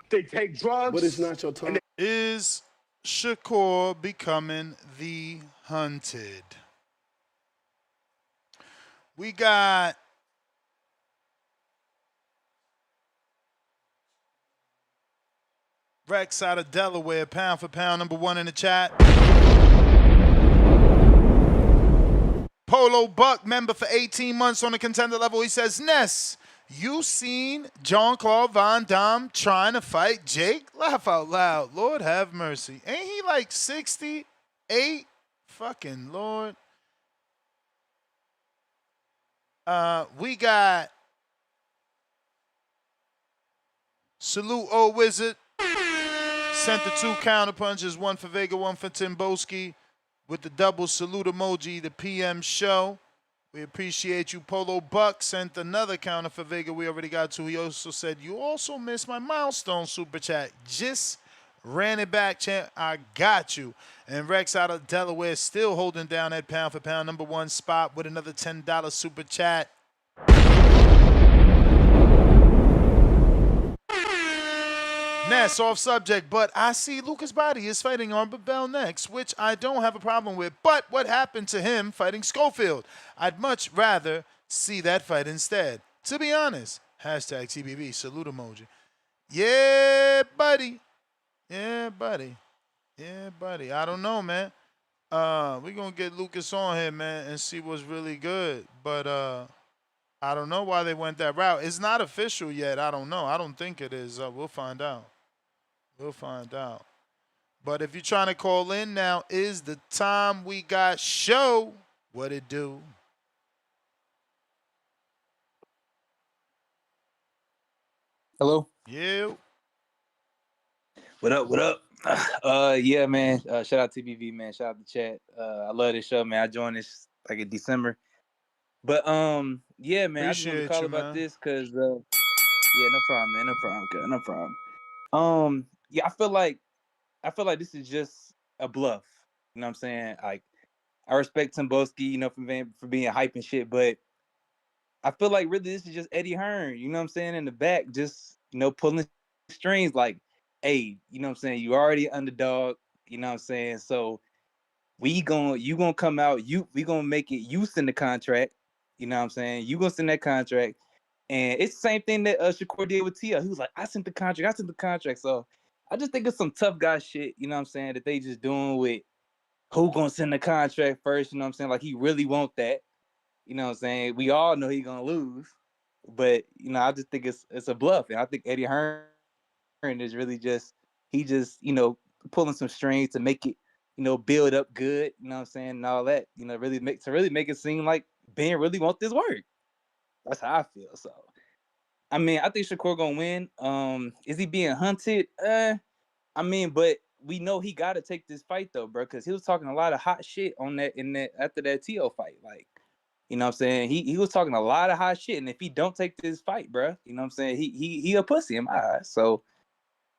They take drugs. But it's not your time. Is Shakur becoming the hunted? We got Rex out of Delaware, pound for pound, number one in the chat. Polo Buck, member for 18 months on the contender level. He says, Ness, you seen Jean-Claude Van Damme trying to fight Jake? Laugh out loud. Lord have mercy. Ain't he like 68? Fucking Lord. We got Salute Old Wizard. Sent the two counter punches, one for Vega, one for Timboski, with the double salute emoji, the PM show. We appreciate you. Polo Buck sent another counter for Vega. We already got two. He also said, you also missed my milestone super chat. Just ran it back, champ. I got you. And Rex out of Delaware still holding down that pound for pound number one spot with another $10 super chat. Ness, off subject, but I see Lucas Body is fighting Arbor Bell next, which I don't have a problem with. But what happened to him fighting Schofield? I'd much rather see that fight instead. To be honest, hashtag TBV, salute emoji. Yeah, buddy. I don't know, man. We're going to get Lucas on here, man, and see what's really good. But I don't know why they went that route. It's not official yet. I don't know. I don't think it is. We'll find out. But if you're trying to call in now, is the time. We got show. What it do? Hello? Yeah. What up? Yeah, man. Shout out TBV, man. Shout out to chat. I love this show, man. I joined this like in December. But yeah, man, I just wanted to Appreciate call you, about man. this because yeah, no problem, man, no problem, good, no problem. Yeah, I feel like this is just a bluff. You know what I'm saying? Like, I respect Timboski, for being hype and shit, but I feel like really this is just Eddie Hearn, you know what I'm saying, in the back, just pulling strings like, hey, you know what I'm saying, you already underdog, you know what I'm saying? So you gonna come out, we gonna make it, you send the contract, you know what I'm saying? You gonna send that contract. And it's the same thing that Shakur did with Tia. He was like, I sent the contract. So I just think it's some tough guy shit, you know what I'm saying, that they just doing with who gonna send the contract first, you know what I'm saying? Like, he really want that. You know what I'm saying? We all know he gonna lose. But, I just think it's a bluff. And I think Eddie Hearn is really just pulling some strings to make it, build up good, you know what I'm saying, and all that, really make it seem like Ben really want this work. That's how I feel. So I mean, I think Shakur gonna win. Is he being hunted? But we know he got to take this fight though, bro, because he was talking a lot of hot shit on that in that after that T.O. fight. Like, you know what I'm saying? He was talking a lot of hot shit, and if he don't take this fight, bro, you know what I'm saying? He a pussy in my eyes. So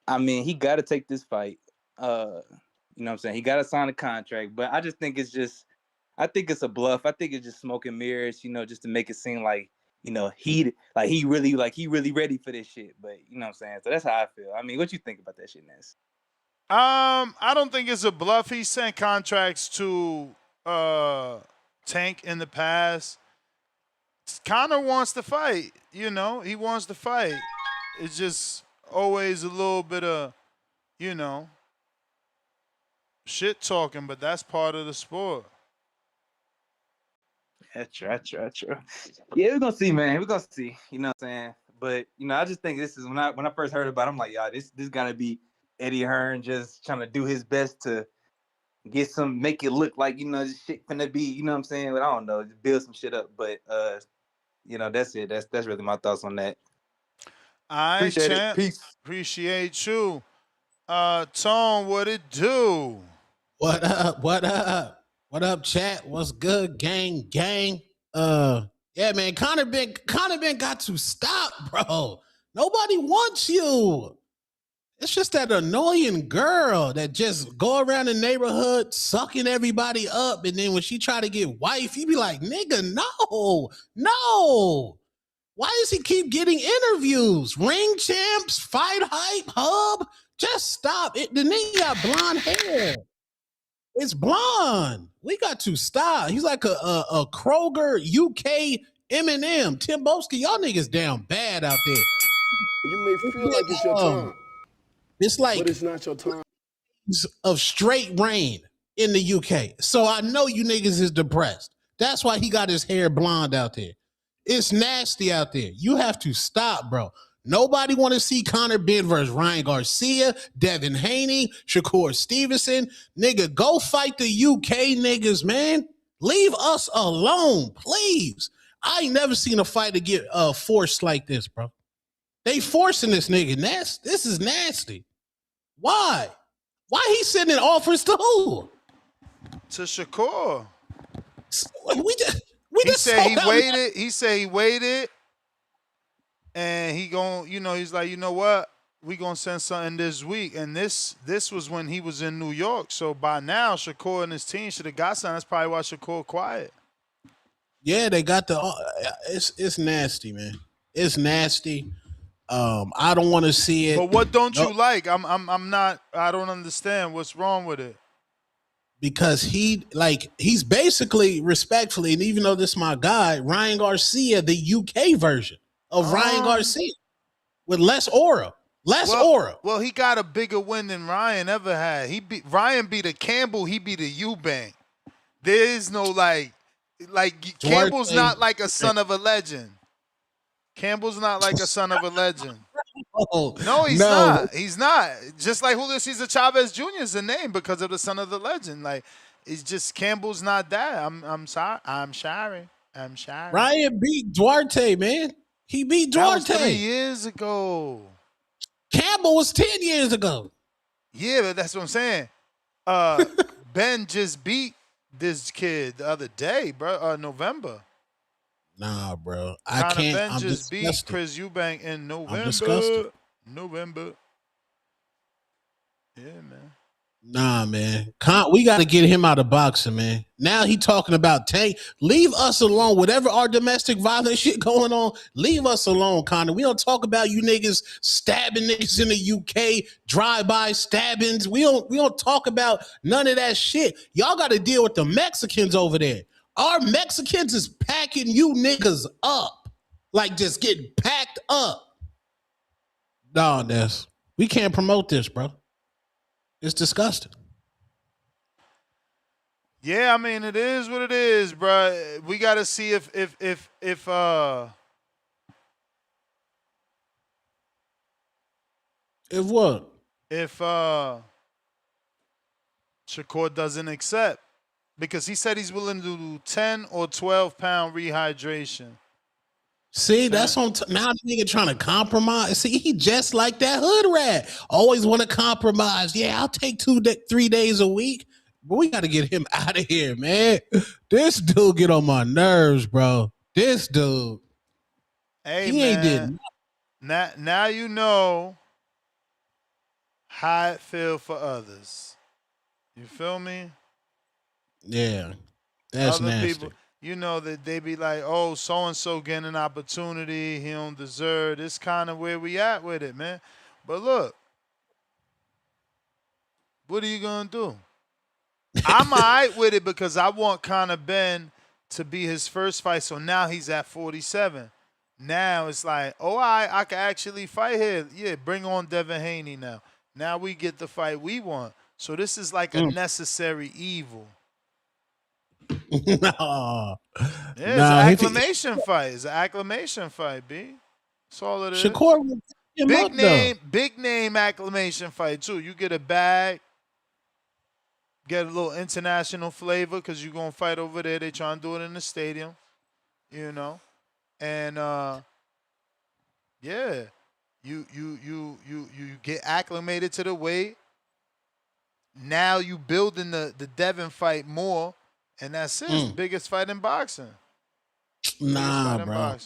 I mean, he got to take this fight. You know what I'm saying? He got to sign a contract, but I just think I think it's a bluff. I think it's just smoke and mirrors, just to make it seem like, he really ready for this shit. But you know what I'm saying? So that's how I feel. I mean, what you think about that shit, Ness? I don't think it's a bluff. He sent contracts to Tank in the past. Conor wants to fight. He wants to fight. It's just always a little bit of, you know, shit talking, but that's part of the sport. That's true. Yeah, we're gonna see, man. We're gonna see. You know what I'm saying? But I just think this is when I first heard about it, I'm like, y'all, this gotta be Eddie Hearn just trying to do his best to make it look like, this shit finna be, you know what I'm saying? But I don't know, just build some shit up. But that's it. That's really my thoughts on that. All right, Appreciate it. champ. Peace. Appreciate you. Tone, what it do? What up? What up? What up, chat? What's good, gang? Yeah, man. Conor Benn got to stop, bro. Nobody wants you. It's just that annoying girl that just go around the neighborhood sucking everybody up, and then when she try to get wife, you be like, nigga, no. Why does he keep getting interviews? Ring Champs, Fight Hype, Hub. Just stop it. The nigga got blonde hair. It's blonde. We got to stop. He's like a Kroger UK Eminem. Tim Boski, y'all niggas down bad out there. You may feel like it's your time, It's but like it's not your time. of straight rain in the UK. So I know you niggas is depressed. That's why he got his hair blonde out there. It's nasty out there. You have to stop, bro. Nobody want to see Conor Benn versus Ryan Garcia, Devin Haney, Shakur Stevenson. Nigga, go fight the UK niggas, man. Leave us alone, please. I ain't never seen a fight to get forced like this, bro. They forcing this nigga. This is nasty. Why? Why he sending offers to who? To Shakur. We He just said he sold out. waited. He said he waited, and he's like, you know what? We gonna send something this week. And this was when he was in New York. So by now, Shakur and his team should have got something. That's probably why Shakur quiet. Yeah, they got the. It's nasty, man. It's nasty. I don't want to see it. But what don't you like? I'm not. I don't understand what's wrong with it. Because he's basically respectfully, and even though this is my guy, Ryan Garcia, the UK version of Ryan Garcia with less aura. Aura. Well, he got a bigger win than Ryan ever had. Ryan beat a Campbell, he beat a Eubank. There is no like Campbell's not like a son of a legend. Campbell's not like a son of a legend. Oh, No, he's not. He's not. Just like Julio Cesar Chavez Jr. is a name because of the son of the legend. Like, it's just Campbell's not that. I'm sorry. I'm sorry. Ryan beat Duarte, man. He beat Duarte. That was 3 years ago. Campbell was 10 years ago. Yeah, but that's what I'm saying. Ben just beat this kid the other day, bro. November. Nah, bro. I Conor can't. Benn I'm just beat disgusted. Chris Eubank in I'm disgusted. November. Yeah, man. Nah, man. We got to get him out of boxing, man. Now he talking about Tank. Leave us alone. Whatever our domestic violence shit going on, leave us alone, Conor. We don't talk about you niggas stabbing niggas in the UK, drive-by stabbings. We don't talk about none of that shit. Y'all got to deal with the Mexicans over there. Our Mexicans is packing you niggas up. Like just getting packed up. No, Ness. We can't promote this, bro. It's disgusting. Yeah, I mean it is what it is, bro. We got to see if what? If Shakur doesn't accept, because he said he's willing to do 10 or 12-pound rehydration. See, that's on now the nigga trying to compromise. See, he just like that hood rat. Always want to compromise. Yeah, I'll take 3 days a week. But we got to get him out of here, man. This dude get on my nerves, bro. This dude. Hey, he man. Ain't did nothing. Now you know how it feel for others. You feel me? Yeah. That's Other nasty. people, you know that they be like, oh, so-and-so getting an opportunity. He don't deserve. It's kind of where we at with it, man. But look, what are you going to do? I'm all right with it because I want Conor Benn to be his first fight. So now he's at 47. Now it's like, oh, I can actually fight here. Yeah, bring on Devin Haney now. Now we get the fight we want. So this is like a necessary evil. No. Yeah, it's an acclamation fight. It's an acclamation fight, B. That's all it is. Shakur big name acclamation fight too. You get a bag, get a little international flavor because you're gonna fight over there. They trying to do it in the stadium, you know, and yeah, you get acclimated to the weight. Now you building the Devin fight more, and that's it. It's the biggest fight in boxing. Nah, bro.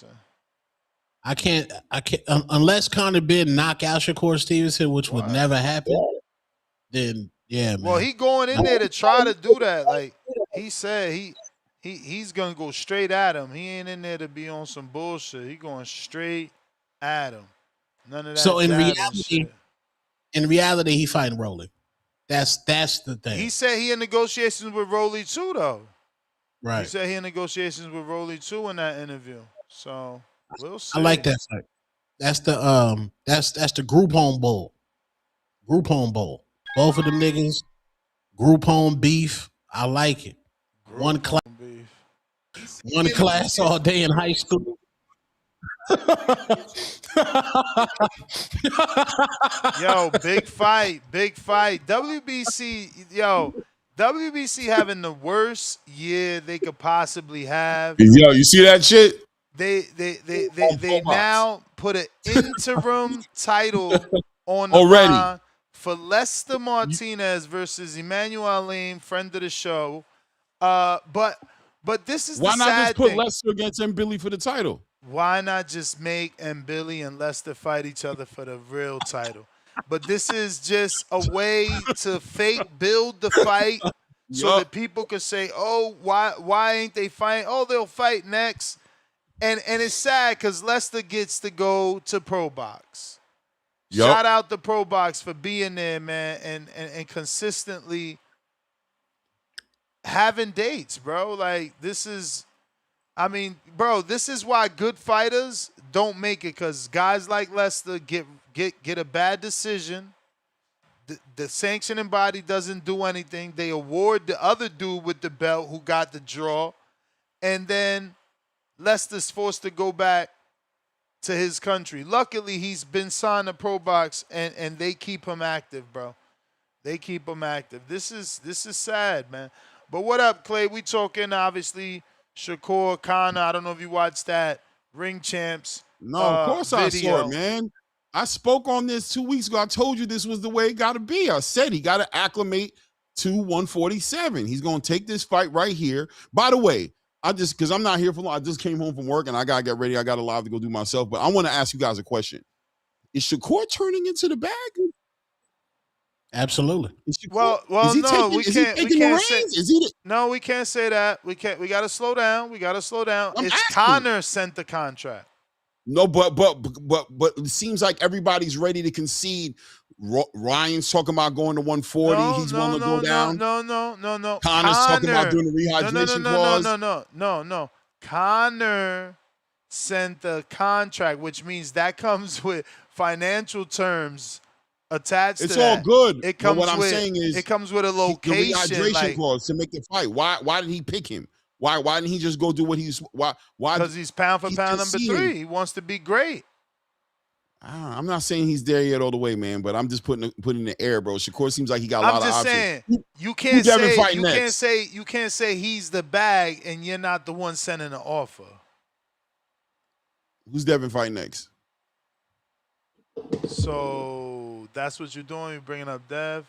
I can't unless Conor Benn knock out Shakur Stevenson, which would never happen. Then yeah, man. Well, he going in there to try to do that. Like he said, he's gonna go straight at him. He ain't in there to be on some bullshit. He going straight at him. None of that. So in reality, he fighting Rolly. That's the thing. He said he in negotiations with Rolly too, though. Right. He said he in negotiations with Rolly too in that interview. So we'll see. I like that fight. That's the group home bowl. Group home bowl. Both of them niggas. Group home beef. I like it. One class all day in high school. Yo, big fight. WBC having the worst year they could possibly have. Yo, you see that shit? They now put an interim title on the already line for Lester Martinez versus Emmanuel Alim, friend of the show. But this is why the not sad just put thing. Lester against Billy for the title? Why not just make Billy and Lester fight each other for the real title? But this is just a way to fake build the fight so that people could say, oh, why ain't they fighting? Oh, they'll fight next. And it's sad because Lester gets to go to Pro Box. Shout out to Pro Box for being there, man, and consistently having dates, bro. Like, this is why good fighters don't make it, because guys like Lester get a bad decision. The sanctioning body doesn't do anything. They award the other dude with the belt who got the draw, and then Lester's forced to go back to his country. Luckily, he's been signed to Pro Box, and they keep him active, bro. They keep him active. This is sad, man. But what up, Clay? We talking, obviously, Shakur, Conor. I don't know if you watched that Ring Champs. No, of course video. I saw it, man. I spoke on this 2 weeks ago. I told you this was the way it got to be. I said he got to acclimate to 147. He's going to take this fight right here. By the way, because I'm not here for long. I just came home from work and I gotta get ready. I got a lot to go do myself. But I want to ask you guys a question. Is Shakur turning into the bag? Absolutely. Well, is he no, taking, we is he can't. We taking the can't say. reins? Is he? No, we can't say that. We can't. We gotta slow down. We gotta slow down. I'm It's asking. Conor sent the contract. No, but it seems like everybody's ready to concede. Ryan's talking about going to 140. No, He's no, willing to no, go down. no. Connor's talking about doing the No, rehydration clause. no. Conor sent the contract, which means that comes with financial terms attached It's to all that. good. It But what comes I'm with saying is it comes with a the location, rehydration like clause to make the fight. Why did he pick him? Why didn't he just go do what he's why because he's pound for pound number conceding. 3. He wants to be great. I'm not saying he's there yet all the way, man, but I'm just putting in the air, bro. Shakur seems like he got a I'm lot of just options. saying you Devin can't fight next? you can't say he's the bag and you're not the one sending the offer. Who's Devin fight next? So that's what you're doing. You're bringing up Dev.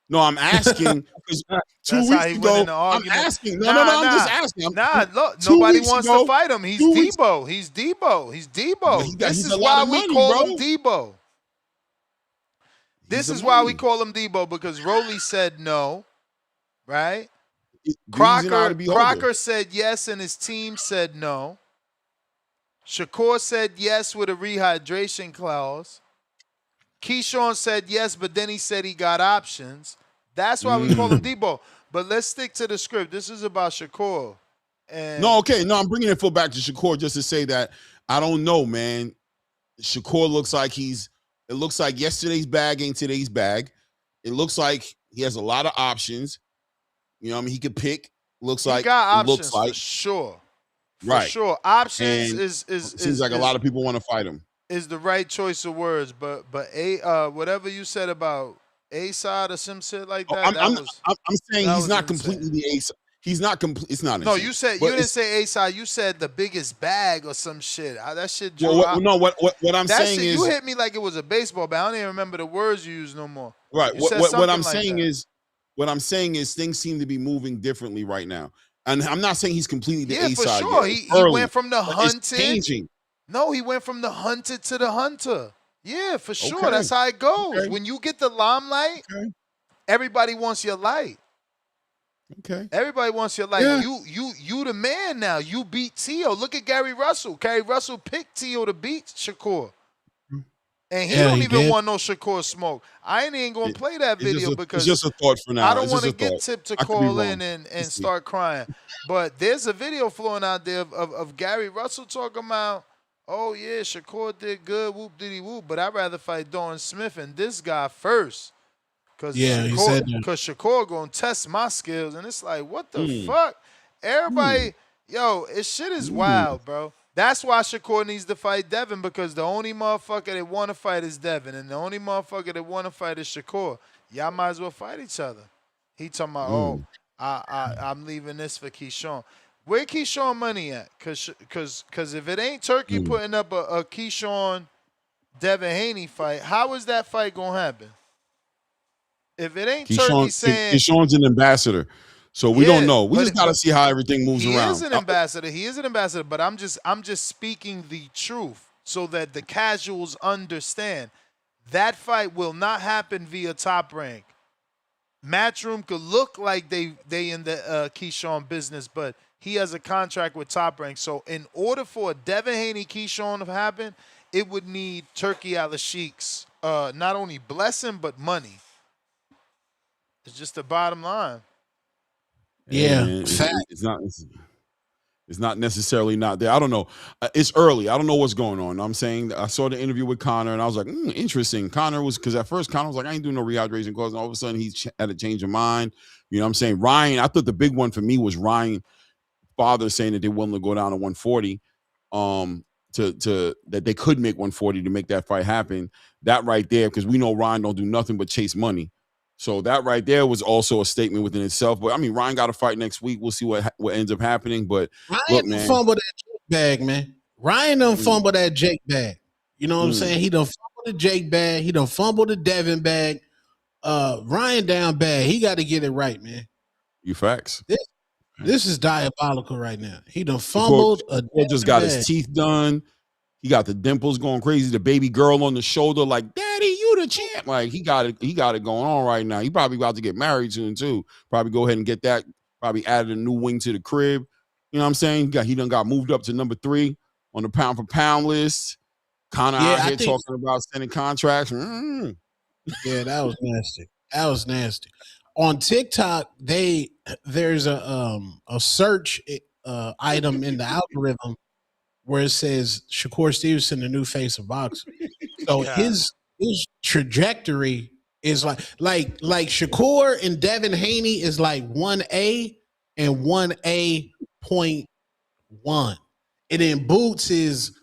No, I'm asking because 2 That's weeks how he went in ago, the I'm argument. asking. No, I'm just asking. Look, 2 nobody weeks wants ago, to fight him. He's 2 weeks. Debo. He's Debo. He's Debo. This he's is a lot why of we money, call bro. him Debo. This He's is why we money. call him Debo because Rolly said no, right? He's an eye to beholder. Crocker said yes and his team said no. Shakur said yes with a rehydration clause. Keyshawn said yes, but then he said he got options. That's why we call him Debo. But let's stick to the script. This is about Shakur. And No, okay. No, I'm bringing it full back to Shakur just to say that I don't know, man. Shakur looks like it looks like yesterday's bag ain't today's bag. It looks like he has a lot of options. You know what I mean? He could pick. Looks like got it looks options like for sure. For right. sure. Options And is it seems like a lot of people want to fight him. Is the right choice of words, but whatever you said about A-side or some shit like that, I'm saying he's not completely the A-side. He's not complete. It's not. No, insane. you said you didn't say A-side. You said the biggest bag or some shit. That shit. Drew, what I'm saying shit, is you hit me like it was a baseball bat. I don't even remember the words you used no more. Right. You said What I'm like saying that. is, what I'm saying is, things seem to be moving differently right now, and I'm not saying he's completely the A-side. For sure. Yet. He went from the hunted. It's changing. No, he went from the hunted to the hunter. Yeah, for sure. Okay. That's how it goes. Okay. When you get the limelight, everybody wants your light. Okay. Everybody wants your light. Yeah. You the man now. You beat Tio. Look at Gary Russell. Gary Russell picked Tio to beat Shakur. And he don't even want no Shakur smoke. I ain't even gonna play that video because it's just a thought for now. I don't want to get Tip to call in and start crying. But there's a video flowing out there of Gary Russell talking about, oh yeah, Shakur did good, whoop diddy whoop, but I'd rather fight Dawn Smith and this guy first. Cause Shakur gonna test my skills. And it's like, what the fuck? Everybody, shit is wild, bro. That's why Shakur needs to fight Devin, because the only motherfucker that want to fight is Devin, and the only motherfucker that want to fight is Shakur. Y'all might as well fight each other. He talking about, I'm leaving this for Keyshawn. Where Keyshawn money at? Cause if it ain't Turkey putting up a Keyshawn Devin Haney fight, how is that fight gonna happen? If it ain't Turkey saying Keyshawn's an ambassador. So we don't know. We just gotta see how everything moves around. He is an ambassador. He is an ambassador, but I'm just speaking the truth so that the casuals understand. That fight will not happen via Top Rank. Matchroom could look like they in the Keyshawn business, but he has a contract with Top Rank. So in order for a Devin Haney Keyshawn to happen, it would need Turkey Al-Sheikh's not only blessing but money. It's just the bottom line. Yeah, it's not necessarily not there. I don't know. It's early. I don't know what's going on. I'm saying I saw the interview with Conor and I was like, interesting. Conor was, because at first Conor was like, I ain't doing no rehydration clause, and all of a sudden he had a change of mind. You know what I'm saying? Ryan, I thought the big one for me was Ryan father saying that they're willing to go down to 140. To that they could make 140 to make that fight happen. That right there, because we know Ryan don't do nothing but chase money. So that right there was also a statement within itself. But I mean, Ryan got to fight next week. We'll see what ends up happening. But Ryan look, man, fumble that Jake bag, man. Ryan done fumble that Jake bag. You know what I'm saying? He done fumble the Jake bag. He done fumble the Devin bag. Ryan down bad. He got to get it right, man. You facts. This is diabolical right now. He done Shakur, fumbled a Shakur just got his bag. teeth done. He got the dimples going crazy. The baby girl on the shoulder, like, Daddy, you the champ. Like, he got it going on right now. He probably about to get married soon, too. Probably go ahead and get that. Probably added a new wing to the crib. You know what I'm saying? He done got moved up to number 3 on the pound for pound list. Conor out here talking about sending contracts. Yeah, that was nasty. That was nasty. On TikTok, there's a search item in the algorithm where it says Shakur Stevenson, the new face of boxing. So his trajectory is like Shakur and Devin Haney is like 1A and 1A.1. And then Boots is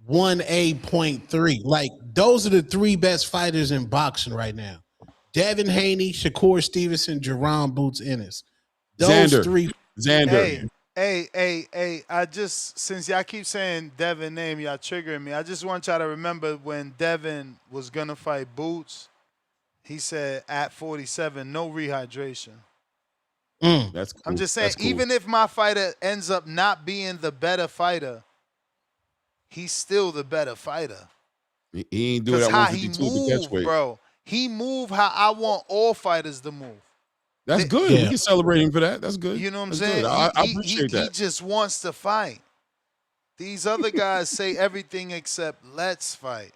1A.3. Like, those are the 3 best fighters in boxing right now. Devin Haney, Shakur Stevenson, Jerron Boots Ennis. Those Xander. 3. Xander. Hey, I just, since y'all keep saying Devin name, y'all triggering me. I just want y'all to remember when Devin was going to fight Boots, he said at 47, no rehydration. That's cool. I'm just saying, cool. even if my fighter ends up not being the better fighter, he's still the better fighter. He ain't do that 152 with the catch weight. Bro. He moved how I want all fighters to move. That's good. Yeah. We can celebrate him for that. That's good. You know what I'm That's saying? I appreciate that. He just wants to fight. These other guys say everything except let's fight.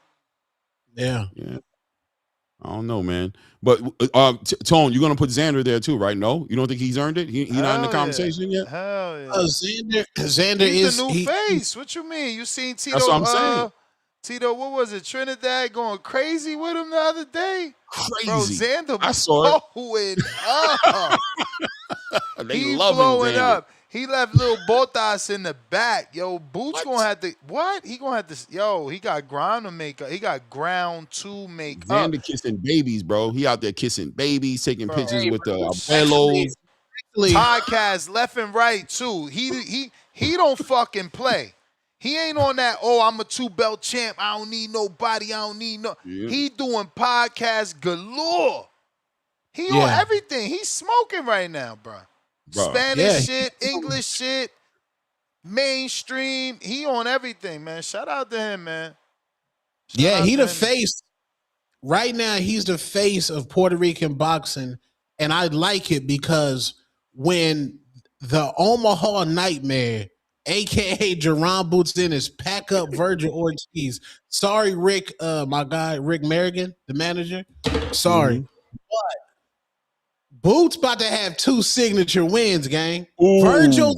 Yeah. I don't know, man. But Tone, you're gonna put Xander there too, right? No, you don't think he's earned it? He's not in the conversation yet. Hell yeah. Xander he's the new face. What you mean? You seen Tito? That's what I'm saying. Tito, what was it? Trinidad going crazy with him the other day? Crazy. Bro, Xander I saw blowing up. They love blowing him, up. He left little Botas in the back. Yo, Boots gonna have to what? He gonna have to. Yo, he got ground to make up. He got ground to make up. Xander kissing babies, bro. He out there kissing babies, taking pictures with the abuelos. Podcast left and right too. He don't fucking play. He ain't on that, oh, I'm a 2-belt champ. I don't need nobody. I don't need no. Yeah. He doing podcast galore. He on everything. He's smoking right now, bro. Spanish shit, English shit, mainstream. He on everything, man. Shout out to him, man. He the face. Right now, he's the face of Puerto Rican boxing. And I like it because when the Omaha Nightmare, a.k.a. Jerron Boots Ennis, pack up Virgil Ortiz. Sorry, Rick, my guy, Rick Merrigan, the manager. Sorry. But Boots about to have 2 signature wins, gang. Ooh. Virgil.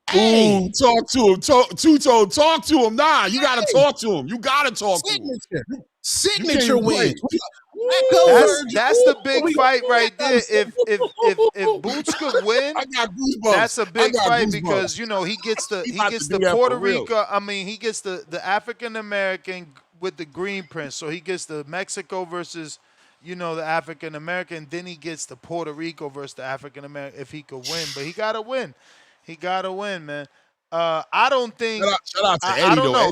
Hey. Ooh, talk to him. Two-Tone, talk to him. Nah, you got to talk to him. You got to talk to him. Signature wins. That's the big fight right there. If Boots could win, I got goosebumps. That's a big fight because you know he gets the Puerto Rico. I mean, he gets the African American with the green print. So he gets the Mexico versus the African American. Then he gets the Puerto Rico versus the African American if he could win. But he gotta win. He gotta win, man. I don't think. Shout out to Eddie, I don't know.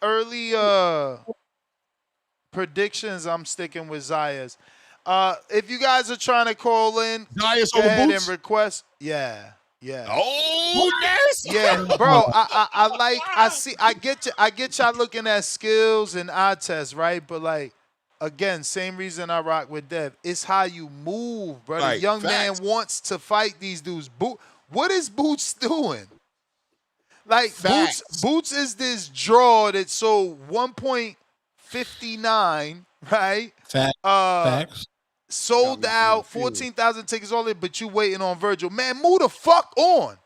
Eddie Predictions. I'm sticking with Zayas. If you guys are trying to call in, Zayas go ahead Boots? and request. Yeah. Oh, yes. Yeah, bro. I get y'all looking at skills and eye tests, right? But like, again, same reason I rock with Dev. It's how you move, bro. Right, the young facts. man wants to fight these dudes. What is Boots doing? Like, Boots is this draw that sold 1.59, right? Facts. Sold out, 14,000 tickets all in, but you waiting on Virgil. Man, move the fuck on.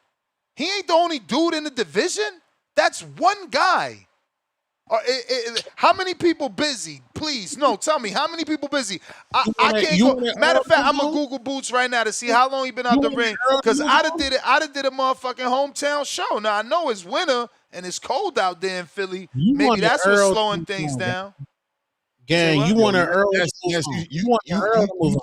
He ain't the only dude in the division. That's one guy. How many people busy? Please, no, tell me. How many people busy? I can't go. Matter of fact, I'm going to Google Boots right now to see how long he been out the ring. Because I done did a motherfucking hometown show. Now, I know it's winter and it's cold out there in Philly. Maybe that's what's slowing things down. Say Gang, you what? want an early Yes, move on. You want an early move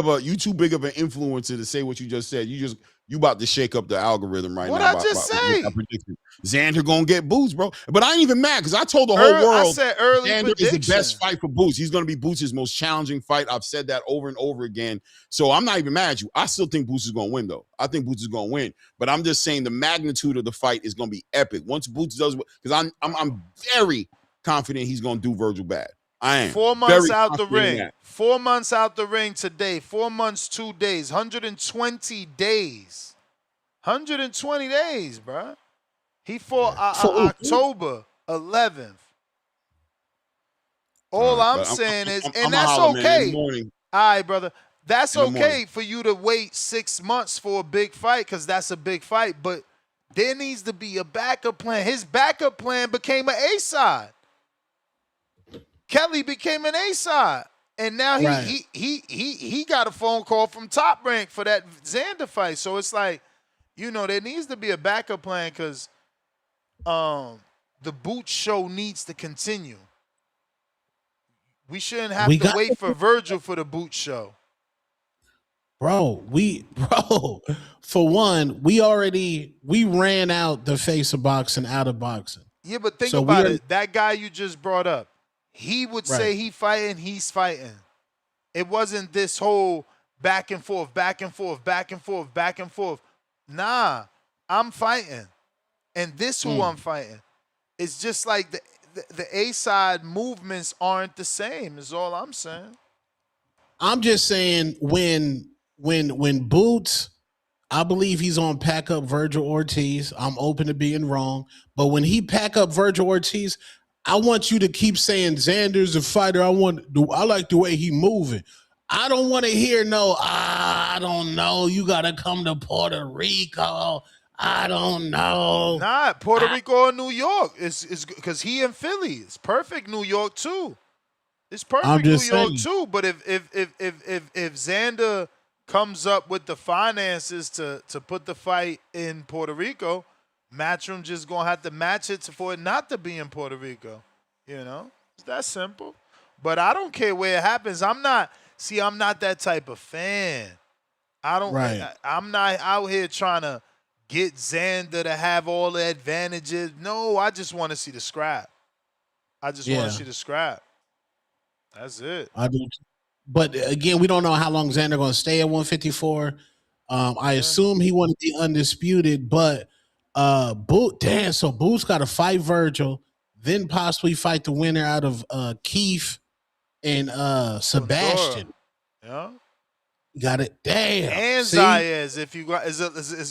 on. you too big of an influencer to say what you just said. You about to shake up the algorithm right What now I by just with that say? prediction. Xander gonna get Boots, bro. But I ain't even mad because I told the whole I world said early Xander is the prediction. best fight for Boots. He's gonna be Boots' most challenging fight. I've said that over and over again. So I'm not even mad at you. I still think Boots is gonna win, though. I think Boots is gonna win. But I'm just saying the magnitude of the fight is gonna be epic. Once Boots does, because I'm very confident he's gonna do Virgil bad. I am 4 months very out the confident in ring. that. 4 months out the ring today. 4 months, 2 days. 120 days. 120 days, bro. He fought October 11th. All All right, I'm but saying is, and I'm a that's holler, man, in the okay. morning. All right, brother. That's In the morning. okay for you to wait 6 months for a big fight because that's a big fight. But there needs to be a backup plan. His backup plan became an A-side. Kelly became an A-side. And now Right. he got a phone call from Top Rank for that Xander fight. So it's like, there needs to be a backup plan because the boot show needs to continue. We shouldn't have We to got wait for Virgil for the boot show. bro, for one, we ran out the face of boxing out of boxing. Yeah, but think So we about are it. That guy you just brought up, he would right. say he's fighting. It wasn't this whole back and forth, back and forth, back and forth, back and forth. Nah, I'm fighting. And this who I'm fighting. It's just like the A-side movements aren't the same, is all I'm saying. I'm just saying when Boots, I believe he's on pack up Virgil Ortiz. I'm open to being wrong, but when he pack up Virgil Ortiz, I want you to keep saying Xander's a fighter. I like the way he moving. I don't want to hear I don't know. You got to come to Puerto Rico. I don't know. Nah, Puerto Rico or New York. It's because he in Philly. It's perfect New York too. It's I'm perfect New just York saying. too. But if Xander comes up with the finances to put the fight in Puerto Rico, Matchroom just gonna have to match it for it not to be in Puerto Rico. It's that simple. But I don't care where it happens. I'm not that type of fan. Right. I'm not out here trying to get Xander to have all the advantages. No, I just want to see the scrap. I just want to Yeah. see the scrap. That's it. I do. But again, we don't know how long Xander going to stay at 154. I Yeah. assume he want to be undisputed, but so Boots got to fight Virgil, then possibly fight the winner out of Keith and Sebastian. Yeah. Got it. Damn. And See? Zayas, if you got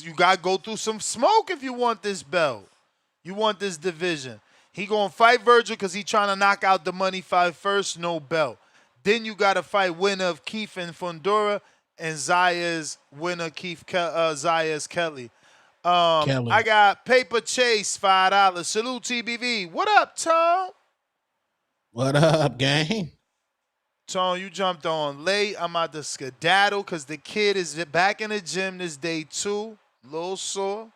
you got to go through some smoke if you want this belt. You want this division. He going to fight Virgil because he trying to knock out the money fight first, no belt. Then you got to fight winner of Keith and Fundora and Zayas winner Zayas Kelly. Kelly. I got Paper Chase $5. Salute TBV. What up, Tom? What up, gang? Tom, you jumped on late. I'm out to skedaddle because the kid is back in the gym this day too. Little sore.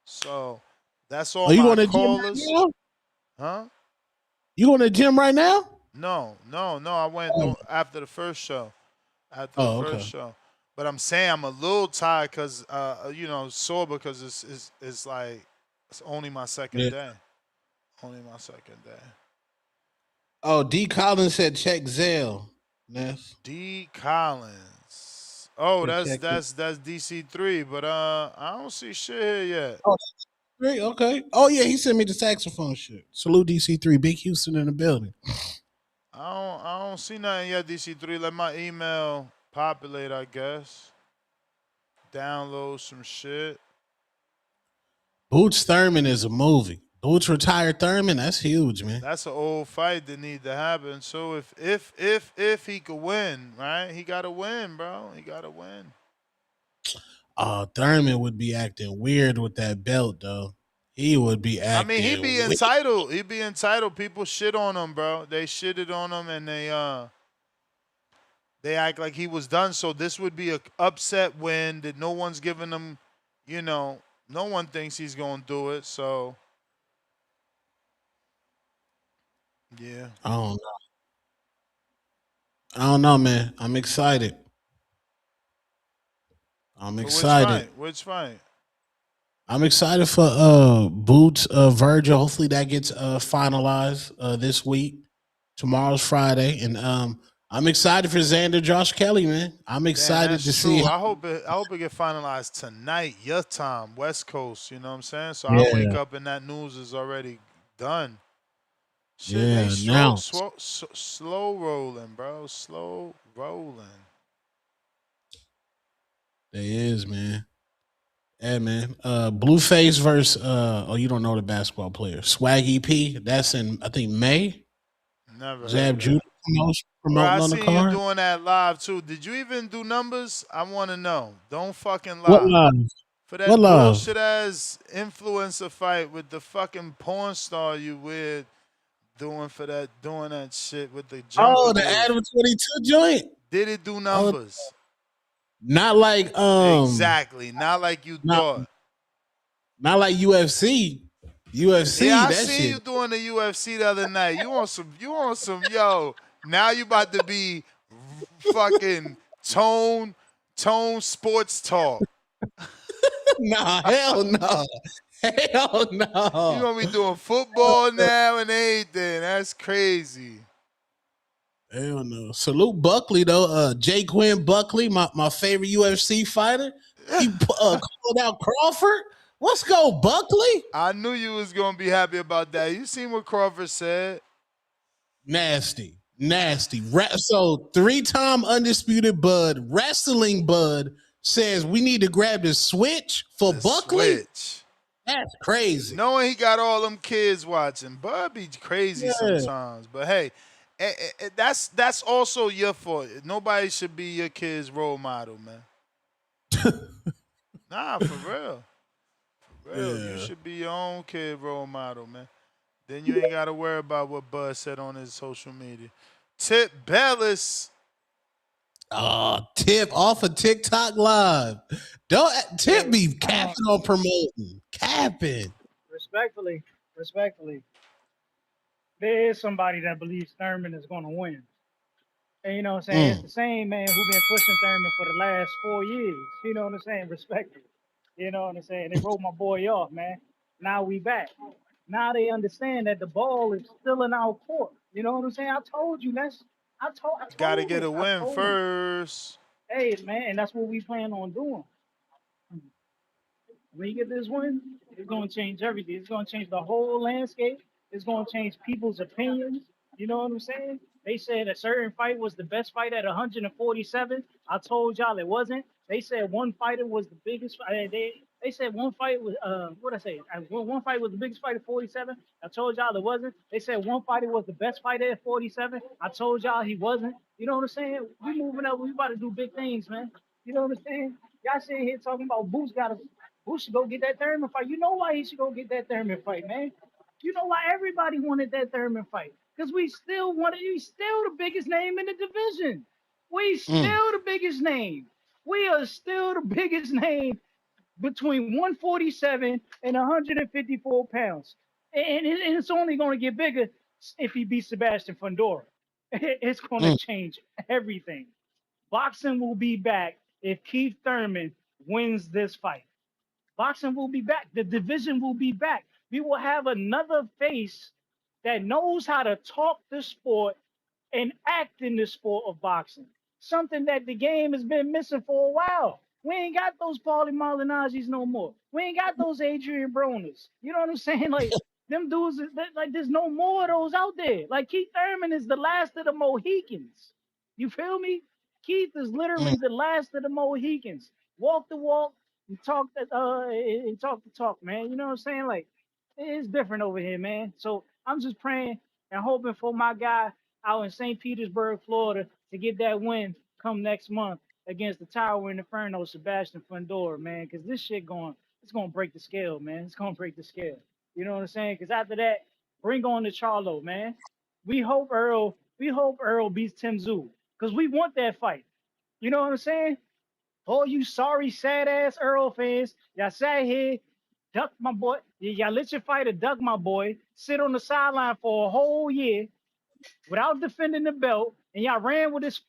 So that's all Are you my going to gym right callers. now? Huh? You going to gym right now? No. I went after the first show. Okay. But I'm saying I'm a little tired because, sore because it's like it's only my second Yeah. day. Only my second day. Oh, D. Collins said check Zell. Ness. D. Collins. Oh, that's Check DC3, but I don't see shit here yet. Oh, great. Okay. Oh yeah, he sent me the saxophone shit. Salute DC3, Big Houston in the building. I don't see nothing yet, DC3. Let my email populate, I guess. Download some shit. Boots Thurman is a movie. Boots retired Thurman, that's huge, man. That's an old fight that need to happen. So if he could win, right? He gotta win, bro. He gotta win. Thurman would be acting weird with that belt, though. He would be acting. He'd be entitled. He'd be entitled. People shit on him, bro. They shitted on him and they act like he was done. So this would be a upset win that no one's giving him, no one thinks he's gonna do it. So yeah. I don't know. I don't know, man. I'm excited. I'm For which excited. fight? Which fight? I'm excited for Boots Virgil. Hopefully that gets finalized this week. Tomorrow's Friday, and I'm excited for Xander Josh Kelly, man. I'm Damn, excited that's to see. true. I hope it get finalized tonight, your time, West Coast. You know what I'm saying? So I wake Yeah, up and that news is already done. Shit, they yeah. Now slow rolling, bro. Slow rolling. there is, man. Yeah, man. Blueface versus oh, you don't know the basketball player. Swaggy P. That's in I think May. Never heard Zab of Judah that. Bro, I promoting on the seen you card. doing that live too. Did you even do numbers? I want to know. Don't fucking What lie. live? For What that live? bullshit ass influencer fight with the fucking porn star you with doing that shit with the Oh, jumper the dude. Adam 22 joint. Did it do Oh, numbers? not like Exactly. Not like you not thought. not like UFC. Yeah, UFC I that seen shit. you doing the UFC the other night. Yo, now you about to be fucking tone sports talk. Nah, hell no. Hell You no. gonna be doing football now and everything. That's crazy. Hell no. Salute Buckley though. Jay Quinn Buckley, my favorite UFC fighter. He called out Crawford. Let's go, Buckley. I knew you was gonna be happy about that. You seen what Crawford said? Nasty. Nasty. So 3-time undisputed Bud, wrestling Bud says we need to grab the switch for The Buckley. switch. That's crazy. Knowing he got all them kids watching, Bud be crazy Yeah. sometimes. But hey, that's also your fault. Nobody should be your kid's role model, man. Nah, for real. For real. You Yeah. should be your own kid role model, man. Then you ain't gotta worry about what Bud said on his social media. Tip Bellis. Tip off of TikTok Live. Don't Yeah, Tip be capping on promoting. Capping. respectfully, there is somebody that believes Thurman is going to win. And you know what I'm saying? It's Mm. the same man who been pushing Thurman for the last 4 years. You know what I'm saying? Respectfully. You know what I'm saying? They wrote my boy off, man. Now we back. Now they understand that the ball is still in our court. You know what I'm saying? I told you that's I Gotta told get him. a I win told him. first. Hey man, and that's what we plan on doing. When you get this win, it's going to change everything. It's going to change the whole landscape. It's going to change people's opinions. You know what I'm saying? They said a certain fight was the best fight at 147. I told y'all it wasn't. They said one fighter was the biggest. They said one fight was what I say? One fight was the biggest fight at 47. I told y'all it wasn't. They said one fighter was the best fighter at 47. I told y'all he wasn't. You know what I'm saying? We moving up. We about to do big things, man. You know what I'm saying? Y'all sitting here talking about Boots got to who should go get that Thurman fight? You know why he should go get that Thurman fight, man. You know why everybody wanted that Thurman fight? Because we still wanted, he's still the biggest name in the division. We Mm. still the biggest name. We are still the biggest name between 147 and 154 pounds. And it's only going to get bigger if he beats Sebastian Fundora. It's going to Mm. change everything. Boxing will be back if Keith Thurman wins this fight. Boxing will be back. The division will be back. We will have another face that knows how to talk the sport and act in the sport of boxing. Something that the game has been missing for a while. We ain't got those Paulie Malignaggi's no more. We ain't got those Adrian Broners. You know what I'm saying? Like them dudes, like there's no more of those out there. Like Keith Thurman is the last of the Mohicans. You feel me? Keith is Mm. literally the last of the Mohicans. Walk the walk, and talk the talk, man. You know what I'm saying? Like it's different over here, man. So I'm just praying and hoping for my guy out in St. Petersburg, Florida, to get that win come next month against the Tower in Inferno, Sebastian Fundora, man. Because this shit it's gonna break the scale, man. It's gonna break the scale. You know what I'm saying? Because after that, bring on the Charlo, man. We hope Earl beats Tim Zoo because we want that fight. You know what I'm saying? All you sorry, sad ass Earl fans, y'all sat here, duck my boy. Y'all let your fighter duck my boy, sit on the sideline for a whole year, without defending the belt, and y'all ran with this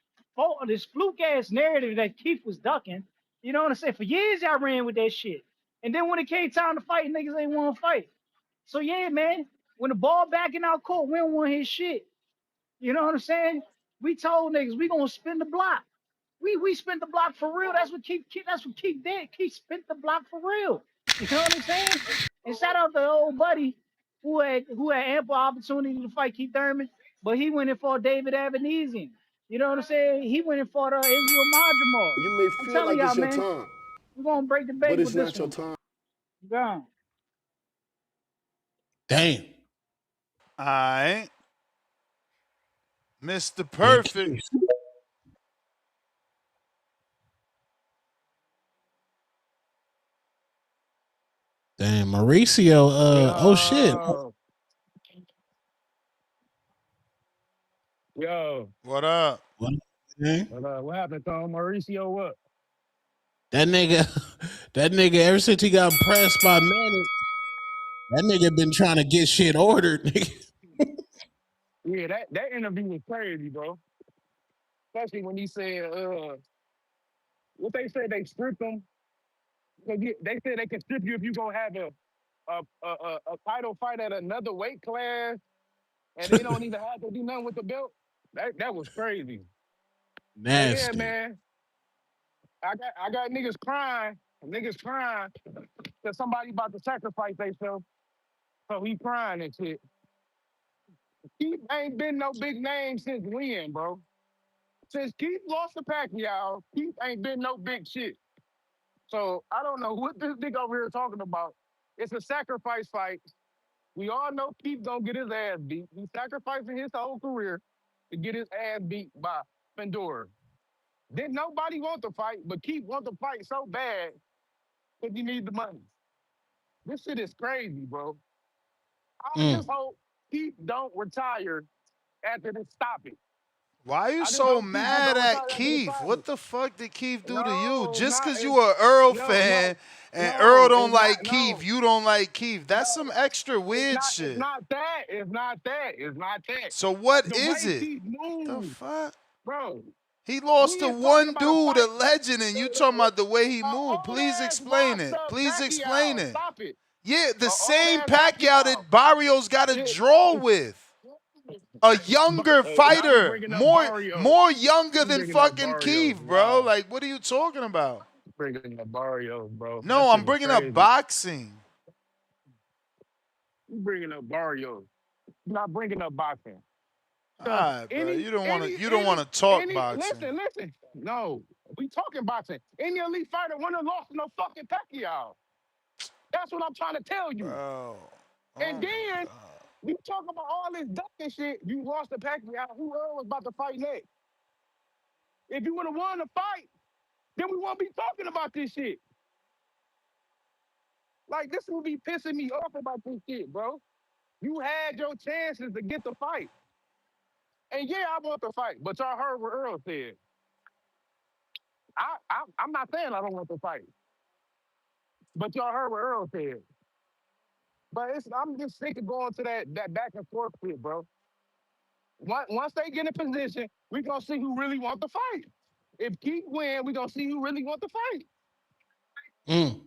fluke ass narrative that Keith was ducking. You know what I'm saying? For years y'all ran with that shit, and then when it came time to fight, niggas ain't want to fight. So yeah, man, when the ball back in our court, we don't want his shit. You know what I'm saying? We told niggas we gonna spin the block. We spent the block for real. That's what Keith did. Keith spent the block for real. You know what I'm saying? And shout out to old buddy who had ample opportunity to fight Keith Thurman, but he went and fought David Avanesian. You know what I'm saying? He went and fought Israel Madrimov. You may I'm feel telling like y'all, it's your man, time, we're gonna break the but bank it's with this not your one. time. Gone. Damn. All right. Mr. Perfect. Damn, Mauricio. Oh shit. Yo, yo, What up? What, man? what happened, Tom? Mauricio, what? That nigga. Ever since he got pressed by Manny, that nigga been trying to get shit ordered. Nigga. Yeah, that interview was crazy, bro. Especially when he said, what they said they stripped him. They said they can strip you if you gonna have a title fight at another weight class, and they don't even have to do nothing with the belt. That was crazy. But yeah, Nasty. man, I got niggas crying that somebody about to sacrifice themselves. So he crying and shit. Keith ain't been no big name since when, bro? Since Keith lost to Pacquiao, Keith ain't been no big shit. So I don't know what this nigga over here talking about. It's a sacrifice fight. We all know Keith gonna get his ass beat. He's sacrificing his whole career to get his ass beat by Fedor. Didn't nobody want to fight, but Keith want to fight so bad because he need the money. This shit is crazy, bro. I just hope Keith don't retire after this stoppage. Why are you I just so hope Keith just mad don't at retire after this Keith? stoppage. What the fuck did Keith do to you? No, it's Just not. because you a Earl No, no, fan and Earl no. don't It's not. like Keith, No, you don't like Keith. That's no. some extra It's weird not. It's shit. not that. It's not that. It's not that. So what The is way it? Keith The moves, fuck? bro. He lost We to is talking one about a dude, a fight. legend, and you talking about the way he A moved. old Please ass explain washed it. up Please explain Pacquiao. it. Stop it. Yeah, A the old same ass Pacquiao Pacquiao. that Barrios got to Shit. draw with. A younger Now you fighter, bringing up Barrios. more younger You than bringing up fucking Barrios Keith, bro. now. Like, what are you talking about? Bringing up Barrios, bro. That No, shit I'm is bringing up crazy. boxing. You bringing up Barrios. You're not bringing up boxing. All Because right, bro. You don't want to talk boxing. listen. No, we talking boxing. Any elite fighter wouldn't have lost to no fucking Pacquiao. That's what I'm trying to tell you. Bro. Oh And my then god. we talking about all this ducking shit. You lost to Pacquiao. Who else was about to fight next? If you would have won the fight, then we won't be talking about this shit. Like, this would be pissing me off about this shit, bro. You had your chances to get the fight. And yeah, I want the fight, but y'all heard what Earl said. I'm not saying I don't want the fight, but y'all heard what Earl said. But I'm just sick of going to that back and forth shit, bro. Once they get in position, we gonna see who really want the fight. If Keith win, we gonna see who really want the fight. Mm.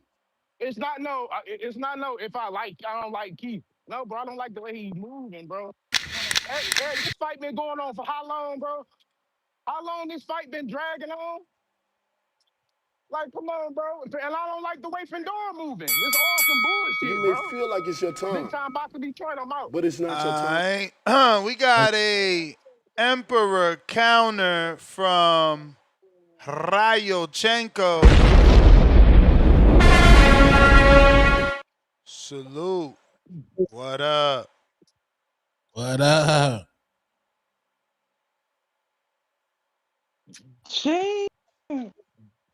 It's not no. If I don't like Keith. No, bro, I don't like the way he's moving, bro. This fight been going on for how long, bro? How long this fight been dragging on? Like, come on, bro. And I don't like the way Fedor moving. It's all some You bullshit, may bro. feel like it's your Big time, time boxing Detroit, I'm out. but it's not your time. Alright. We got a Emperor counter from Rayochenko. Salute. What up? What up? Shit.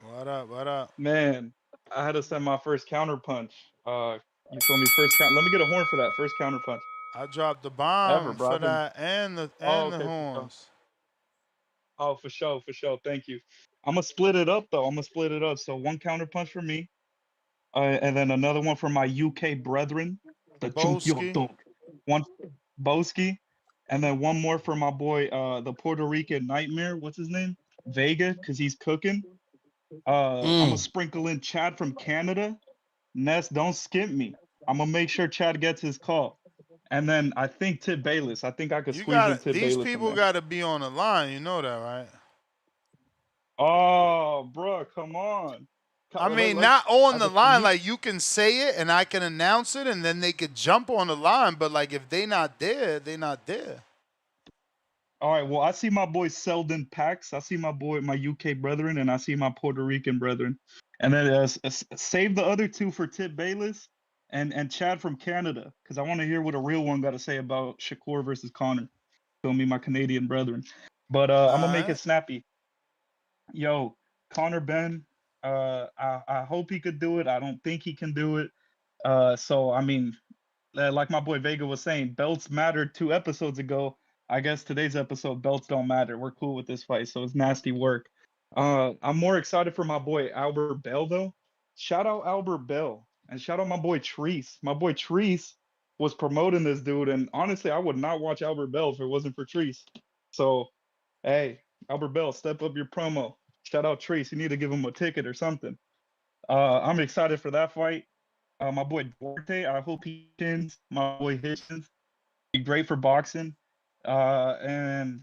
What up? What up? Man, I had to send my first counter punch. You feel me? First count. Let me get a horn for that first counter punch I dropped the ever, bomb bro. for I've been. that and Oh, the okay, for sure. horns. Oh, for sure, for sure. Thank you. I'm gonna split it up though. I'm gonna split it up. So one counter punch for me, and then another one for my UK brethren, the Boski. Chunkyodok. One Boski, And then one more for my boy, the Puerto Rican Nightmare. What's his name? Vega, because he's cooking. I'm gonna Mm. sprinkle in Chad from Canada. Ness, don't skip me. I'm gonna make sure Chad gets his call. And then I think Tip Bayless. I think I could You squeeze in got Tip these Bayless in people there. got to be on the line. You know that, right? Oh, bro, come on. I mean, Let's not on as the a line. community. Like you can say it and I can announce it, and then they could jump on the line. But like if they not there, they not there. All right, well, I see my boy Selden Pax. I see my boy, my UK brethren, and I see my Puerto Rican brethren. And then save the other two for Tip Bayless and Chad from Canada, because I want to hear what a real one got to say about Shakur versus Conor. Feel me, my Canadian brethren. But I'm gonna All make it right. snappy. Yo, Conor Benn. I hope he could do it. I don't think he can do it. So I mean, like my boy Vega was saying, belts mattered 2 episodes ago. I guess today's episode, belts don't matter. We're cool with this fight, so it's nasty work. I'm more excited for my boy Albert Bell though. Shout out Albert Bell and shout out my boy Treese. My boy Treese was promoting this dude, and honestly, I would not watch Albert Bell if it wasn't for Treese. So, hey, Albert Bell, step up your promo. Shout out Treese. You need to give him a ticket or something. I'm excited for that fight. My boy Duarte, I hope he wins. My boy Hitchens, be great for boxing. And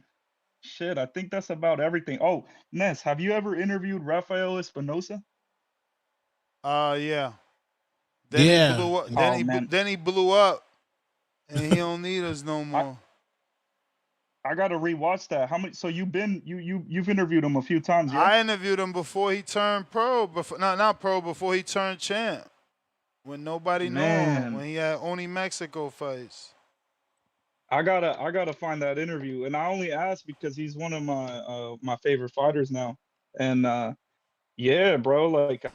shit, I think that's about everything. Oh, Ness, have you ever interviewed Rafael Espinosa? Yeah. Then he Yeah. blew up. Oh man, Then he blew up, and he don't need us no I more. I gotta rewatch that. How many? So you've interviewed him a few times, yeah? I interviewed him before he turned pro. Before not pro. Before he turned champ. When nobody knew him. When Man, he had only Mexico fights. I gotta find that interview. And I only asked because he's one of my favorite fighters now. And yeah, bro, like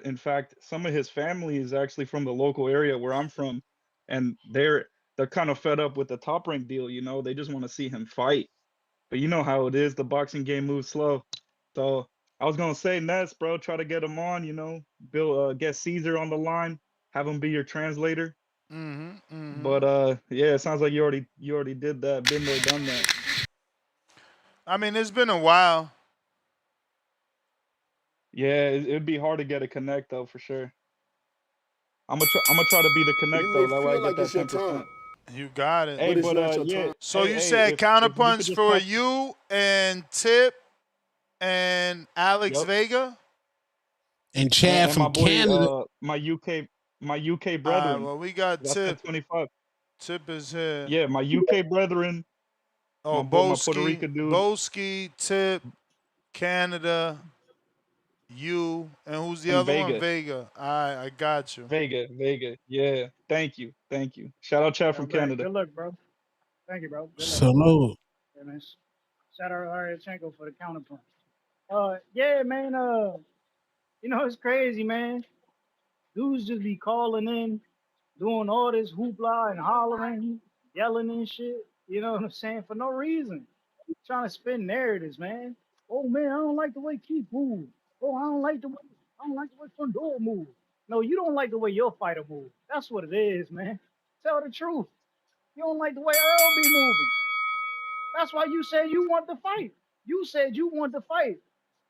in fact, some of his family is actually from the local area where I'm from, and they're kind of fed up with the Top Rank deal. They just want to see him fight. But you know how it is, the boxing game moves slow. So I was gonna say, Ness, bro, try to get him on. Bill, get Caesar on the line, have him be your translator. Mm-hmm. Mm-hmm. But yeah, it sounds like you already did that, been there, done that. I mean, it's been a while. Yeah, it'd be hard to get a connect though, for sure. I'm gonna try to be the You connect may though. That way I feel get like that it's your 10%. time, You got it. Hey, but it's but not your yeah. time. So Hey, you hey, said if you could counterpunch just for pass. you and Tip and Alex Yep. Vega. And And, Chad and my from boy, Canada. my UK All right. brethren. Well, we got That's Tip. 1025. Tip is here. Yeah, my UK brethren. Oh, My Puerto Boski, Rican dude. Boski, Tip, Canada, you, and who's the And other one? Vega. Vega. All right, I got you. Vega. Yeah. Thank you. Shout out Chad All from right. Canada. Good luck, bro. Thank you, bro. Good luck. Salute. Yeah, man. Shout out Aryachenko for the counterpunch. Yeah, man. It's crazy, man. Dudes just be calling in, doing all this hoopla and hollering, yelling and shit. You know what I'm saying? For no reason. Trying to spin narratives, man. Oh man, I don't like the way Keith moves. Oh, I don't like the way Fundora moves. No, you don't like the way your fighter moves. That's what it is, man. Tell the truth. You don't like the way Earl be moving. That's why you said you want to fight. You said you want to fight,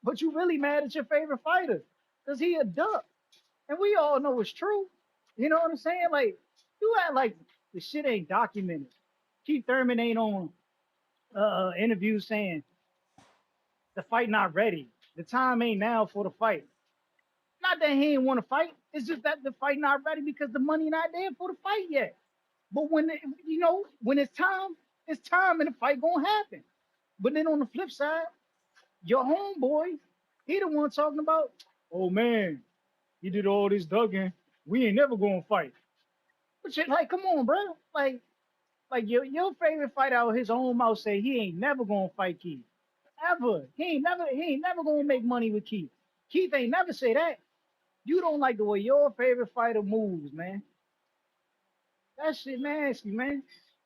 but you really mad at your favorite fighter because he a duck, and we all know it's true. You know what I'm saying? Like you act like the shit ain't documented. Keith Thurman ain't on interviews saying the fight not ready. The time ain't now for the fight. Not that he ain't want to fight. It's just that the fight not ready because the money not there for the fight yet. But when it's time and the fight gonna happen. But then on the flip side, your homeboy, he the one talking about, oh man, he did all this dugging. We ain't never gonna fight. But shit, like, come on, bro. Like your favorite fighter out of his own mouth say he ain't never gonna fight Keith. Ever. He ain't never gonna make money with Keith. Keith ain't never say that. You don't like the way your favorite fighter moves, man. That shit nasty, man.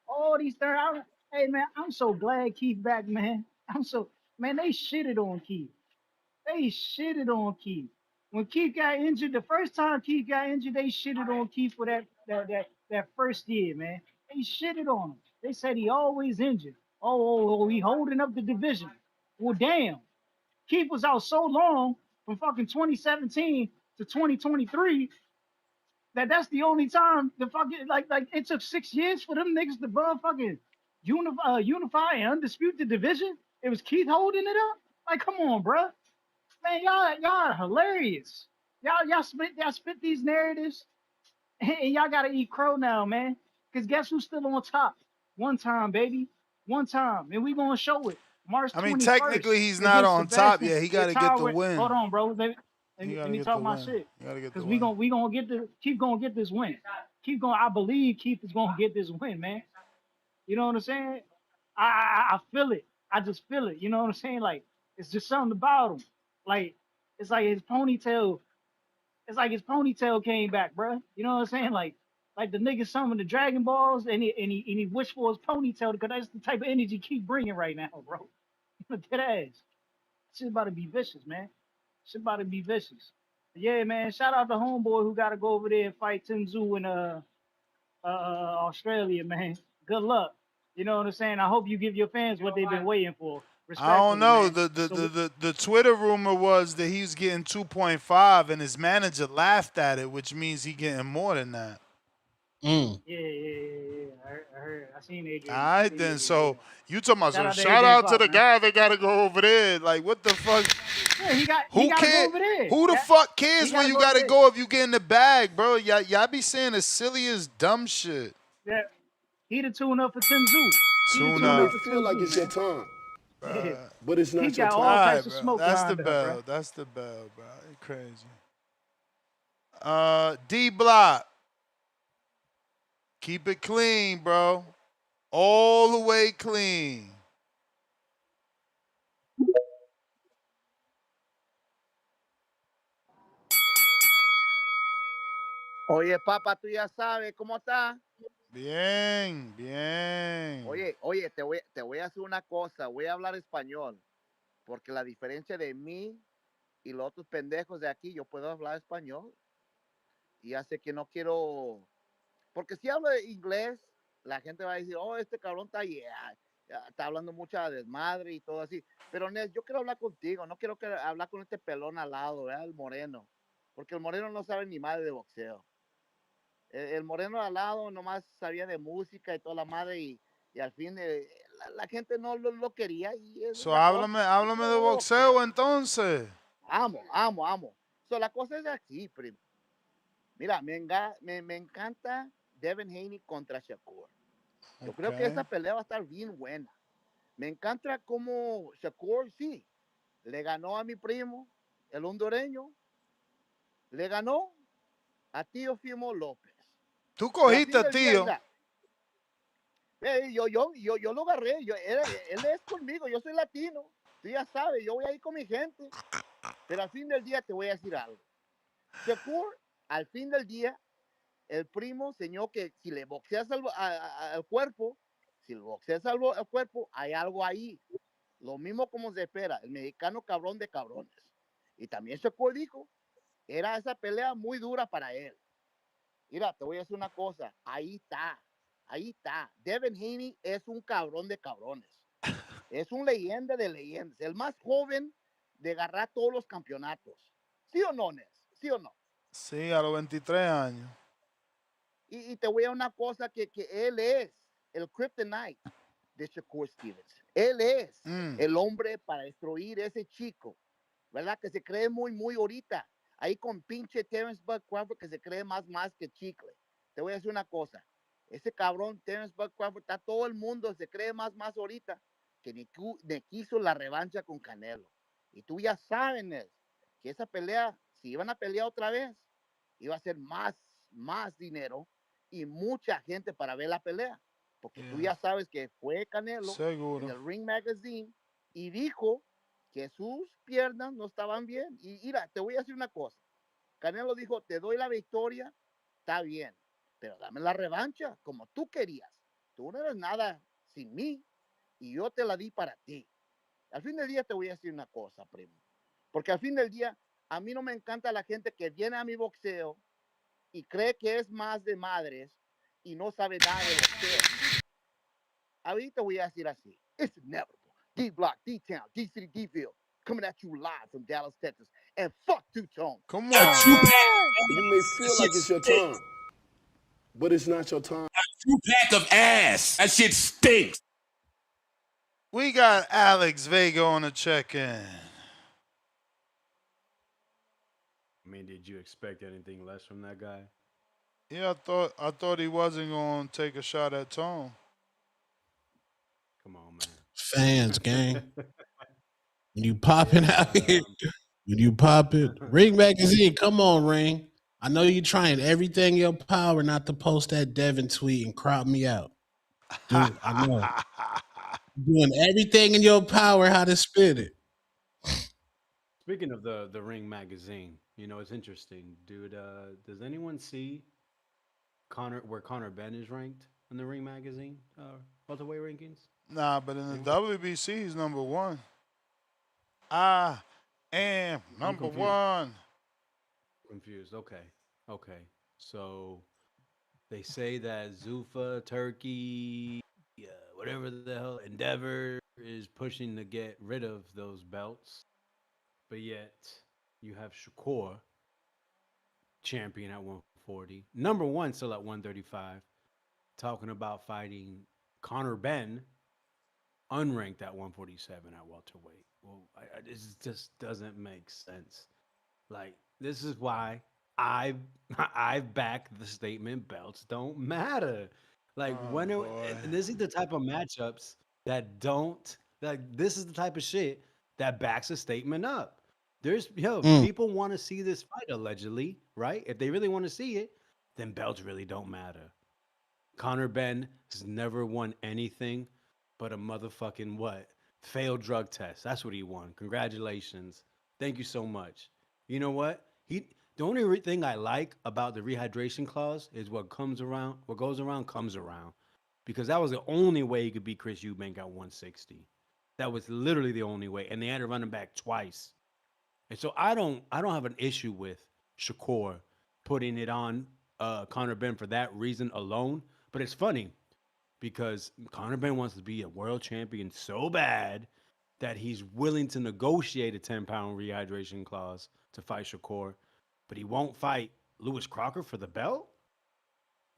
All these third, hey man, I'm so glad Keith back, man. Man, they shitted on Keith. They shitted on Keith. When Keith got injured, the first time Keith got injured, they shitted on Keith for that first year, man. They shitted on him. They said he always injured. Oh, he holding up the division. Well, damn. Keith was out so long from fucking 2017 to 2023 that's the only time the fucking like it took 6 years for them niggas to fucking unify and undispute the division. It was Keith holding it up. Like, come on, bro. Man, y'all are hilarious. Y'all spit these narratives, and y'all gotta eat crow now, man. Cause guess who's still on top? One time, baby. One time. And we gonna show it. March I mean, 21st technically, he's not against on top Sebastian. yet. He got It's to get tied the with win. hold on, bro. Let He me got let to me get talk the my win. shit. He got to get Cause the we win. gonna get the Keith gonna get this win. I believe Keith is gonna get this win, man. You know what I'm saying? I feel it. I just feel it. You know what I'm saying? Like, it's just something about him. Like, it's like his ponytail. It's like his ponytail came back, bro. You know what I'm saying? Like the nigga summoned the Dragon Balls and he wished for his ponytail because that's the type of energy keep bringing right now, bro. Dead ass. Shit about to be vicious, man. Shit about to be vicious. Yeah, man. Shout out to homeboy who got to go over there and fight Tinzu in Australia, man. Good luck. You know what I'm saying? I hope you give your fans what they've been waiting for. I don't Respectfully, know. man. The, So the, the Twitter rumor was that he was getting 2.5, and his manager laughed at it, which means he getting more than that. yeah. I heard. I seen All Adrian. I right, seen then. Adrian say So that. you talking about, Shout so out to shout Adrian out to Clark, the man. guy that got to go over there. Like, what the fuck? Yeah, he Who got to go care? over there. Who the Yeah, fuck he cares got where to you go over got to there. go if you get in the bag, bro? Y'all be saying the silliest dumb shit. Yeah, he the tune up for Tim Zoo. He the Tune tune It may up up. for feel Tim like Zoo, it's your man. time, Yeah. but it's He not your got All all time. right, types of bro. smoke That's the lined up, bro. bell. That's the bell, bro. You crazy. D Block. Keep it clean, bro. All the way clean. Oye, papá, tú ya sabes cómo está. Bien, bien. Oye, te voy a hacer una cosa. Voy a hablar español. Porque la diferencia de mí y los otros pendejos de aquí, yo puedo hablar español. Y hace que no quiero. Porque si hablo de inglés, la gente va a decir, oh, este cabrón está, está hablando mucha desmadre y todo así. Pero Nes, yo quiero hablar contigo. No quiero hablar con este pelón al lado, ¿verdad? El moreno. Porque el moreno no sabe ni madre de boxeo. El moreno al lado nomás sabía de música y toda la madre y al fin la gente no lo quería y esa es So, la cosa. háblame Yo de amo boxeo. boxeo entonces. Amo. So, la cosa es así, primo. Mira, me encanta Devin Haney contra Shakur. Yo creo que Okay. esa pelea va a estar bien buena. Me encanta cómo Shakur, sí, le ganó a mi primo, el hondureño, le ganó a Tío Fimo López. Tú Pero al fin cogiste, del día, tío. mira, yo lo agarré, él es conmigo, yo soy latino, tú ya sabes, yo voy a ir con mi gente, pero al fin del día te voy a decir algo. Shakur, al fin del día, el primo enseñó que si le boxeas al cuerpo, si le boxeas al cuerpo, hay algo ahí. Lo mismo como se espera, el mexicano cabrón de cabrones. Y también Shakur dijo, era esa pelea muy dura para él. Mira, te voy a decir una cosa, ahí está. Ahí está. Devin Haney es un cabrón de cabrones. Es un leyenda de leyendas. El más joven de agarrar todos los campeonatos. ¿Sí o no, Nes? ¿Sí o no? Sí, a los 23 años. Y te voy a una cosa que él es el kryptonite de Shakur Stevens. Él es el hombre para destruir ese chico, ¿verdad? Que se cree muy ahorita. Ahí con pinche Terence Bud Crawford que se cree más que chicle. Te voy a decir una cosa. Ese cabrón Terence Bud Crawford está todo el mundo, se cree más ahorita que ni quiso la revancha con Canelo. Y tú ya sabes, Ned, que esa pelea, si iban a pelear otra vez, iba a ser más dinero y mucha gente para ver la pelea. Porque tú ya sabes que fue Canelo en Seguro. el Ring Magazine y dijo que sus piernas no estaban bien. Y mira, te voy a decir una cosa. Canelo dijo, te doy la victoria, está bien, pero dame la revancha como tú querías. Tú no eres nada sin mí y yo te la di para ti. Al fin del día te voy a decir una cosa, primo. Porque al fin del día, a mí no me encanta la gente que viene a mi boxeo y cree que es más de madres y no sabe nada de boxeo. Ahorita voy a decir así. It's inevitable. D Block, D Town, D City, D Ville, coming at you live from Dallas, Texas. And fuck Two Tone. Come That on. two pack You may that feel shit like it's your stinks. time, but it's not your time. Two pack of ass. That shit stinks. We got Alex Vega on the check-in. I mean, did you expect anything less from that guy? Yeah, I thought he wasn't gonna take a shot at Tone. Come on, man. Fans, gang. When you popping Yeah, out here, when you popping, Ring Magazine, come on, Ring. I know you trying everything in your power not to post that Devin tweet and crop me out. Dude, I know. Doing everything in your power how to spit it. Speaking of the Ring magazine, you know, it's interesting, dude. Does anyone see where Conor Benn is ranked in the Ring magazine welterweight rankings? Nah, but in the Anyone? WBC, he's number one. I am I'm number confused. one. Confused. Okay. Okay. So they say that Zuffa, Turkey, whatever the hell, Endeavor is pushing to get rid of those belts, but yet you have Shakur, champion at 140, number one still at 135, talking about fighting Conor Benn, unranked at 147 at welterweight. Well, this just doesn't make sense. Like, this is why I I back the statement belts don't matter. Like Oh when boy. and this is the type of matchups that don't like this is the type of shit that backs a statement up. There's Mm, people want to see this fight allegedly, right? If they really want to see it, then belts really don't matter. Conor Benn has never won anything but a motherfucking what? Failed drug test. That's what he won. Congratulations. Thank you so much. You know what? The only thing I like about the rehydration clause is what goes around comes around. Because that was the only way he could beat Chris Eubank at 160. That was literally the only way. And they had to run him back twice. And so I don't have an issue with Shakur putting it on Conor Benn for that reason alone. But it's funny because Conor Benn wants to be a world champion so bad that he's willing to negotiate a 10-pound rehydration clause to fight Shakur, but he won't fight Lewis Crocker for the belt?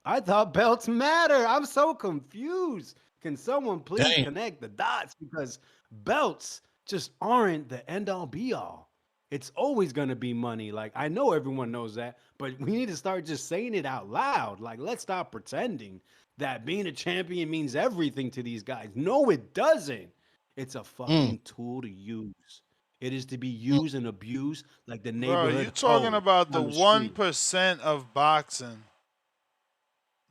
I thought belts matter. I'm so confused. Can someone please damn. connect the dots? Because belts just aren't the end all be all. It's always going to be money. Like, I know everyone knows that, but we need to start just saying it out loud. Like, let's stop pretending that being a champion means everything to these guys. No, it doesn't. It's a Mm, fucking tool to use. It is to be mm. used and abused like the Bro, you neighborhood talking hoe about the on the street. 1% of boxing.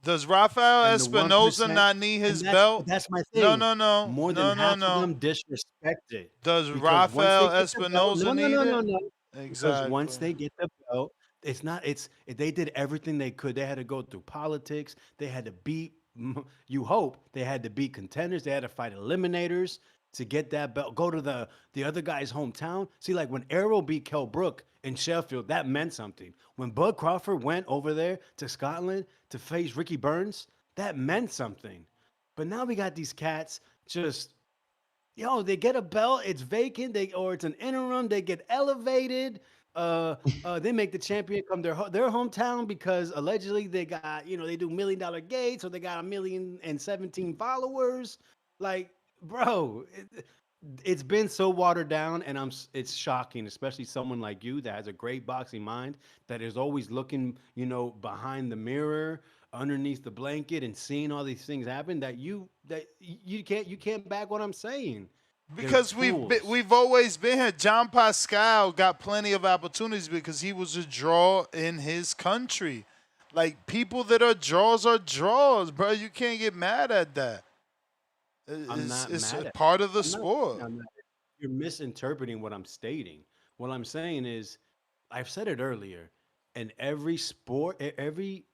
Does Rafael And the Espinoza 1%, not need and his that's belt? that's my No, thing. no, no. More than No, no, half of no. them disrespect it Does because once they Rafael get the belt, no, Espinoza no, need no, it? no, no. Because once Exactly. they get the belt, it's not. It's they did everything they could. They had to go through politics. They had to beat. You hope they had to beat contenders. They had to fight eliminators to get that belt. Go to the other guy's hometown. See, like when Errol beat Kell Brook in Sheffield, that meant something. When Bud Crawford went over there to Scotland to face Ricky Burns, that meant something. But now we got these cats just they get a belt, it's vacant, or it's an interim, they get elevated. They make the champion come their hometown because allegedly they got they do $1 million gates, or they got 1,017 followers. Like, bro, it's been so watered down, and it's shocking, especially someone like you that has a great boxing mind that is always looking, behind the mirror, underneath the blanket, and seeing all these things happen that you can't back what I'm saying. They're Because tools. we've always been here. John Pascal got plenty of opportunities because he was a draw in his country. Like people that are draws, bro. You can't get mad at that. I'm It's not it's mad a at. part of the I'm not sport. saying I'm not. You're misinterpreting what I'm stating. What I'm saying is, I've said it earlier. In every sport, every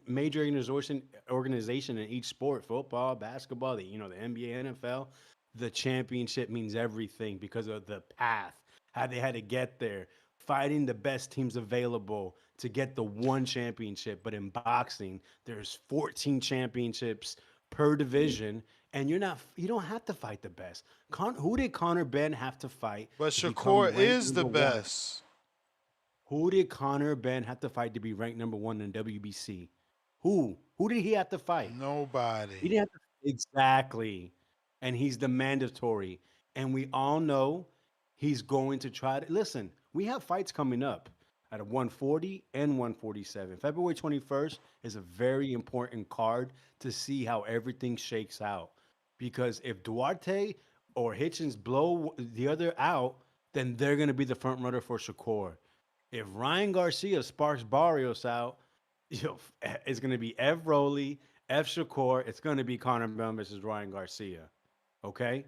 major organization in each sport, football, basketball, the NBA, NFL, the championship means everything because of the path, how they had to get there, fighting the best teams available to get the one championship. But in boxing, there's 14 championships per division, and you don't have to fight the best. Who did Conor Benn have to fight But to become Shakur ranked is the number one? best. Who did Conor Benn have to fight to be ranked number one in WBC? Who? Who did he have to fight? He Nobody. didn't have to exactly, and he's the mandatory, and we all know he's going to try to listen. We have fights coming up at a 140 and 147. February 21st is a very important card to see how everything shakes out. Because if Duarte or Hitchens blow the other out, then they're going to be the front runner for Shakur. If Ryan Garcia sparks Barrios out, you know, it's going to be Ev Rowley, F. Shakur. It's going to be Conor Benn versus Ryan Garcia. Okay?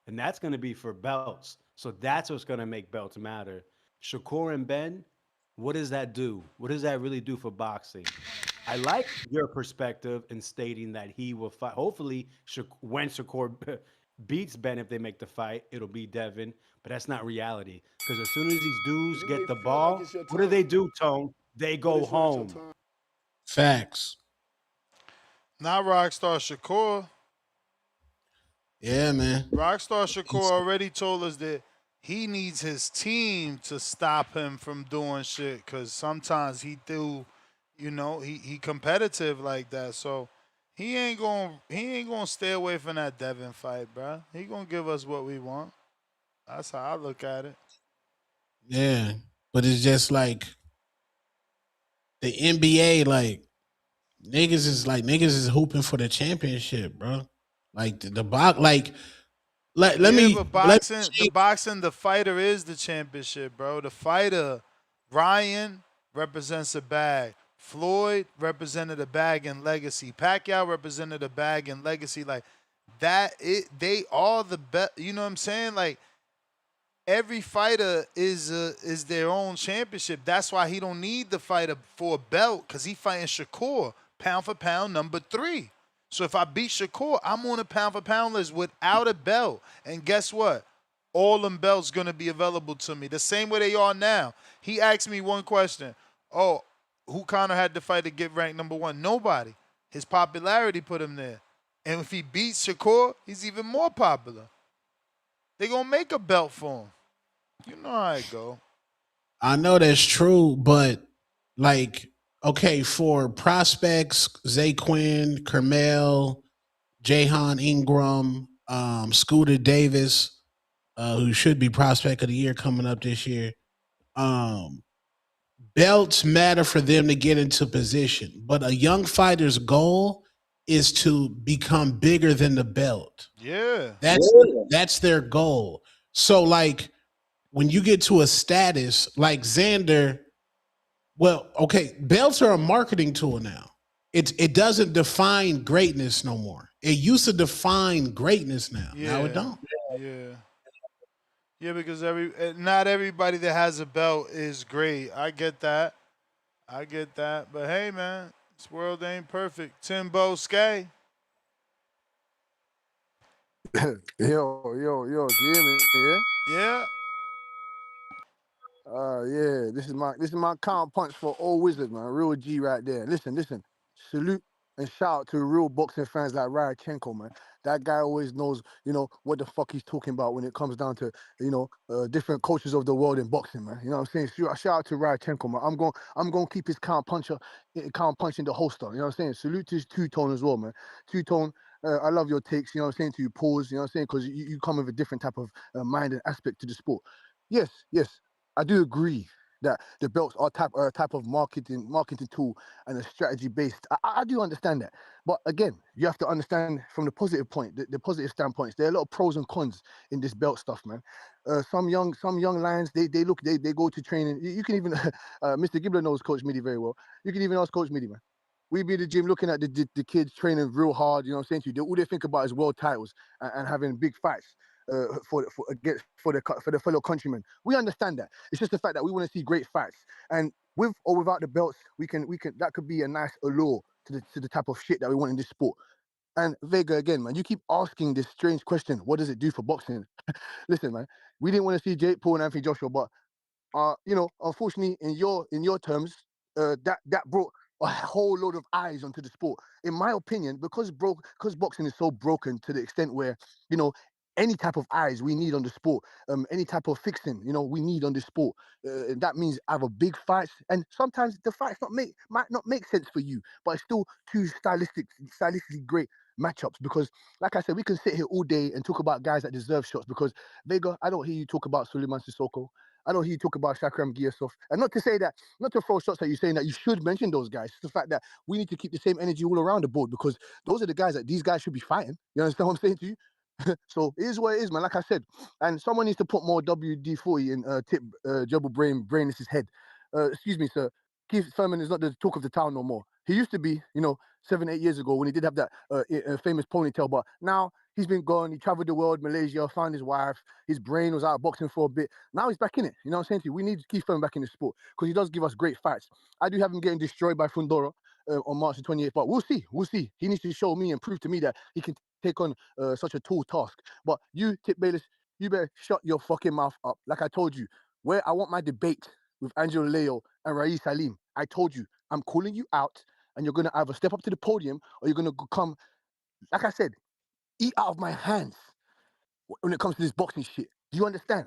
And that's going to be for belts. So that's what's going to make belts matter. Shakur and Ben, what does that do? What does that really do for boxing? I like your perspective in stating that he will fight. Hopefully, when Shakur beats Ben, if they make the fight, it'll be Devin. But that's not reality. Because as soon as these dudes You get may the feel like ball, it's your what do time, they do, Tone? They but go it's not your home. time. Facts. Not Rockstar Shakur. Yeah, man. Rockstar Shakur already told us that he needs his team to stop him from doing shit because sometimes he competitive like that. So he ain't gonna stay away from that Devin fight, bro. He gonna give us what we want. That's how I look at it. Yeah. But it's just like the NBA, like niggas is hooping for the championship, bro. Like the box, like Yeah, but let the fighter is the championship, bro. The fighter, Ryan represents a bag. Floyd represented a bag in legacy. Pacquiao represented a bag in legacy. Like that, they are the best. You know what I'm saying? Like every fighter is their own championship. That's why he don't need the fighter for a belt because he fighting Shakur, pound for pound #3. So if I beat Shakur, I'm on a pound for pound list without a belt. And guess what? All them belts gonna be available to me the same way they are now. He asked me one question. Oh, who Conor had to fight to get ranked #1? Nobody. His popularity put him there. And if he beats Shakur, he's even more popular. They gonna make a belt for him. You know how it go. I know that's true, but like, okay, for prospects, Zay Quinn, Kermel, Jahan Ingram, Scooter Davis, who should be prospect of the year coming up this year. Um, Belts matter for them to get into position, but a young fighter's goal is to become bigger than the belt. Yeah. That's their goal. So like when you get to a status like Xander, well, okay, belts are a marketing tool now. It doesn't define greatness no more. It used to define greatness now. Now it Yeah. don't. Yeah. Yeah, because not everybody that has a belt is great. I get that. I get that. But hey man, this world ain't perfect. Timbo Skay. Yo, can you hear me? Yeah. Yeah. Yeah. This is my count punch for all wizard, man. Real G right there. Listen. Salute and shout out to real boxing fans like Ryachenko, man. That guy always knows, what the fuck he's talking about when it comes down to, different cultures of the world in boxing, man. You know what I'm saying? Shout out to Ryachenko, man. I'm going to keep his count punch in the holster. You know what I'm saying? Salute to his two-tone as well, man. Two-tone. I love your takes, you know what I'm saying, to you pause, you know what I'm saying, because you come with a different type of mind and aspect to the sport. Yes, I do agree that the belts are type of marketing tool and a strategy based. I do understand that, but again, you have to understand from the positive point, the positive standpoints. There are a lot of pros and cons in this belt stuff, man. Some young lions, they go to training. You can even Mr. Gibbler knows Coach Midi very well. You can even ask Coach Midi, man. We be in the gym looking at the kids training real hard. You know what I'm saying to you? All they think about is world titles and having big fights for the fellow countrymen. We understand that. It's just the fact that we want to see great fights, and with or without the belts, we can that could be a nice allure to the type of shit that we want in this sport. And Vega, again, man, you keep asking this strange question: what does it do for boxing? Listen, man, we didn't want to see Jake Paul and Anthony Joshua, but unfortunately, in your terms, that brought a whole load of eyes onto the sport. In my opinion, because boxing is so broken to the extent where, you know, any type of eyes we need on the sport, any type of fixing, you know, we need on the sport. That means either big fights, and sometimes the fights might not make sense for you, but it's still two stylistically great matchups. Because, like I said, we can sit here all day and talk about guys that deserve shots. Because Vega, I don't hear you talk about Suleiman Sissoko. I don't hear you talk about Shakram Giasov. And not to say that, not to throw shots at you saying that you should mention those guys. It's the fact that we need to keep the same energy all around the board, because those are the guys that these guys should be fighting. You understand what I'm saying to you? So it is what it is, man. Like I said, and someone needs to put more WD-40 in Tip Jebel Brainless's head. Excuse me, sir. Keith Thurman is not the talk of the town no more. He used to be, you know, 7-8 years ago when he did have that famous ponytail, but now he's been gone. He traveled the world, Malaysia, found his wife. His brain was out of boxing for a bit. Now he's back in it. You know what I'm saying to you? We need Keith Thurman back in the sport because he does give us great fights. I do have him getting destroyed by Fundora on March the 28th, but we'll see. We'll see. He needs to show me and prove to me that he can take on such a tall task. But you, Tip Bayless, you better shut your fucking mouth up. Like I told you, where I want my debate with Angelo Leo and Rais Salim, I told you, I'm calling you out, and you're going to either step up to the podium or you're going to come, like I said, eat out of my hands when it comes to this boxing shit. Do you understand?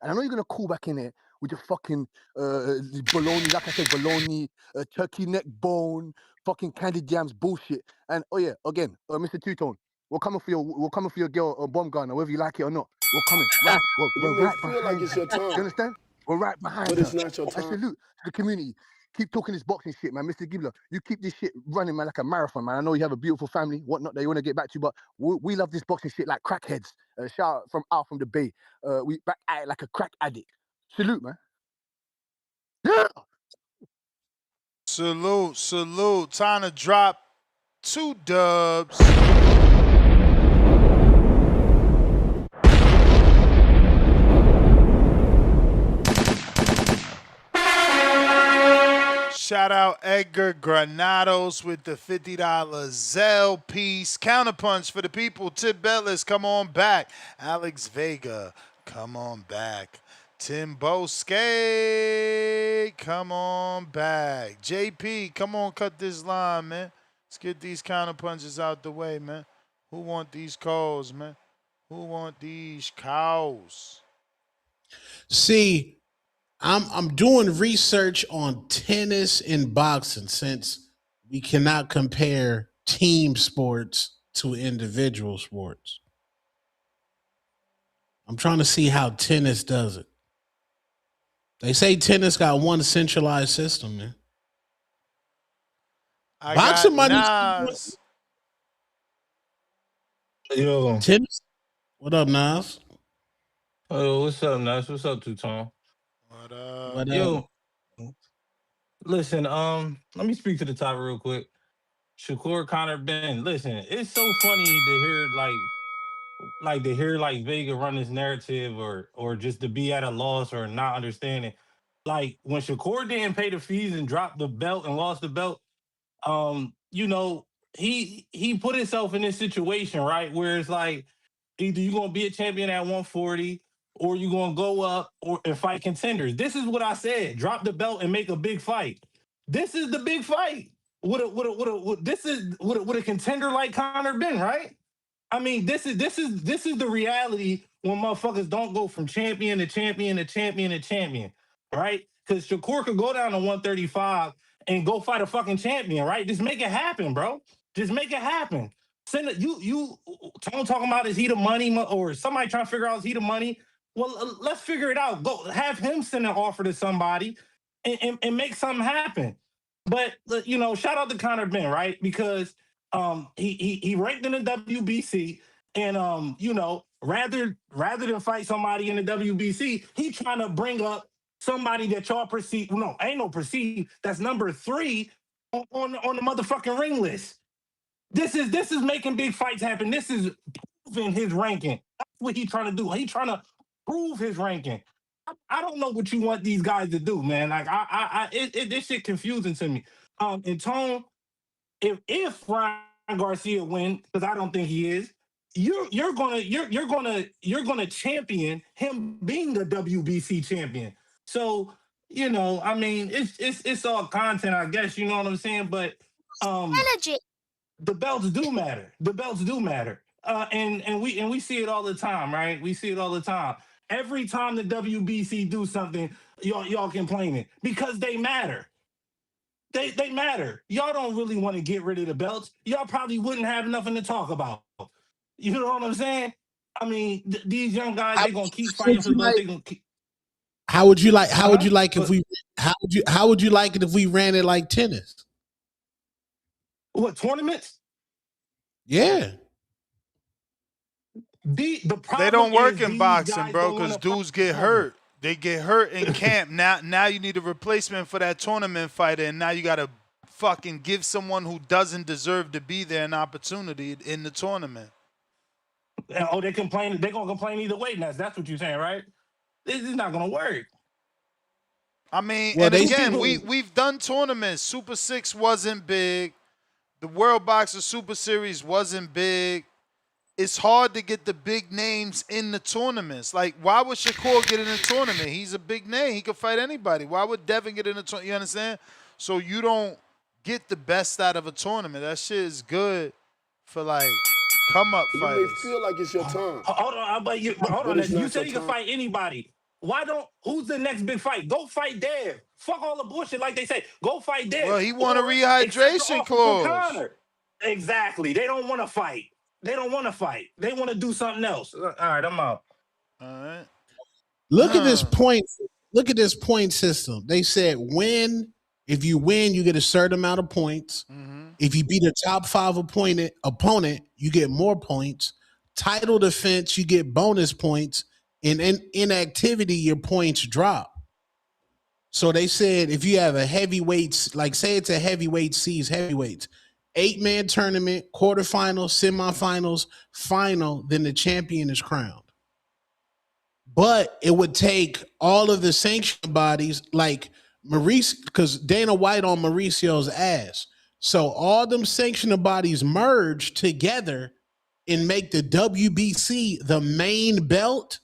And I know you're going to call back in there with your fucking bologna, like I said, bologna, turkey neck bone, fucking candy jams bullshit. And oh yeah, again, Mr. Two-Tone, we're coming for your girl, bomb gunner, whether you like it or not. We're coming. Right, You we're may right feel like behind it's her. your Do you time, understand? We're right behind but it's her. not your I time. salute to the community. Keep talking this boxing shit, man. Mr. Gibbler, you keep this shit running, man, like a marathon, man. I know you have a beautiful family, whatnot that you want to get back to, but we love this boxing shit like crackheads. Shout out from the Bay. We back at it like a crack addict. Salute, man. Yeah. Salute. Time to drop 2 dubs. Shout out Edgar Granados with the $50 Zell piece. Counterpunch for the people. Tip Bellis, come on back. Alex Vega, come on back. Tim Bosque, come on back. JP, come on, cut this line, man. Let's get these counterpunches out the way, man. Who want these calls, man? Who want these cows? See, I'm doing research on tennis and boxing since we cannot compare team sports to individual sports. I'm trying to see how tennis does it. They say tennis got one centralized system, man. I got Boxing money. Nas. Yo. Tennis. What up, Nas? Oh, what's up, Nas? What's up, Two-Tone? What up? What up? Yo, listen, let me speak to the top real quick. Shakur, Conor Benn. Listen, it's so funny to hear like Vega run this narrative or just to be at a loss or not understanding. Like when Shakur didn't pay the fees and dropped the belt and lost the belt, you know, he put himself in this situation, right? Where it's like either you're gonna be a champion at 140 or you're gonna go up and fight contenders. This is what I said. Drop the belt and make a big fight. This is the big fight. With a contender like Conor Benn, right? I mean, this is the reality when motherfuckers don't go from champion to champion to champion to champion, right? Because Shakur could go down to 135 and go fight a fucking champion, right? Just make it happen, bro. Just make it happen. Send it. You talking about his heat of money or somebody trying to figure out his heat of money. Well, let's figure it out. Go have him send an offer to somebody and make something happen. But you know, shout out to Conor Benn, right? Because he ranked in the WBC, and you know, rather than fight somebody in the WBC, he trying to bring up somebody that y'all perceive. No, ain't no perceive. That's number 3 on the motherfucking ring list. This is making big fights happen. This is proving his ranking. That's what he trying to do. He trying to prove his ranking. I don't know what you want these guys to do, man. Like this shit confusing to me. In Tone, if Ryan Garcia win, because I don't think he is, you're gonna champion him being the WBC champion. So you know, I mean, it's all content, I guess. You know what I'm saying? But energy. The belts do matter. The belts do matter. And we see it all the time, right? We see it all the time. Every time the WBC do something, y'all complaining because they matter. They matter. Y'all don't really want to get rid of the belts. Y'all probably wouldn't have nothing to talk about. You know what I'm saying? I mean, these young guys, How they gonna keep would fighting for you the belts. like? They gonna keep. How would you like? How would Huh? you like if we? How would you like it if we ran it like tennis? What tournaments? Yeah. The They problem don't work is in these boxing, guys bro, don't want because to fight dudes each get other. hurt. They get hurt in camp. Now you need a replacement for that tournament fighter, and now you got to fucking give someone who doesn't deserve to be there an opportunity in the tournament. Oh, they complain. They're gonna complain either way. Now that's what you're saying, right? This is not gonna work. I mean, Well, and they again, People, we've done tournaments. Super Six wasn't big. The World Boxer Super Series wasn't big. It's hard to get the big names in the tournaments. Like, why would Shakur get in the tournament? He's a big name. He could fight anybody. Why would Devin get in the tournament? You understand? So you don't get the best out of a tournament. That shit is good for like come up You may fighters. feel like it's your time, hold on, but hold but on. it's You not your said you can time. fight anybody. Why don't? Who's the next big fight? Go fight Dev. Fuck all the bullshit, like they say. Go fight Dev Well, he won a or accept the rehydration offer from clause. Conor. Exactly. They don't want to fight. They don't want to fight. They want to do something else. All right, I'm out. All right. look at this point. Look at this point system. They said if you win, you get a certain amount of points. Mm-hmm. If you beat a top 5 opponent, you get more points. Title defense, you get bonus points. And in inactivity, your points drop. So they said if you have a heavyweight, like say it's a heavyweight sees heavyweights, 8-man tournament, quarterfinals, semifinals, final, then the champion is crowned. But it would take all of the sanction bodies, like Maurice, because Dana White on Mauricio's ass. So all them sanctioning bodies merge together and make the WBC the main belt.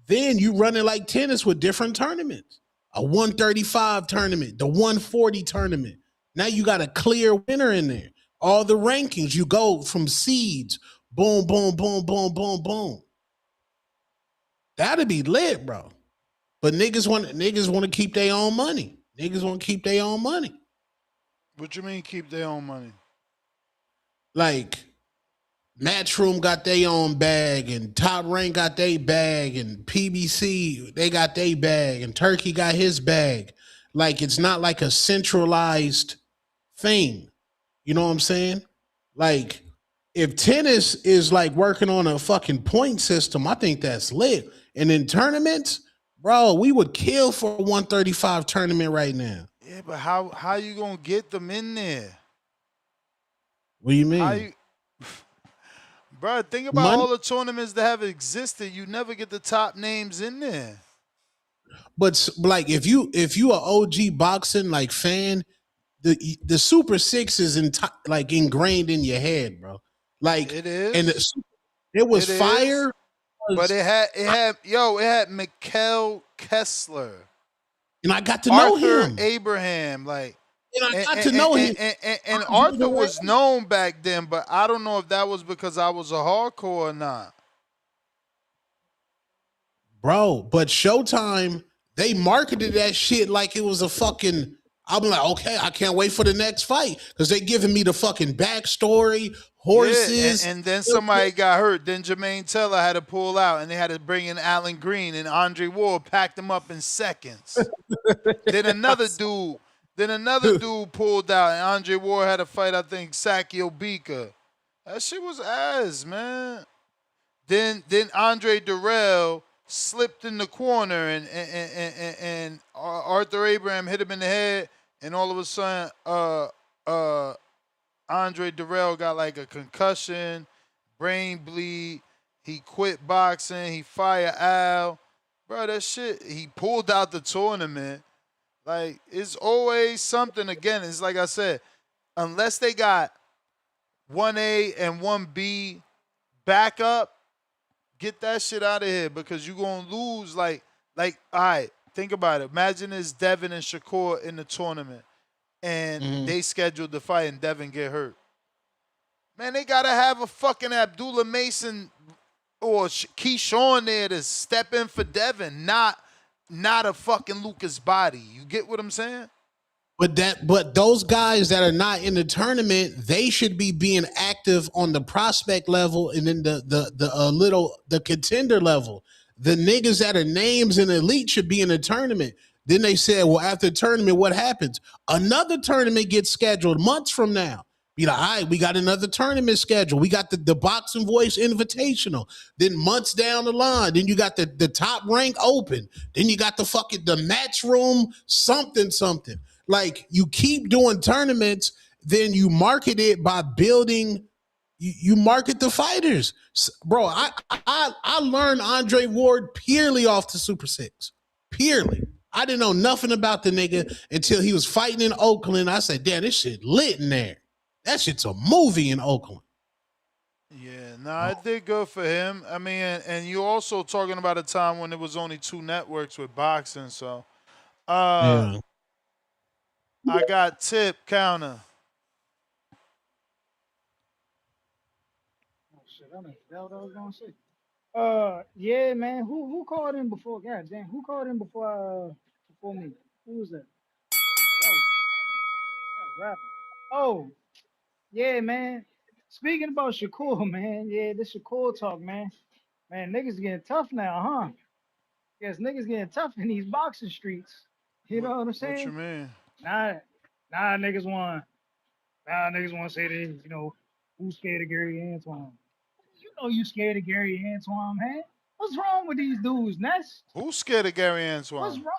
Then you run it like tennis with different tournaments. A 135 tournament, the 140 tournament. Now you got a clear winner in there. All the rankings, you go from seeds, boom, boom, boom, boom, boom, boom. That'd be lit, bro. But niggas want to keep their own money. Niggas want to keep their own money. What you mean keep their own money? Like Matchroom got their own bag, and Top Rank got their bag, and PBC they got their bag, and Turkey got his bag. Like it's not like a centralized thing. You know what I'm saying? Like if tennis is like working on a fucking point system, I think that's lit. And in tournaments, bro, we would kill for a 135 tournament right now. Yeah, but how you gonna get them in there? What do you How mean? you Bro, think about Money? all the tournaments that have existed. You never get the top names in there. But like if you a OG boxing like fan, the Super Six is like ingrained in your head, bro. Like It and is. it was It is. fire. But it had Mikkel Kessler, And I got to know Arthur him. Abraham, like, And I got to know him. and Arthur was known back then, but I don't know if that was because I was a hardcore or not. Bro, but Showtime, they marketed that shit like it was a fucking. I'm like, okay, I can't wait for the next fight because they giving me the fucking backstory, horses. Yeah, and then somebody got hurt. Then Jermaine Teller had to pull out, and they had to bring in Alan Green, and Andre Ward packed him up in seconds. Then another dude pulled out, and Andre Ward had to fight, I think, Sakio Bika. That shit was ass, man. Then Andre Durrell slipped in the corner, and Arthur Abraham hit him in the head, and all of a sudden, Andre Durrell got like a concussion, brain bleed. He quit boxing. He fired Al. Bro, that shit, he pulled out the tournament. Like, it's always something. Again, it's like I said, unless they got 1A and 1B backup, get that shit out of here because you're going to lose. Like, all right, think about it. Imagine it's Devin and Shakur in the tournament, and they scheduled the fight, and Devin get hurt. Man, they gotta have a fucking Abdullah Mason or Keyshawn there to step in for Devin, not a fucking Lucas Body. You get what I'm saying? But those guys that are not in the tournament, they should be being active on the prospect level and then the contender level. The niggas that are names in the elite should be in the tournament. Then they said, well, after the tournament, what happens? Another tournament gets scheduled months from now. Be like, all right, we got another tournament scheduled. We got the Boxing Voice Invitational. Then months down the line, then you got the top rank open. Then you got the match room something. Like, you keep doing tournaments, then you market it by building. You market the fighters, bro. I learned Andre Ward purely off the Super Six, purely. I didn't know nothing about the nigga until he was fighting in Oakland. I said, damn, this shit lit in there. That shit's a movie in Oakland. Yeah, no, I did good for him. I mean, and you also talking about a time when there was only 2 networks with boxing. So, Yeah. I got tip counter. Oh shit, I forgot what I was gonna say. Yeah, man. Who called in before? God damn, who called in before me? Who was that? That was rapping. Oh, yeah, man. Speaking about Shakur, man. Yeah, this Shakur talk, man. Man, niggas getting tough now, huh? Guess niggas getting tough in these boxing streets. You know what I'm What you saying? mean? Nah, niggas want. Nah, niggas want to say this. Who's scared of Gary Antoine? You know you scared of Gary Antoine, man. What's wrong with these dudes, Ness? Who's scared of Gary What's Antoine? wrong?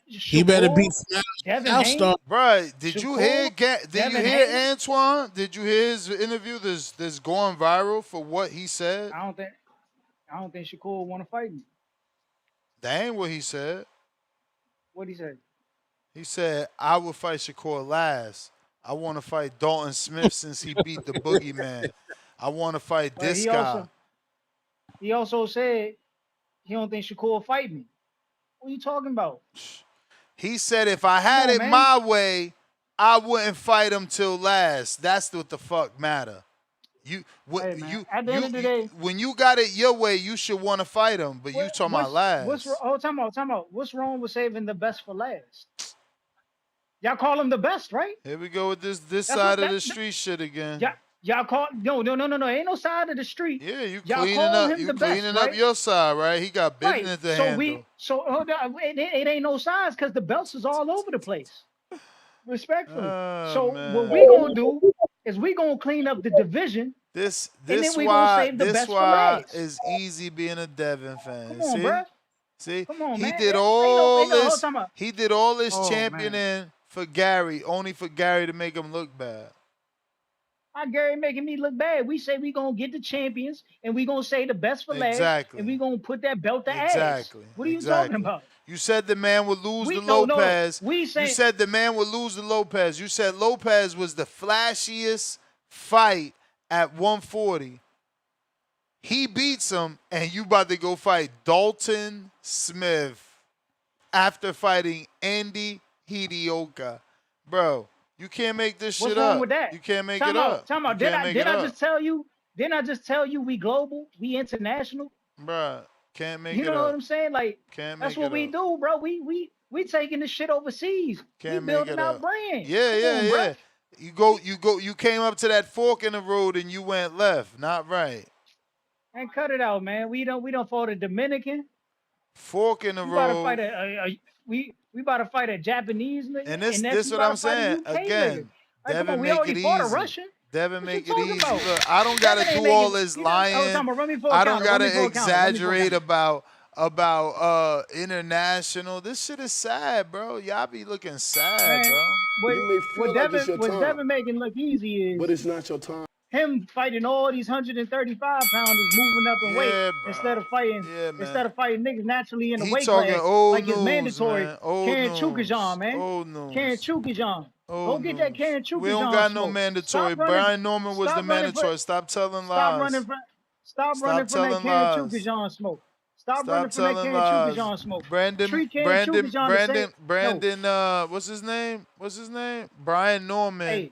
He better be Shakur, Devin South Star. Haney, Bruh, did you hear Shakur, did you Devin hear Haney. Antoine? Did you hear his interview that's going viral for what he said? I don't think Shakur want to fight me. That ain't what he said. What he say? He said, I would fight Shakur last. I want to fight Dalton Smith since he beat the boogeyman. I want to fight But this guy. he also said he don't think Shakur will fight me. What are you talking about? He said if I Come had on, it man. my way, I wouldn't fight him till last. That's what the fuck matter. Hey, man. At the end of the day, when you got it your way, you should want to fight him. But you talking about what's last. time out. What's wrong with saving the best for last? Y'all call him the best, right? Here we go with this That's side of the street shit again. Y'all call no. Ain't no side of the street. Yeah, you Y'all cleaning call up. him You the best, cleaning up right? your side, right? He got business to handle. Hold on, it ain't no sides because the belts is all over the place. Respectfully. So Man. what we gonna do is we gonna clean up the division. This and then we gonna save the best for last. is easy being a Devin fan. Come on, bruh. See, Come on, he man. did all this. Time out. He did all this Oh, championing for Gary, only for Gary to make him look bad. How Gary making me look bad? We say we gonna get the champions and we gonna say the best for last, and we gonna put that belt to ass. What are you talking about? You said the man would lose to Lopez. You said the man would lose to Lopez. You said Lopez was the flashiest fight at 140. He beats him, and you about to go fight Dalton Smith after fighting Andy Hidioka. Bro, you can't make this shit up. What's wrong with that? You can't make it up. Time out. Did I just tell you? Didn't I just tell you we global, we international? Bruh, can't make it up. You know what I'm saying? Like, that's what we do, bro. We taking this shit overseas. Can't we building our brand. Yeah. You came up to that fork in the road and you went left, not right. And cut it out, man. We don't fought a Dominican. Fork in the road. We about to fight a Japanese nigga. And this what I'm saying. Again, Devin make it easy. Devin make it easy. Look, I don't gotta do all this lying. I don't gotta exaggerate about international. This shit is sad, bro. Y'all be looking sad, bro. What Devin making look easy is, but it's not your time. Him fighting all these 135 pounders moving up in weight instead of fighting niggas naturally in the weight class like it's mandatory. Karen Chukajan, man. Karen Chukajan. Go get that Karen Chukajan. We don't got no mandatory. Brian Norman was the mandatory. Stop telling lies. Stop running from that Karen Chukajan smoke. Stop running Stop from that telling Karen lies. Chukajan smoke. Brandon, Treat Karen Brandon, Chukajan the same. Brandon, No, Brandon, what's his name? What's his name? Brian Norman. hey,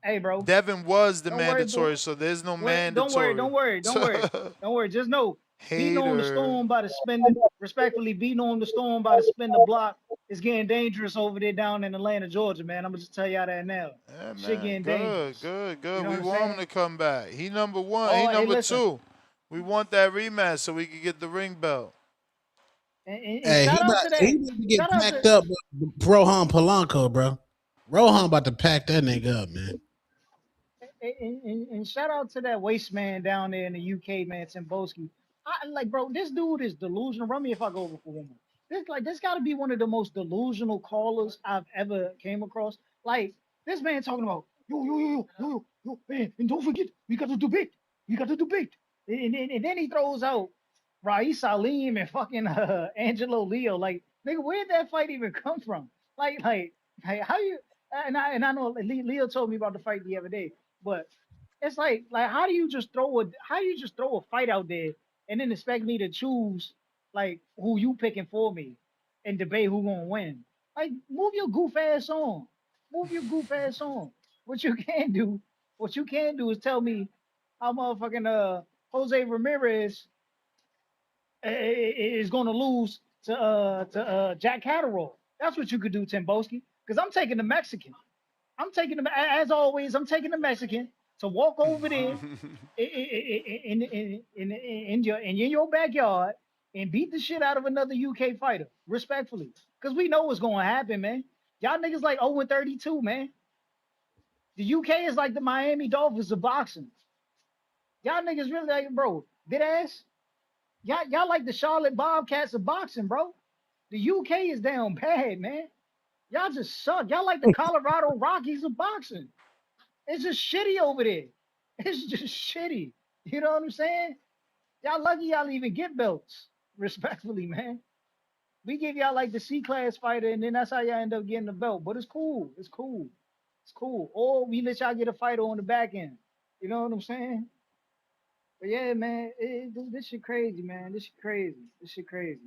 hey, bro. Devin was the Don't worry, mandatory, boo. so there's no Wait, don't worry, mandatory. don't worry, don't worry, don't worry. Just know, beating on the Hater. storm by the spin, respectfully, beating on the storm by the spin the block is getting dangerous over there down in Atlanta, Georgia, man. I'm gonna just tell y'all that now. Yeah, Shit man. getting Good, dangerous. good, You good. know We what I'm want him saying? to come back. He number one. He Oh, hey, number listen, two. We want that rematch so we can get the ring belt. and Hey, shout out to he that. need to get Shout out to packed up with Rohan Polanco, bro. Rohan about to pack that nigga up, man. and shout out to that waste man down there in the UK, man, Timboski. I like, bro, this dude is delusional. Run me if I go over for one more. This got to be one of the most delusional callers I've ever came across. Like, this man talking about yo, man, and don't forget, we got to debate. We got to debate. And then he throws out Raif Salim and fucking Angelo Leo. Like, nigga, where'd that fight even come from? Like how you? And I know Leo told me about the fight the other day, but it's like how do you just throw a fight out there and then expect me to choose like who you picking for me and debate who gonna win? Like, move your goof ass on. Move your goof ass on. What you can do, what you can do is tell me how motherfucking Jose Ramirez is gonna lose to Jack Catterall. That's what you could do, Timboski. Because I'm taking the Mexican. I'm taking them as always. I'm taking the Mexican to walk over there in your backyard and beat the shit out of another UK fighter, respectfully, because we know what's going to happen, man. Y'all niggas like 0-32, man. The UK is like the Miami Dolphins of boxing. Y'all niggas really like, bro, dead ass. Y'all like the Charlotte Bobcats of boxing, bro. The UK is down bad, man. Y'all just suck. Y'all like the Colorado Rockies of boxing. It's just shitty over there. It's just shitty. You know what I'm saying? Y'all lucky y'all even get belts. Respectfully, man. We give y'all like the C class fighter, and then that's how y'all end up getting the belt. But it's cool. It's cool. It's cool. Or we let y'all get a fighter on the back end. You know what I'm saying? But yeah, man, this shit crazy, man. This shit crazy. This shit crazy.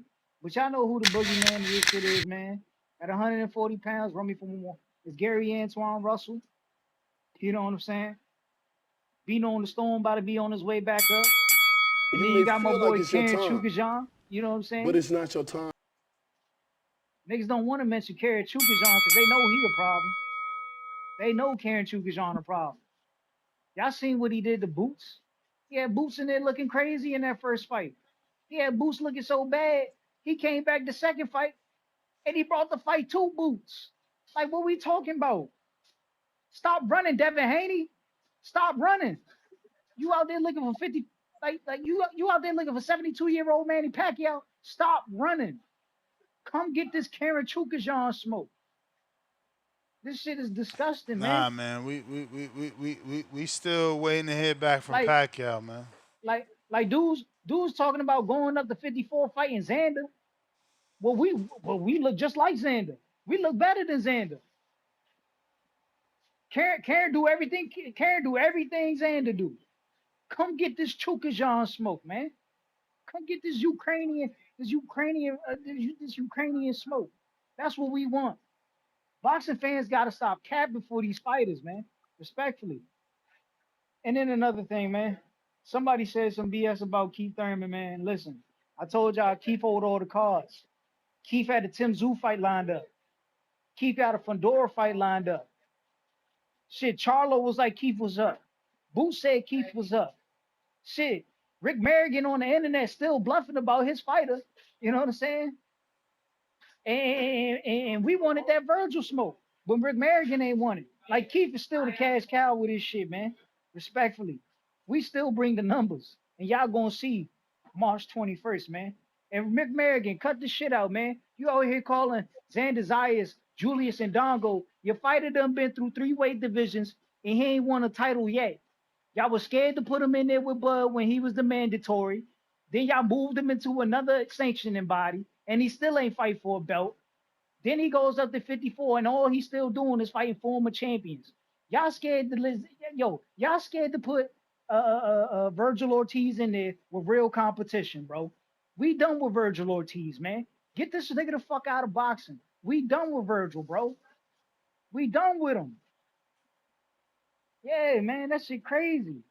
But y'all know who the boogeyman of this shit is, man. At 140 pounds, run me for one more. It's Gary Antoine Russell. You know what I'm saying? Being on the storm, about to be on his way back up. And You then you may got my feel like boy it's your Karen time, Chukajan. You know what I'm but saying? it's not your time. Niggas don't want to mention Karen Chukajan because they know he a problem. They know Karen Chukajan a problem. Y'all seen what he did to Boots? He had Boots in there looking crazy in that first fight. He had Boots looking so bad, he came back the second fight and he brought the fight to Boots. Like, what we talking about? Stop running, Devin Haney. Stop running. You out there looking for 50, like you out there looking for 72-year-old Manny Pacquiao. Stop running. Come get this Karen Chukajan smoke. This shit is disgusting, man. Nah, man. We still waiting to hear back from Like, Pacquiao, man. dudes talking about going up to 54 fighting Xander. Well, we look just like Xander. We look better than Xander. Karen do everything. Karen do everything Xander do. Come get this Chukajan smoke, man. Come get this Ukrainian smoke. That's what we want. Boxing fans got to stop capping for these fighters, man. Respectfully. And then another thing, man. Somebody said some BS about Keith Thurman, man. Listen, I told y'all Keith hold all the cards. Keith had the Tim Tszyu fight lined up. Keith had a Fedor fight lined up. Shit, Charlo was like Keith was up. Boots said Keith was up. Shit, Rick Merrigan on the internet still bluffing about his fighter. You know what I'm saying? And we wanted that Virgil smoke, but Rick Merrigan ain't want it. Like, Keith is still the cash cow with his shit, man. Respectfully, we still bring the numbers, and y'all gonna see March 21st, man. And Rick Merrigan, cut the shit out, man. You out here calling Xander Zayas, Julius and Dongo. Your fighter done been through 3 weight divisions, and he ain't won a title yet. Y'all was scared to put him in there with Bud when he was the mandatory. Then y'all moved him into another sanctioning body, and he still ain't fight for a belt. Then he goes up to 54, and all he's still doing is fighting former champions. Y'all scared to put Virgil Ortiz in there with real competition, bro. We done with Virgil Ortiz, man. Get this nigga the fuck out of boxing. We done with Virgil, bro. We done with him. Yeah, man, that shit crazy.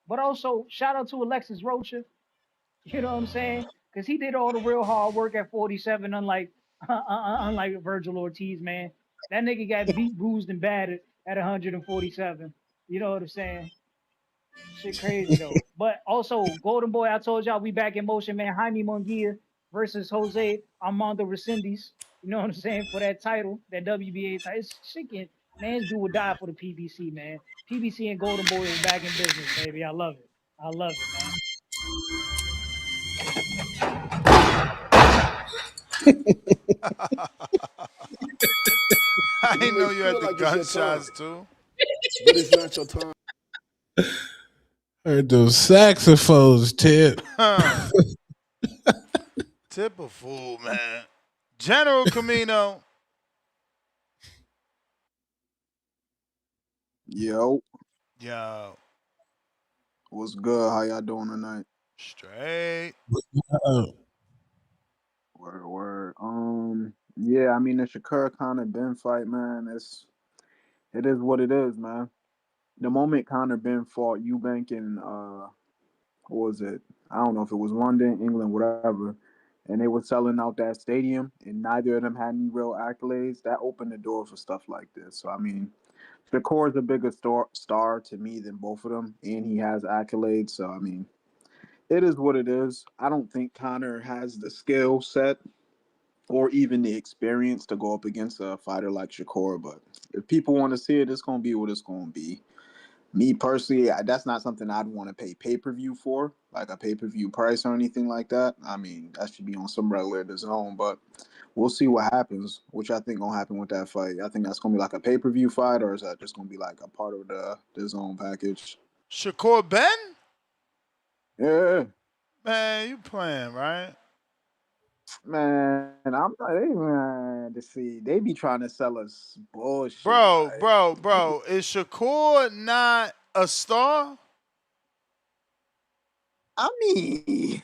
But also, shout out to Alexis Rocha. You know what I'm saying? Because he did all the real hard work at 47, unlike Virgil Ortiz, man. That nigga got beat, bruised, and battered at 147. You know what I'm saying? Shit crazy though. But also, Golden Boy, I told y'all we back in motion, man. Jaime Munguia versus Jose Armando Resendiz. You know what I'm saying? For that title, that WBA title. It's shit can, man, it's do or die for the PBC, man. PBC and Golden Boy is back in business, baby. I love it. I love it, man. I You didn't may know you had feel the like it's your time, gunshots too. but it's not your time. Heard those saxophones, Tip. Tip a fool, man. General Camino. Yo, Yo, what's good? How y'all doing tonight? straight. Oh, Word, word. Yeah, I mean the Shakur Conor Ben fight, man. It is what it is, man. The moment Conor Ben fought Eubank in what was it? I don't know if it was London, England, whatever, and they were selling out that stadium, and neither of them had any real accolades. That opened the door for stuff like this. So I mean, Shakur is a bigger star to me than both of them, and he has accolades. So I mean, it is what it is. I don't think Connor has the skill set or even the experience to go up against a fighter like Shakur. But if people want to see it, it's going to be what it's going to be. Me personally, that's not something I'd want to pay pay-per-view for, like a pay-per-view price or anything like that. I mean, that should be on some regular DAZN, but we'll see what happens, which I think going to happen with that fight. I think that's going to be like a pay-per-view fight, or is that just going to be like a part of the DAZN package? Shakur Ben? Yeah. Man, you playing, right? Man, I'm not man to see. They be trying to sell us bullshit. Bro. Is Shakur not a star? I mean,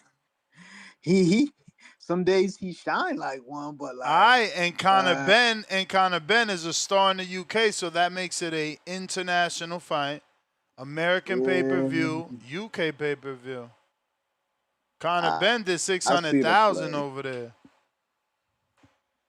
he some days he shine like one, but like, I and Conor Ben is a star in the UK, so that makes it a international fight. American pay per yeah, view, UK pay per view. Conor I Ben did six I hundred see the thousand play. over there.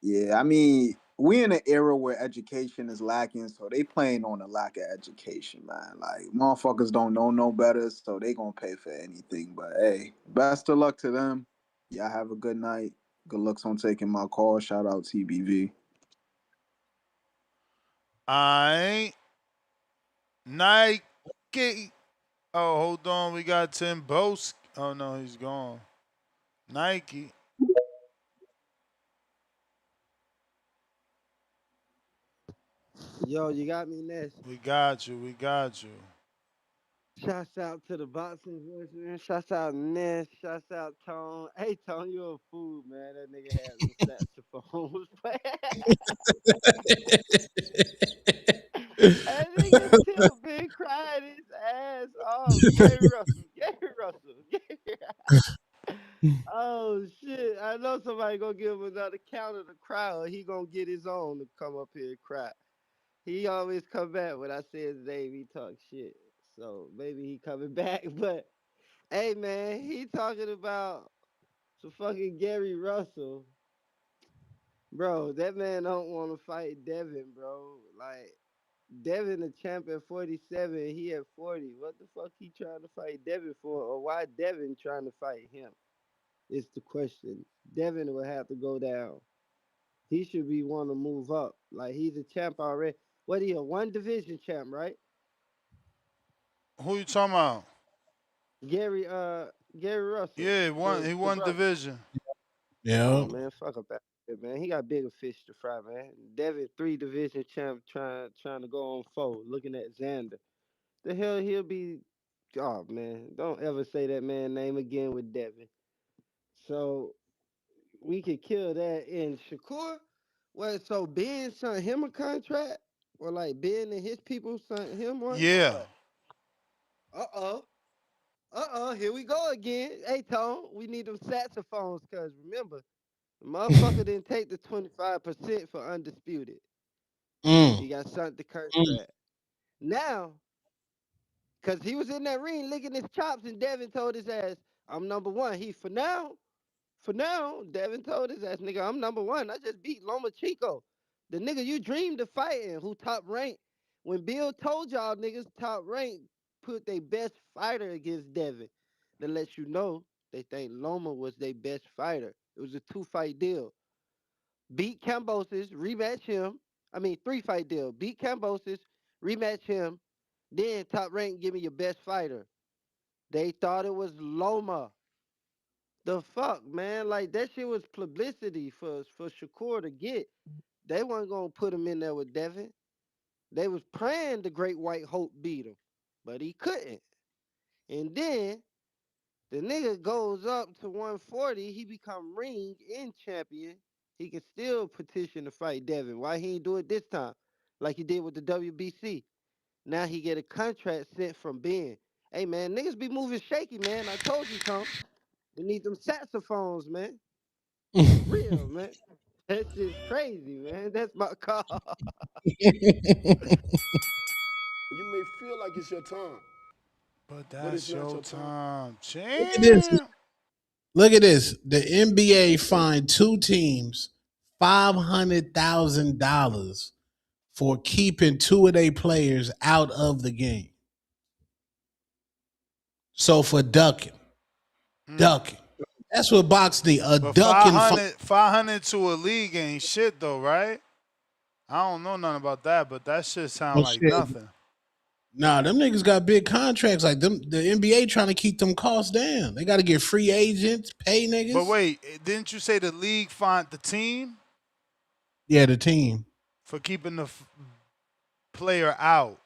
Yeah, I mean, we in an era where education is lacking, so they playing on the lack of education, man. Like motherfuckers don't know no better, so they gonna pay for anything. But hey, best of luck to them. Y'all have a good night. Good looks on taking my call. Shout out TBV. I Nike. Oh, hold on, we got Tim Bosk. Oh no, he's gone. Nike. Yo, you got me next. We got you. We got you. Shouts out to the boxing voice, man. Shouts out Ness. Shouts out Tone. Hey, Tone, you a fool, man. That nigga had them saxophones. That nigga Tip been crying his ass off. Gary Russell. Gary Russell. Oh shit! I know somebody gonna give him another counter to cry, or he gonna get his own to come up here and cry. He always come back when I say his name. He talk shit, so maybe he coming back. But hey, man, he talking about some fucking Gary Russell, bro. That man don't want to fight Devin, bro. Like Devin, the champ at 47, he at 40. What the fuck he trying to fight Devin for, or why Devin trying to fight him? Is the question. Devin will have to go down. He should be one to move up. Like he's a champ already. What he a one division champ, right? Who you talking about? Gary Gary Russell, Yeah, he the won brother. division. Oh yeah. man, fuck about it, man. He got bigger fish to fry, man. Devin three division champ trying to go on four. Looking at Xander. The hell he'll be. Oh man, don't ever say that man name again with Devin. So we could kill that. And Shakur, what? So Ben sent him a contract, or like Ben and his people sent him one, or Yeah. what? Uh oh. Here we go again. Hey, Tone, we need them saxophones, cause remember, the motherfucker didn't take the 25% for undisputed. Mm, He got something to curse mm. that. Now, cause he was in that ring licking his chops, and Devin told his ass, "I'm number one." For now, Devin told his ass, "Nigga, I'm number one. I just beat Loma Chico, the nigga you dreamed of fighting, who top ranked. When Bill told y'all niggas top rank put their best fighter against Devin, to let you know they think Loma was their best fighter. It was a 2-fight deal. Beat Cambosis, rematch him. I mean, 3-fight deal. Beat Cambosis, rematch him. Then top rank, give me your best fighter. They thought it was Loma. The fuck, man? Like that shit was publicity for Shakur to get. They weren't gonna put him in there with Devin. They was praying the Great White Hope beat him, but he couldn't. And then the nigga goes up to 140. He become ring in champion. He can still petition to fight Devin. Why he ain't do it this time, like he did with the WBC? Now he get a contract sent from Ben. Hey man, niggas be moving shaky, man. I told you, Tom. We need them saxophones, man. For real, man. That shit's crazy, man. That's my call. You may feel like it's your time, But but it's that's not your your time. time. Look at this. Damn. Look at this. The NBA fined two teams $500,000 for keeping two of their players out of the game. So for ducking. That's what boxing need, a But ducking fight. 500 to a league ain't shit though, right? I don't know nothing about that, but that shit sound Oh like shit. nothing. Nah, them niggas got big contracts. Like them, the NBA trying to keep them costs down. They got to get free agents, pay But niggas. wait, didn't you say the league fined the team Yeah, the team. for keeping the player out?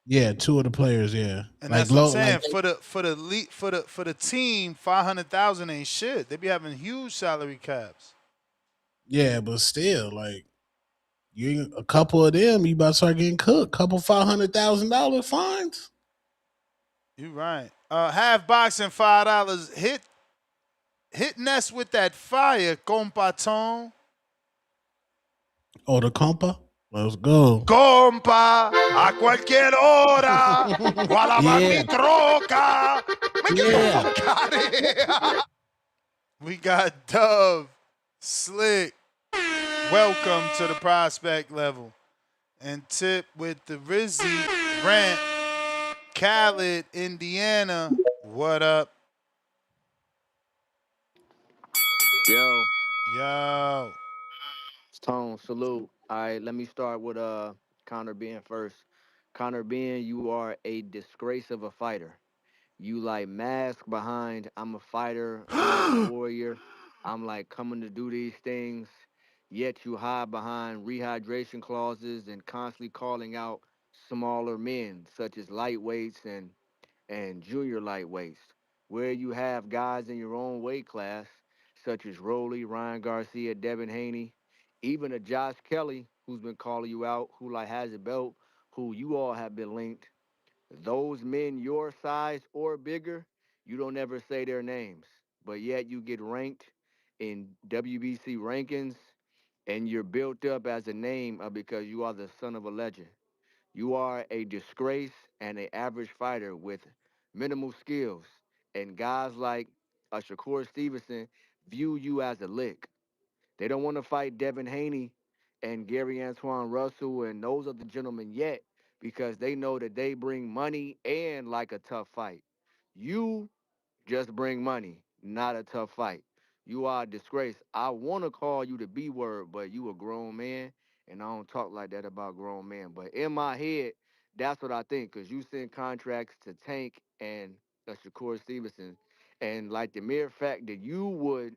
Yeah, two of the players. Yeah, And like that's what I'm low, like saying. For the team, 500,000 ain't shit. They be having huge salary caps. yeah, but still, like you, a couple of them, you about to start getting cooked. Couple $500,000 fines. You right. Half boxing $5. Hit Ness with that fire, compatón. Oh, the compa. Let's go. Compa, a cualquier hora. While I'm on Yeah, mi troca. Man, get the yeah. fuck out of here. We got Dove, Slick. Welcome to the prospect level. And Tip with the Rizzy, Rant, Khaled, Indiana. What up? Yo, Yo. Tone, salute. All right, let me start with Conor Benn first. Conor Benn, you are a disgrace of a fighter. You like mask behind I'm a fighter, I'm a warrior, I'm like coming to do these things. Yet you hide behind rehydration clauses and constantly calling out smaller men such as lightweights and junior lightweights, where you have guys in your own weight class, such as Rolly, Ryan Garcia, Devin Haney, even a Josh Kelly, who's been calling you out, who like has a belt, who you all have been linked. Those men your size or bigger, you don't ever say their names, but yet you get ranked in WBC rankings, and you're built up as a name because you are the son of a legend. You are a disgrace and an average fighter with minimal skills. And guys like Shakur Stevenson view you as a lick. They don't want to fight Devin Haney and Gary Antoine Russell and those other gentlemen yet because they know that they bring money and like a tough fight. You just bring money, not a tough fight. You are a disgrace. I want to call you the B word, but you a grown man, and I don't talk like that about grown men. But in my head, that's what I think, because you send contracts to Tank and Shakur Stevenson, and like the mere fact that you would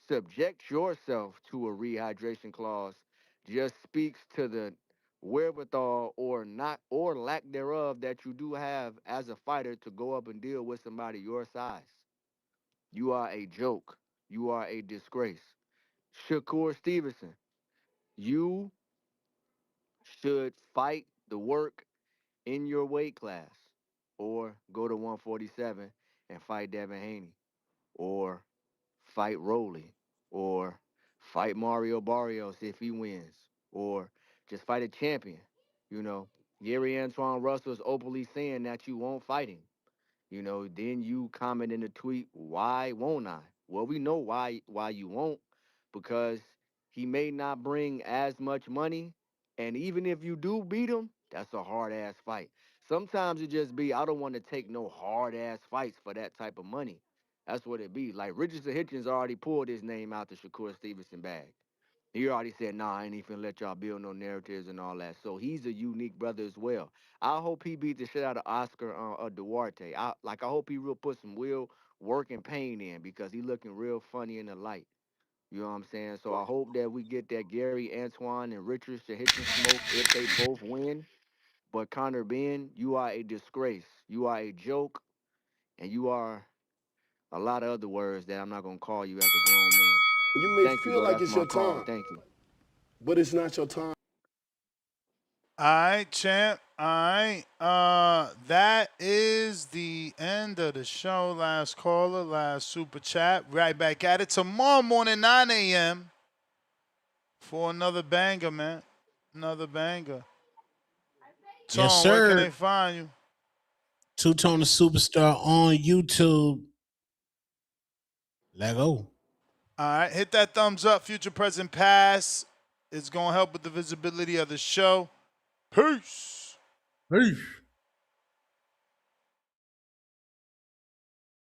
subject yourself to a rehydration clause just speaks to the wherewithal or not or lack thereof that you do have as a fighter to go up and deal with somebody your size. You are a joke. You are a disgrace. Shakur Stevenson, you should fight the work in your weight class or go to 147 and fight Devin Haney, or fight Rolly, or fight Mario Barrios if he wins, or just fight a champion. You know, Gary Antoine Russell is openly saying that you won't fight him. You know, then you comment in the tweet, why won't I? Well, we know why you won't, because he may not bring as much money. And even if you do beat him, that's a hard ass fight. Sometimes it just be, I don't want to take no hard ass fights for that type of money. That's what it be. Like Richardson Hitchens already pulled his name out the Shakur Stevenson bag. He already said, nah, I ain't even let y'all build no narratives and all that. So he's a unique brother as well. I hope he beat the shit out of Oscar Duarte. I hope he real put some real work and pain in, because he looking real funny in the light. You know what I'm saying? So I hope that we get that Gary Antoine and Richard Hitchens smoke if they both win. But Conor Benn, you are a disgrace. You are a joke, and you are a lot of other words that I'm not gonna call you as a grown man. You may Thank you, feel bro. like That's it's my your call. time, Thank you. but it's not your time. All right, champ. All right. That is the end of the show. Last caller, last super chat. Right back at it tomorrow morning, 9 a.m. for another banger, man. Another banger. Yes, Tone, where can sir. they find you? Two-Tone the Superstar on YouTube. Let go. All right, hit that thumbs up, future, present, past. It's going to help with the visibility of the show. Peace. Peace.